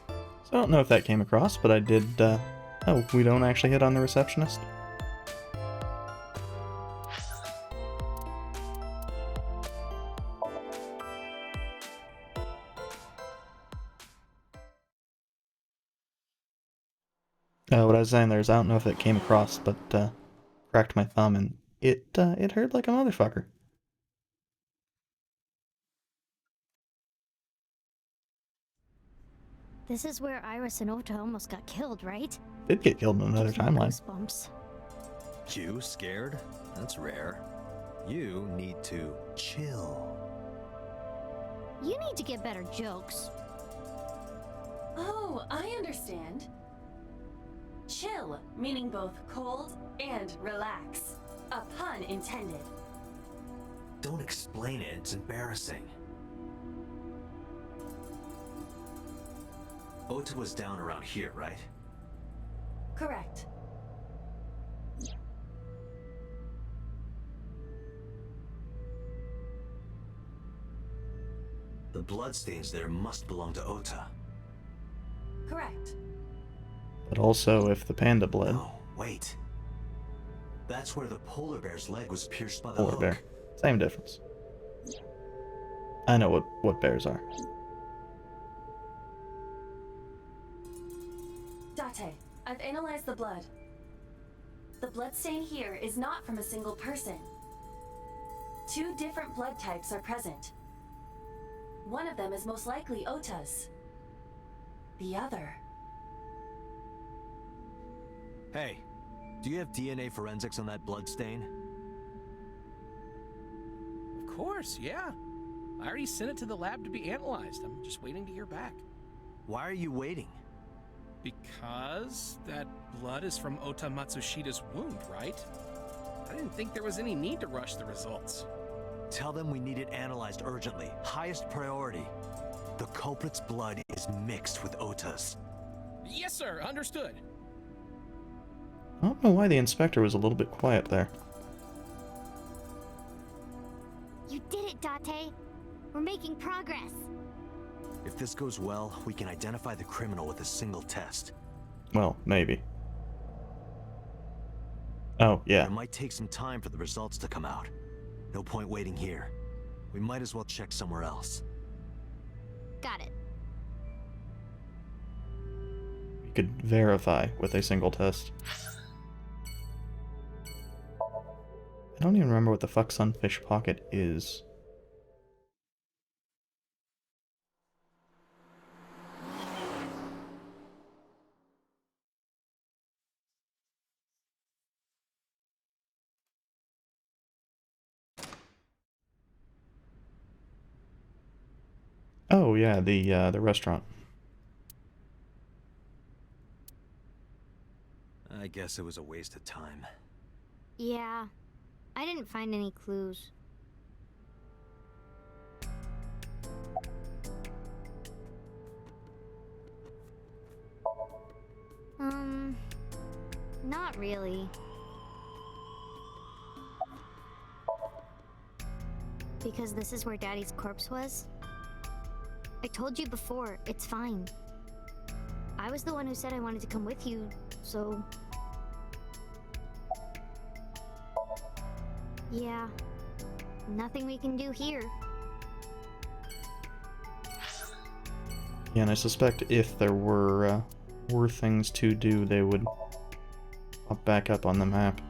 So I don't know if that came across, but I did, oh, we don't actually hit on the receptionist? What I was saying there is I don't know if it came across, but, cracked my thumb and it hurt like a motherfucker. This is where Iris and Ota almost got killed, right? Did get killed in another timeline. Goosebumps. You scared? That's rare. You need to chill. You need to get better jokes. Oh, I understand. Chill, meaning both cold and relax. A pun intended. Don't explain it, it's embarrassing. Ota was down around here, right? Correct. The bloodstains there must belong to Ota. Correct. But also, if the panda bled. Oh, wait. That's where the polar bear's leg was pierced by the Polar hook. bear. Same difference. I know what bears are. Date, I've analyzed the blood. The bloodstain here is not from a single person. 2 different blood types are present. One of them is most likely Ota's. The other... Hey, do you have DNA forensics on that blood stain? Of course, yeah. I already sent it to the lab to be analyzed. I'm just waiting to hear back. Why are you waiting? Because that blood is from Ota Matsushida's wound, right? I didn't think there was any need to rush the results. Tell them we need it analyzed urgently. Highest priority. The culprit's blood is mixed with Ota's. Yes, sir. Understood. I don't know why the inspector was a little bit quiet there. You did it, Date. We're making progress. If this goes well, we can identify the criminal with a single test. Well, maybe. Oh, yeah. It might take some time for the results to come out. No point waiting here. We might as well check somewhere else. Got it. We could verify with a single test. I don't even remember what the fuck Sunfish Pocket is. Oh yeah, the restaurant. I guess it was a waste of time. Yeah. I didn't find any clues. Not really. Because this is where Daddy's corpse was? I told you before, it's fine. I was the one who said I wanted to come with you, so... Yeah. Nothing we can do here. Yeah, and I suspect if there were things to do, they would pop back up on the map.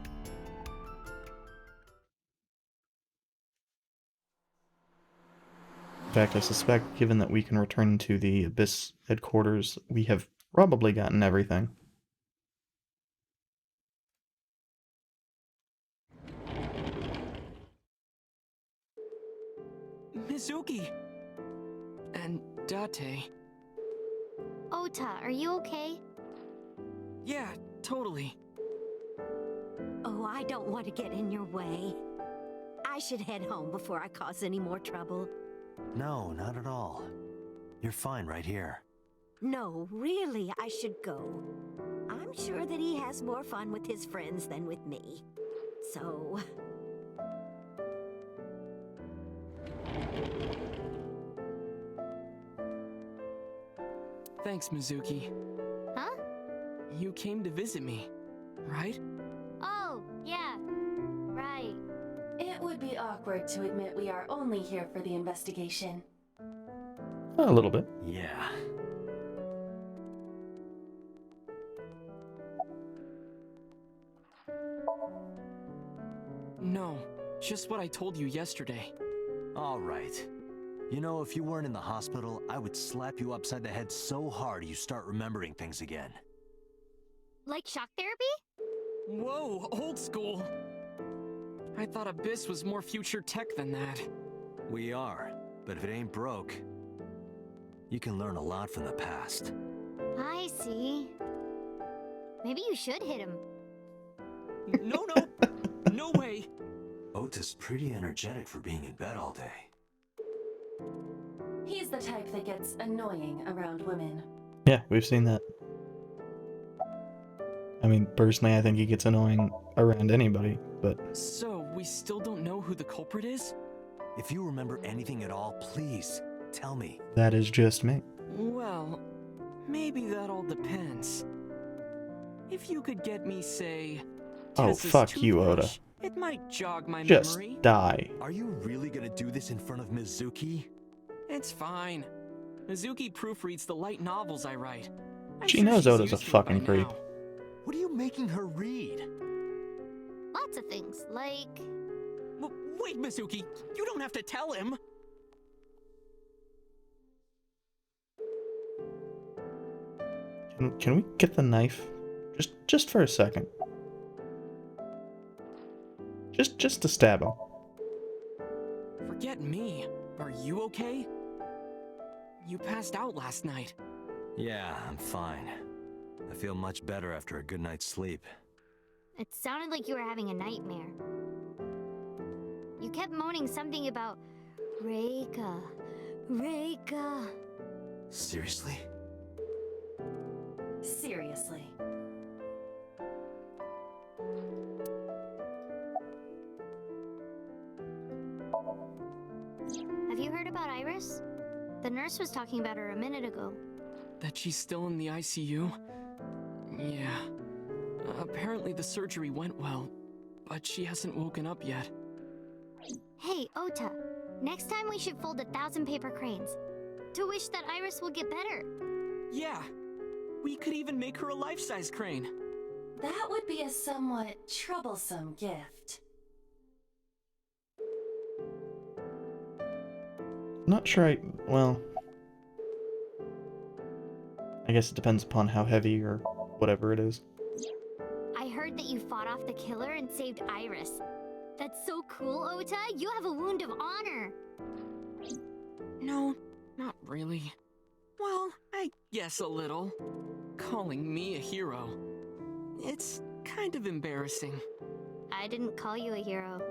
In fact, I suspect, given that we can return to the Abyss headquarters, we have probably gotten everything. Mizuki! And Date. Ota, are you okay? Yeah, totally. Oh, I don't want to get in your way. I should head home before I cause any more trouble. No, not at all. You're fine right here. No, really, I should go. I'm sure that he has more fun with his friends than with me. So... Thanks, Mizuki. Huh? You came to visit me, right? Oh, yeah. Right. It would be awkward to admit we are only here for the investigation. A little bit. Yeah. No, just what I told you yesterday. All right. You know, if you weren't in the hospital, I would slap you upside the head so hard you start remembering things again. Like shock therapy? Whoa, old school! I thought Abyss was more future tech than that. We are, but if it ain't broke, you can learn a lot from the past. I see. Maybe you should hit him. No, no way! Ota's pretty energetic for being in bed all day. He's the type that gets annoying around women. Yeah, we've seen that. I mean, personally, I think he gets annoying around anybody, but... So, we still don't know who the culprit is? If you remember anything at all, please, tell me. That is just me. Well, maybe that all depends. If you could get me, say... Oh, Tessa's fuck you, Oda. toothbrush, it might jog my Just memory. die. Are you really gonna do this in front of Mizuki? It's fine. Mizuki proofreads the light novels I write. I'm She sure knows she's Oda's a used to it fucking by creep. now. What are you making her read? Lots of things, like... Wait, Mizuki! You don't have to tell him! Can we get the knife? Just for a second. Just to stab him. Forget me. Are you okay? You passed out last night. Yeah, I'm fine. I feel much better after a good night's sleep. It sounded like you were having a nightmare. You kept moaning something about... Reika. Reika. Seriously? Seriously. Have you heard about Iris? The nurse was talking about her a minute ago. That she's still in the ICU? Yeah. Apparently the surgery went well, but she hasn't woken up yet. Hey, Ota. Next time we should fold 1,000 paper cranes. To wish that Iris will get better. Yeah. We could even make her a life-size crane. That would be a somewhat troublesome gift. Not sure well... I guess it depends upon how heavy or whatever it is. I heard that you fought off the killer and saved Iris. That's so cool, Ota! You have a wound of honor! No, not really. Well, I guess a little. Calling me a hero. It's kind of embarrassing. I didn't call you a hero.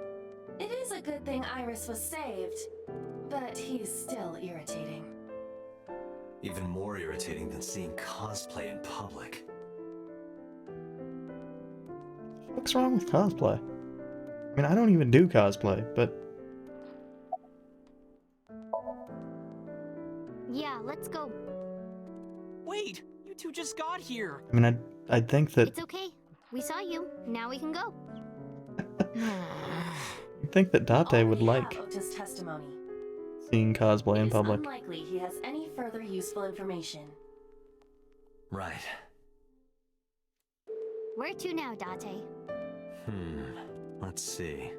It is a good thing Iris was saved, but he's still irritating. Even more irritating than seeing cosplay in public. What's wrong with cosplay? I mean, I don't even do cosplay, but... Yeah, let's go. Wait, you two just got here. I mean, I'd think that... It's okay. We saw you. Now we can go. You'd think that Date would like Ota's testimony. seeing cosplay in It's public. unlikely he has any further useful information. Right. Where to now, Date? Let's see.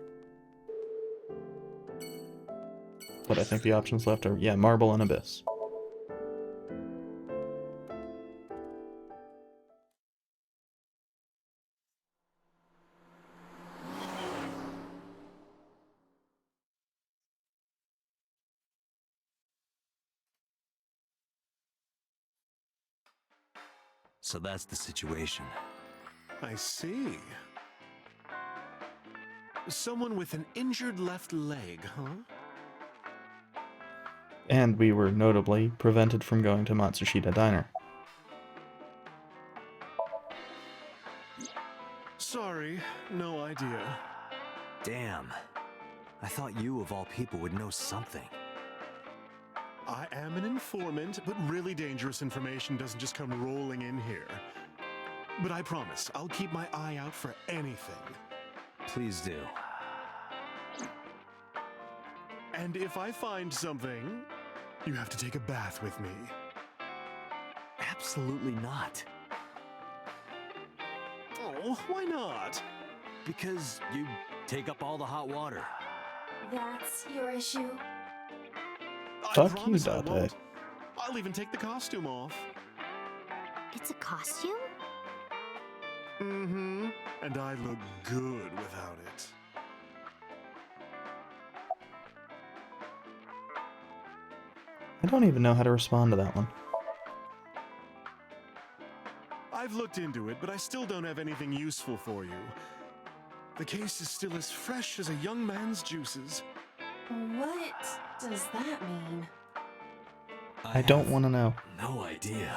What I think the options left are, yeah, Marble and Abyss. So that's the situation. I see. Someone with an injured left leg, huh? And we were notably prevented from going to Matsushita Diner. Sorry, no idea. Damn. I thought you, of all people, would know something. I am an informant, but really dangerous information doesn't just come rolling in here. But I promise, I'll keep my eye out for anything. Please do. And if I find something, you have to take a bath with me. Absolutely not. Oh, why not? Because you take up all the hot water. That's your issue? Fuck you, promise I Date. won't. I'll even take the costume off. It's a costume? Mm-hmm. And I look good without it. I don't even know how to respond to that one. I've looked into it, but I still don't have anything useful for you. The case is still as fresh as a young man's juices. What does that mean? I don't want to know. No idea.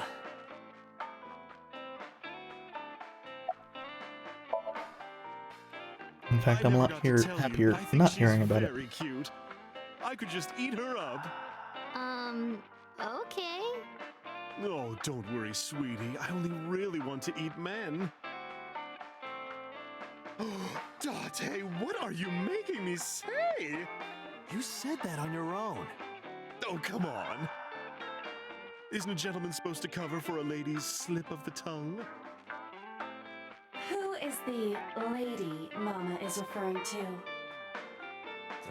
In fact, I'm a lot happier not hearing about it. Very cute. I could just eat her up. Okay. Oh, don't worry, sweetie. I only really want to eat men. Date, what are you making me say? You said that on your own. Oh, come on. Isn't a gentleman supposed to cover for a lady's slip of the tongue? Who is the lady Mama is referring to?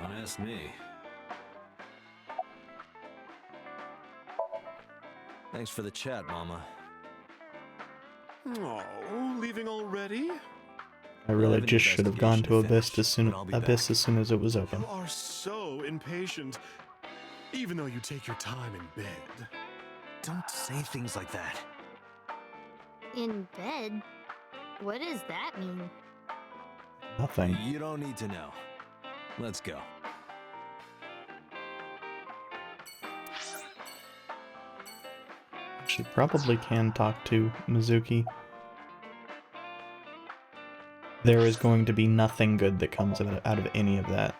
Don't ask me. Thanks for the chat, Mama. Oh, leaving already? I really just should have gone to Abyss as soon as it was open. You are so impatient, even though you take your time in bed. Don't say things like that. In bed? What does that mean? Nothing. You don't need to know. Let's go. She probably can talk to Mizuki. There is going to be nothing good that comes out of any of that.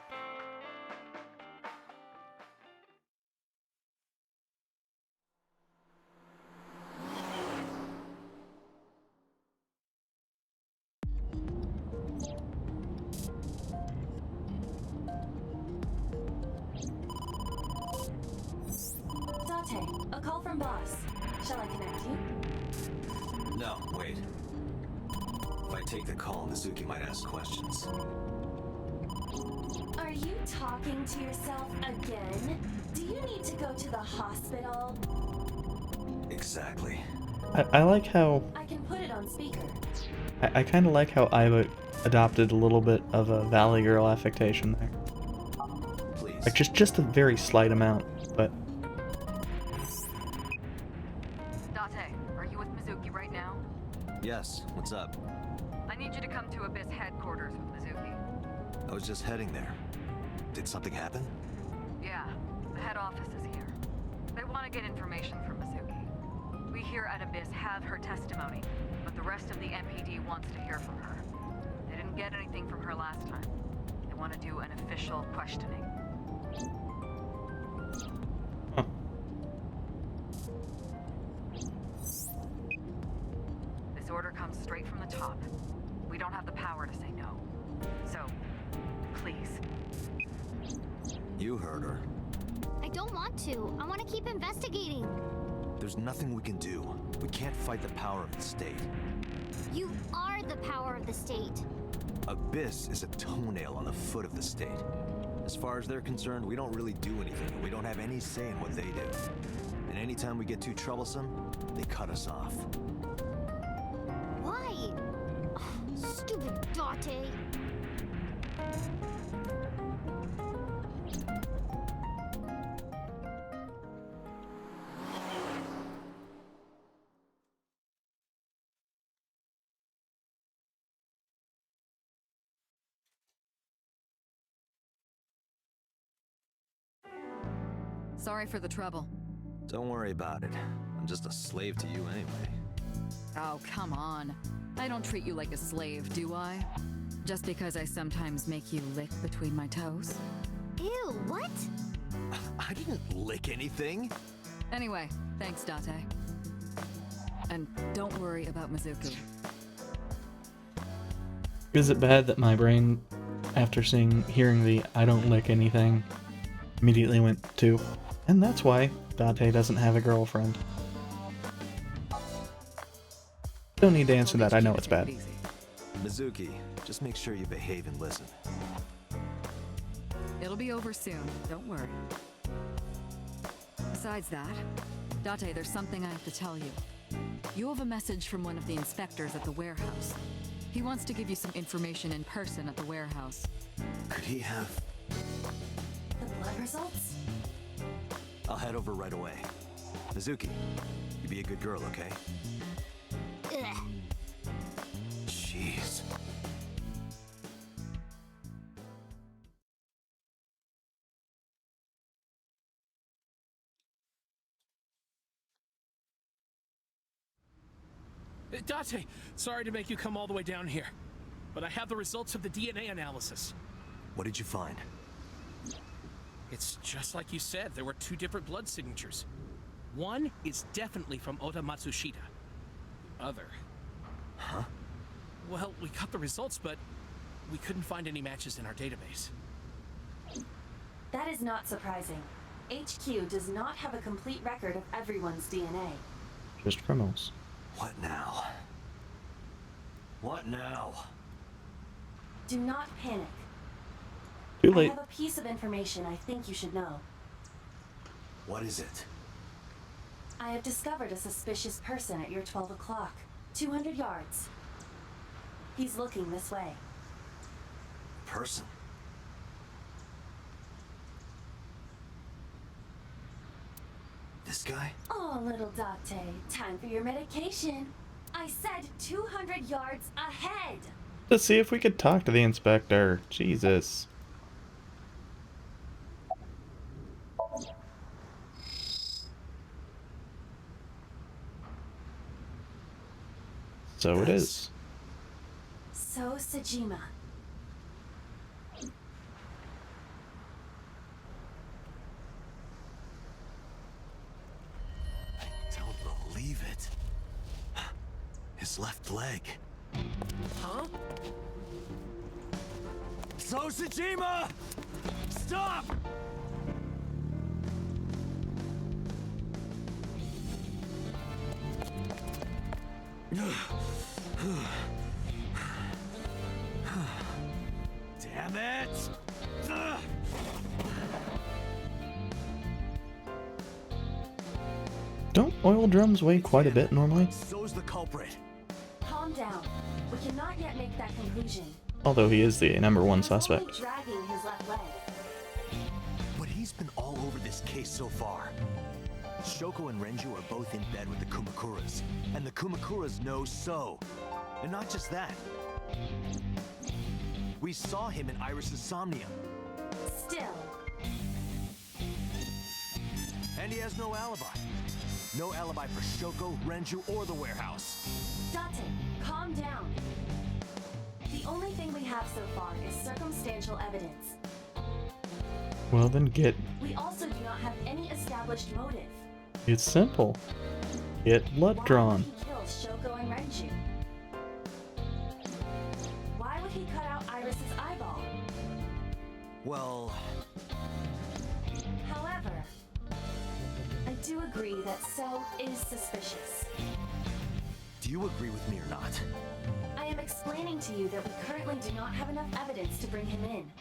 Date, a call from boss. Shall I connect you? No, wait. If I take the call, Mizuki might ask questions. Are you talking to yourself again? Do you need to go to the hospital? Exactly. I like how... I can put it on speaker. I kind of like how Aiba adopted a little bit of a Valley Girl affectation there. Please. Like, just a very slight amount, but... Date, are you with Mizuki right now? Yes, what's up? I need you to come to Abyss headquarters with Mizuki. I was just heading there. Did something happen? Yeah, the head office is here. They want to get information from Mizuki. We here at Abyss have her testimony, but the rest of the MPD wants to hear from her. They didn't get anything from her last time. I want to do an official questioning. Huh. This order comes straight from the top. We don't have the power to say no. So, please. You heard her. I don't want to. I want to keep investigating. There's nothing we can do. We can't fight the power of the state. You are the power of the state. Abyss is a toenail on the foot of the state. As far as they're concerned, we don't really do anything. We don't have any say in what they do. And anytime we get too troublesome, they cut us off. Why? Oh, stupid Date. Sorry for the trouble. Don't worry about it. I'm just a slave to you anyway. Oh, come on. I don't treat you like a slave, do I? Just because I sometimes make you lick between my toes? Ew, what? I didn't lick anything. Anyway, thanks, Date. And don't worry about Mizuki. Is it bad that my brain, after hearing the I don't lick anything, immediately went to, and that's why Date doesn't have a girlfriend? Don't need to answer that, I know it's bad. Mizuki, just make sure you behave and listen. It'll be over soon, don't worry. Besides that, Date, there's something I have to tell you. You have a message from one of the inspectors at the warehouse. He wants to give you some information in person at the warehouse. Could he have... The blood results? I'll head over right away. Mizuki, you be a good girl, okay? Ugh. Jeez. Date, sorry to make you come all the way down here, but I have the results of the DNA analysis. What did you find? It's just like you said, there were two different blood signatures. One is definitely from Ota Matsushita. The other... Huh? Well, we got the results, but we couldn't find any matches in our database. That is not surprising. HQ does not have a complete record of everyone's DNA. Just criminals. What now? What now? Do not panic. Too late. I have a piece of information I think you should know. What is it? I have discovered a suspicious person at your 12 o'clock. 200 yards. He's looking this way. Person? This guy? Oh, little Date, time for your medication. I said 200 yards ahead. Let's see if we could talk to the inspector. Jesus. So it is. So, Sajima. Don't believe it. His left leg. Huh? So, Sajima! Stop! Damn it! Don't oil drums weigh quite a bit normally? So's the culprit. Calm down. We cannot yet make that conclusion. Although he is the #1 He was suspect. only dragging his left leg. But he's been all over this case so far. Shoko and Renju are both in bed with the Kumakuras, and the Kumakuras know So. And not just that. We saw him in Iris's Somnium. Still. And he has no alibi. No alibi for Shoko, Renju, or the warehouse. Date, calm down. The only thing we have so far is circumstantial evidence. Well, then get... We also do not have any established motive. It's simple. Get blood drawn. Why would he kill Shoko and Renju? Why would he cut out Iris's eyeball? Well... However, I do agree that So is suspicious. Do you agree with me or not? I am explaining to you that we currently do not have enough evidence to bring him in.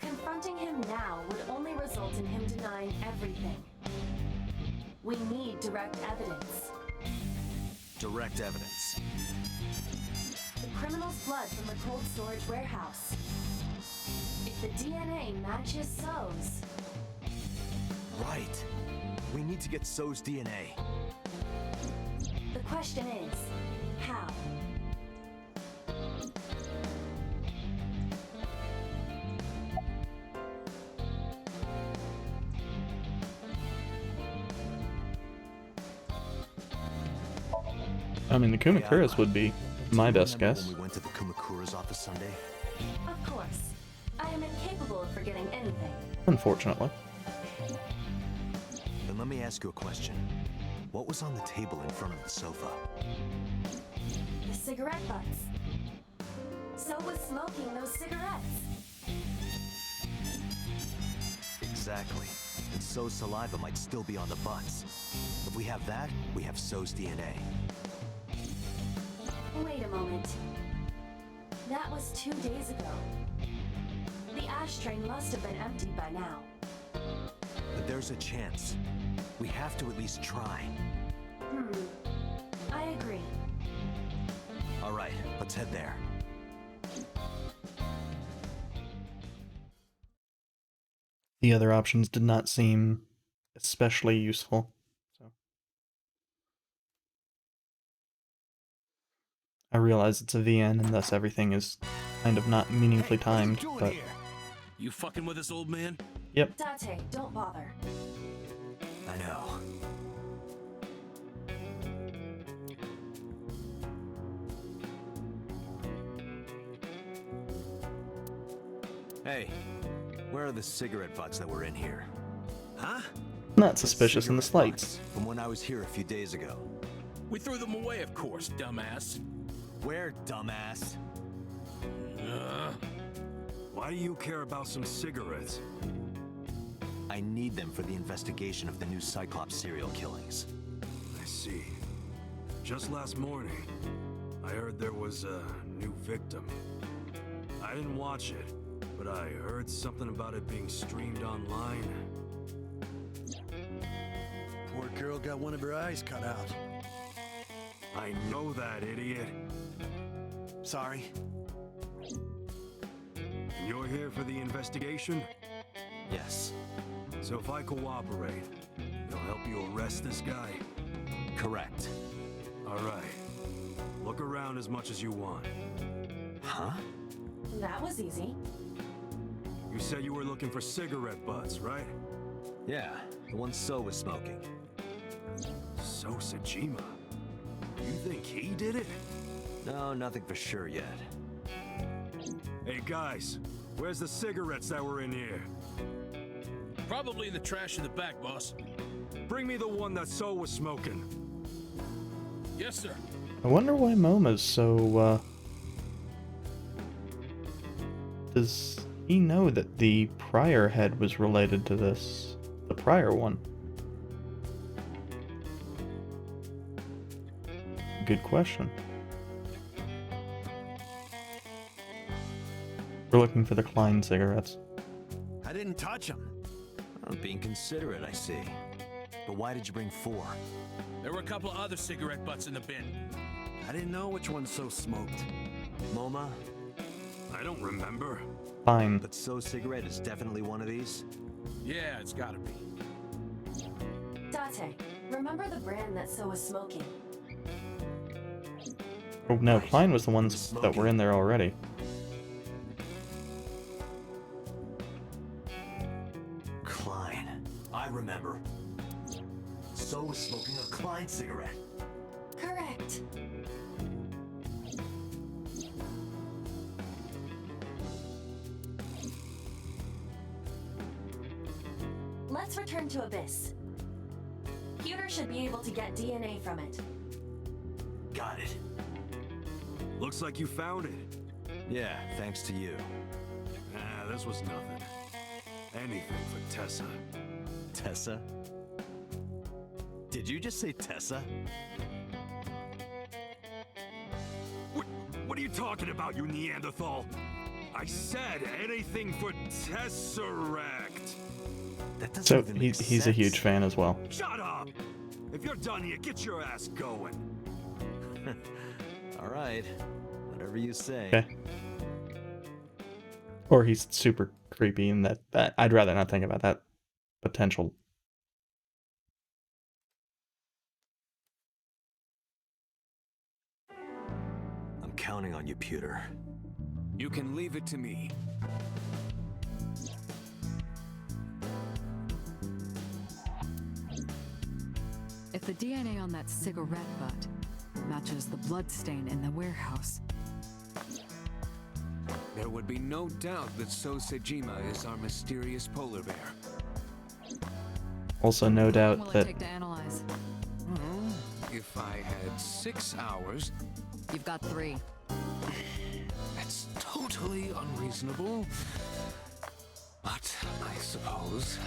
Confronting him now would only result in him denying everything. We need direct evidence. Direct evidence. The criminal's blood from the cold storage warehouse. If the DNA matches So's... Right. We need to get So's DNA. The question is, how? I mean, the Kumakuras would be my best guess. When we went to the Kumakura's office Sunday? Of course. I am incapable of forgetting anything. Unfortunately. Then let me ask you a question. What was on the table in front of the sofa? The cigarette butts. So was smoking those cigarettes. Exactly. And So's saliva might still be on the butts. If we have that, we have So's DNA. Wait a moment. That was 2 days ago. The ashtray must have been emptied by now. But there's a chance. We have to at least try. I agree. All right, let's head there. The other options did not seem especially useful. So I realize it's a VN and thus everything is kind of not meaningfully timed, but... You fucking with us, old man? Yep. Date, don't bother. I know. Hey, where are the cigarette butts that were in here? Huh? Not suspicious in the slightest. From when I was here a few days ago. We threw them away, of course, dumbass. Where, dumbass? Why do you care about some cigarettes? I need them for the investigation of the new Cyclops serial killings. I see. Just last morning, I heard there was a new victim. I didn't watch it, but I heard something about it being streamed online. Poor girl got one of her eyes cut out. I know that, idiot. Sorry. And you're here for the investigation? Yes. So if I cooperate, you'll help you arrest this guy? Correct. All right. Look around as much as you want. Huh? That was easy. You said you were looking for cigarette butts, right? Yeah, the one So was smoking. So Sajima? You think he did it? No, nothing for sure yet. Hey guys, where's the cigarettes that were in here? Probably in the trash in the back, boss. Bring me the one that So was smoking. Yes, sir. I wonder why Moma's so, Does he know that the prior head was related to this? The prior one? Good question. We're looking for the Klein cigarettes. I didn't touch them. I'm being considerate, I see. But why did you bring 4? There were a couple of other cigarette butts in the bin. I didn't know which one So smoked. MoMA? I don't remember. Fine. But So's cigarette is definitely one of these? Yeah, it's gotta be. Date, remember the brand that So was smoking? Oh no, Klein was the ones that were in there already. Klein. I remember. So was smoking a Klein cigarette. Correct. Let's return to Abyss. Pewter should be able to get DNA from it. Got it. Looks like you found it. Yeah, thanks to you. Ah, this was nothing. Anything for Tessa. Tessa? Did you just say Tessa? What are you talking about, you Neanderthal? I said anything for Tesseract. That doesn't So even make he's a huge sense. fan as well. Shut up! If you're done here, get your ass going. All right, whatever you say. Okay. Or he's super creepy, and that I'd rather not think about that potential. I'm counting on you, Pewter. You can leave it to me. If the DNA on that cigarette butt matches the bloodstain in the warehouse, There would be no doubt that So Sejima is our mysterious polar bear. Also, no how doubt long will it that take to analyze? Well, if I had 6 hours, You've got 3. that's totally unreasonable. But I suppose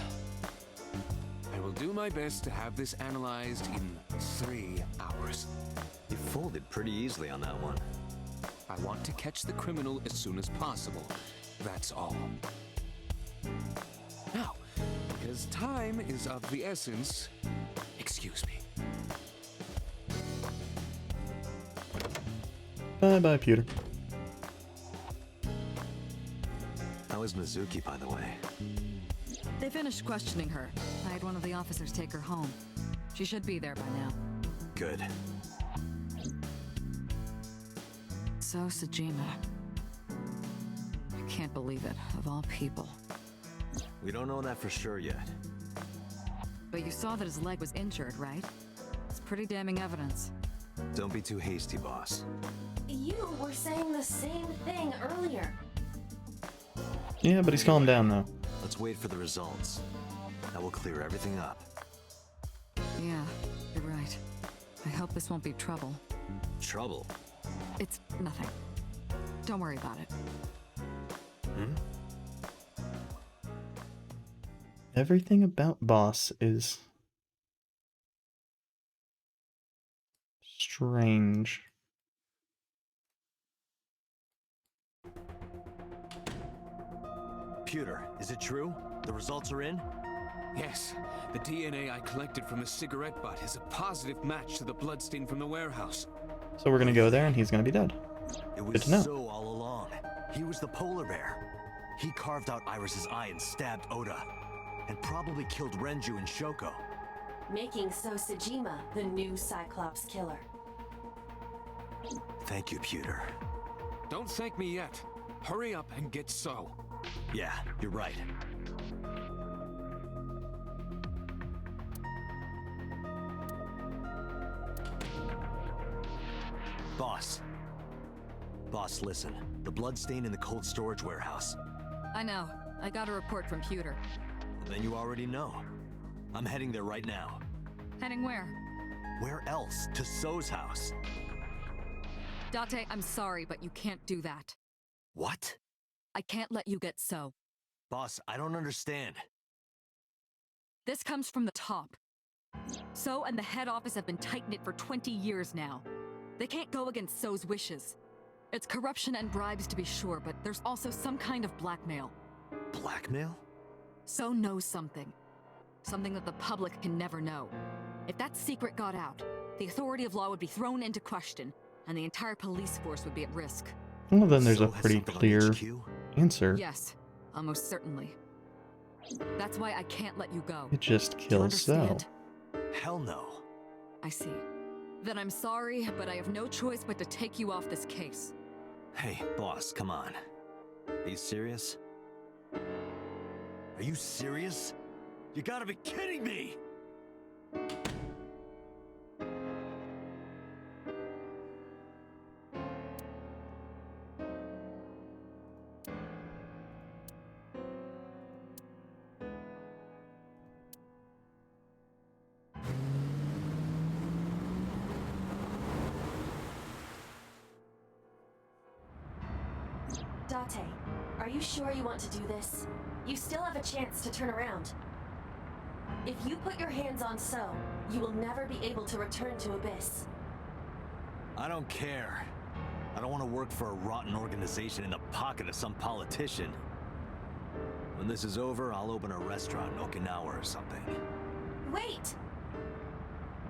I will do my best to have this analyzed in 3 hours. You folded pretty easily on that one. I want to catch the criminal as soon as possible. That's all. Now, because time is of the essence, excuse me. bye, Pewter. How is Mizuki, by the way? They finished questioning her. I had one of the officers take her home. She should be there by now. Good. So Sejima. I can't believe it, of all people. We don't know that for sure yet. But you saw that his leg was injured, right? It's pretty damning evidence. Don't be too hasty, boss. You were saying the same thing earlier. Yeah, but he's calmed down now. Let's wait for the results. That will clear everything up. Yeah, you're right. I hope this won't be trouble. Trouble? It's nothing. Don't worry about it. Everything about Boss is strange. Pewter, is it true? The results are in? Yes, the DNA I collected from the cigarette butt is a positive match to the bloodstain from the warehouse. So we're gonna go there, and he's gonna be dead. It Good was to know. so all along. He was the polar bear. He carved out Iris's eye and stabbed Oda. And probably killed Renju and Shoko. Making So Sejima the new Cyclops killer. Thank you, Pewter. Don't thank me yet. Hurry up and get So. Yeah, you're right. Boss. Boss, listen. The bloodstain in the cold storage warehouse. I know. I got a report from Pewter. Then you already know. I'm heading there right now. Heading where? Where else? To So's house. Date, I'm sorry, but you can't do that. What? I can't let you get So. Boss, I don't understand. This comes from the top. So and the head office have been tight-knit for 20 years now. They can't go against So's wishes. It's corruption and bribes to be sure, but there's also some kind of blackmail. Blackmail? So knows something. Something that the public can never know. If that secret got out, the authority of law would be thrown into question, and the entire police force would be at risk. Well, then there's So a has pretty something on clear HQ? answer. Yes, almost certainly. That's why I can't let you go. It just Do you kills So. understand? Hell no. I see. Then I'm sorry, but I have no choice but to take you off this case. Hey, boss, come on. Are you serious? Are you serious? You gotta be kidding me! Date, are you sure you want to do this? You still have a chance to turn around. If you put your hands on So, you will never be able to return to Abyss. I don't care. I don't want to work for a rotten organization in the pocket of some politician. When this is over, I'll open a restaurant in Okinawa or something. Wait!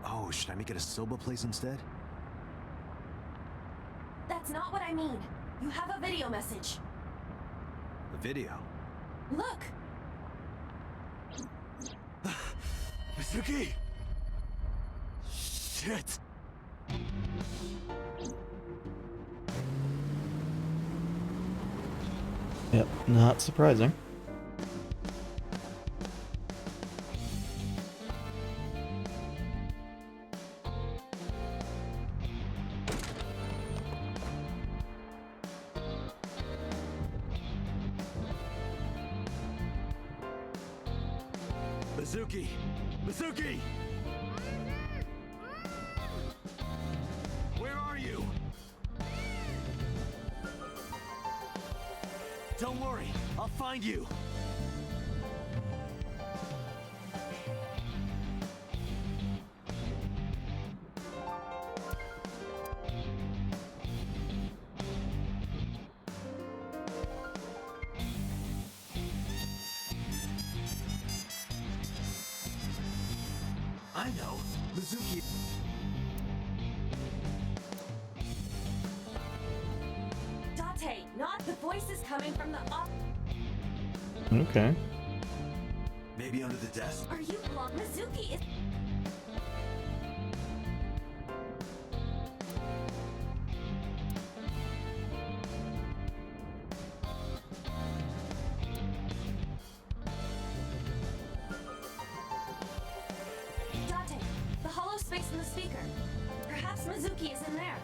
Oh, should I make it a soba place instead? That's not what I mean. You have a video message. A video? Look! Mizuki! Shit! Yep, not surprising. Mizuki! Mizuki! Where are you? Don't worry, I'll find you. I know, Mizuki. Date, not the voice is coming from the up. Okay. Maybe under the desk? Are you blocked? Mizuki is. Date, the hollow space in the speaker. Perhaps Mizuki is in there.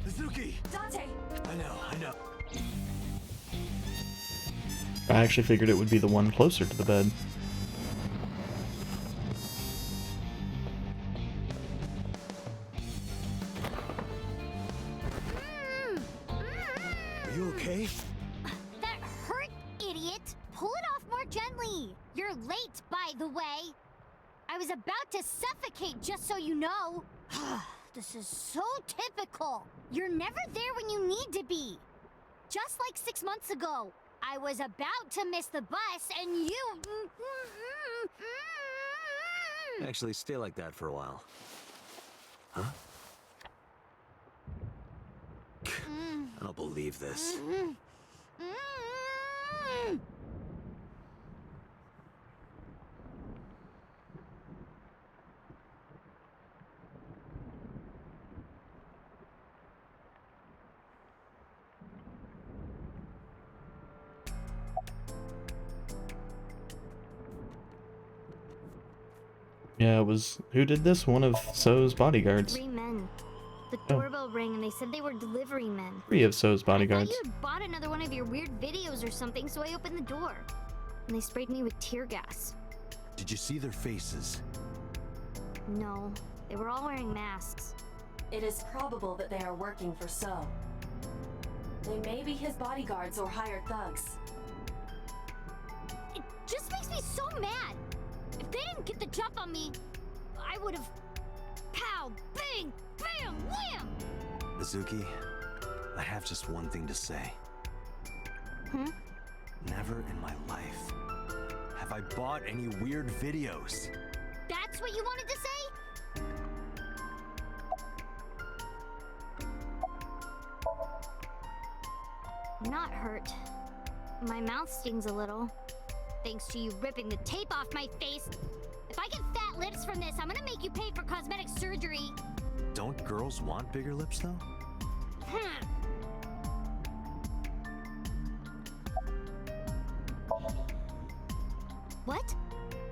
Mizuki! Date! I know. I actually figured it would be the one closer to the bed. Are you okay? That hurt, idiot! Pull it off more gently! You're late, by the way! I was about to suffocate, just so you know! This is so typical! You're never there when you need to be! Just like 6 months ago, I was about to miss the bus and you... Actually, stay like that for a while. Huh? I don't believe this. Yeah, it was... Who did this? One of So's bodyguards. 3 men. The doorbell rang and they said they were delivery men. 3 of So's bodyguards. I thought you had bought another one of your weird videos or something, so I opened the door. And they sprayed me with tear gas. Did you see their faces? No, they were all wearing masks. It is probable that they are working for So. They may be his bodyguards or hired thugs. It just makes me so mad! If they didn't get the jump on me, I would have... Pow! Bang! Bam! Wham! Mizuki, I have just one thing to say. Never in my life have I bought any weird videos. That's what you wanted to say? I'm not hurt. My mouth stings a little. Thanks to you ripping the tape off my face. If I get fat lips from this, I'm gonna make you pay for cosmetic surgery. Don't girls want bigger lips, though? What?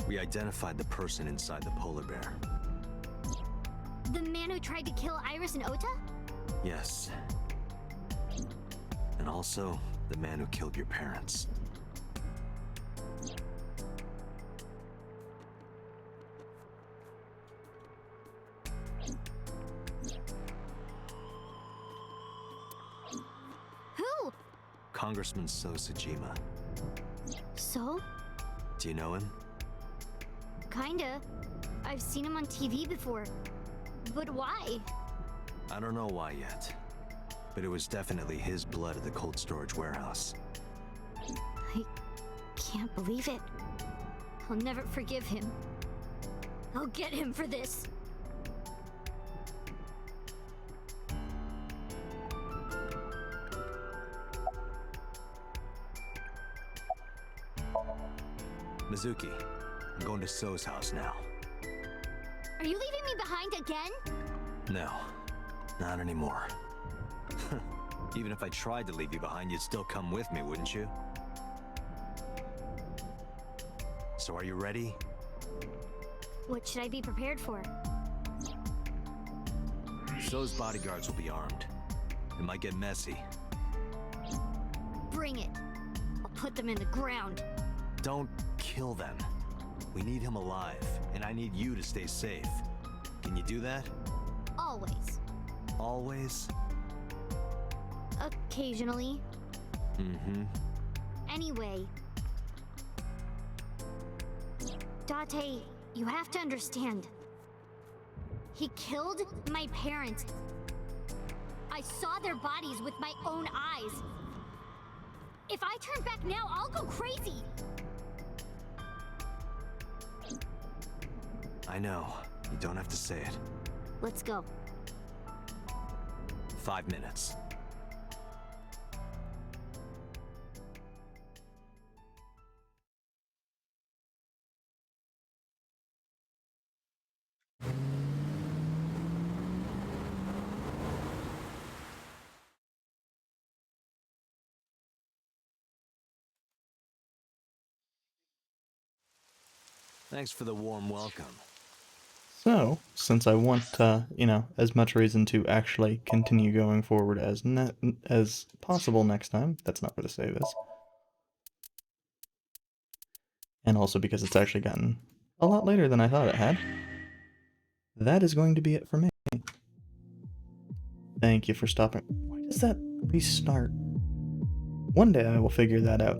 We identified the person inside the polar bear. The man who tried to kill Iris and Ota? Yes. And also, the man who killed your parents. Congressman So Sajima. So? Do you know him? Kinda. I've seen him on TV before. But why? I don't know why yet. But it was definitely his blood at the cold storage warehouse. I can't believe it. I'll never forgive him. I'll get him for this. Mizuki, I'm going to So's house now. Are you leaving me behind again? No, not anymore. Even if I tried to leave you behind, you'd still come with me, wouldn't you? So are you ready? What should I be prepared for? So's bodyguards will be armed. It might get messy. Bring it. I'll put them in the ground. Don't kill them. We need him alive, and I need you to stay safe. Can you do that? Always. Always? Occasionally. Mm-hmm. Anyway. Date, you have to understand. He killed my parents. I saw their bodies with my own eyes. If I turn back now, I'll go crazy. I know. You don't have to say it. Let's go. 5 minutes. Thanks for the warm welcome. So, since I want, you know, as much reason to actually continue going forward as possible next time, that's not where the save is. And also because it's actually gotten a lot later than I thought it had. That is going to be it for me. Thank you for stopping. Why does that restart? One day I will figure that out.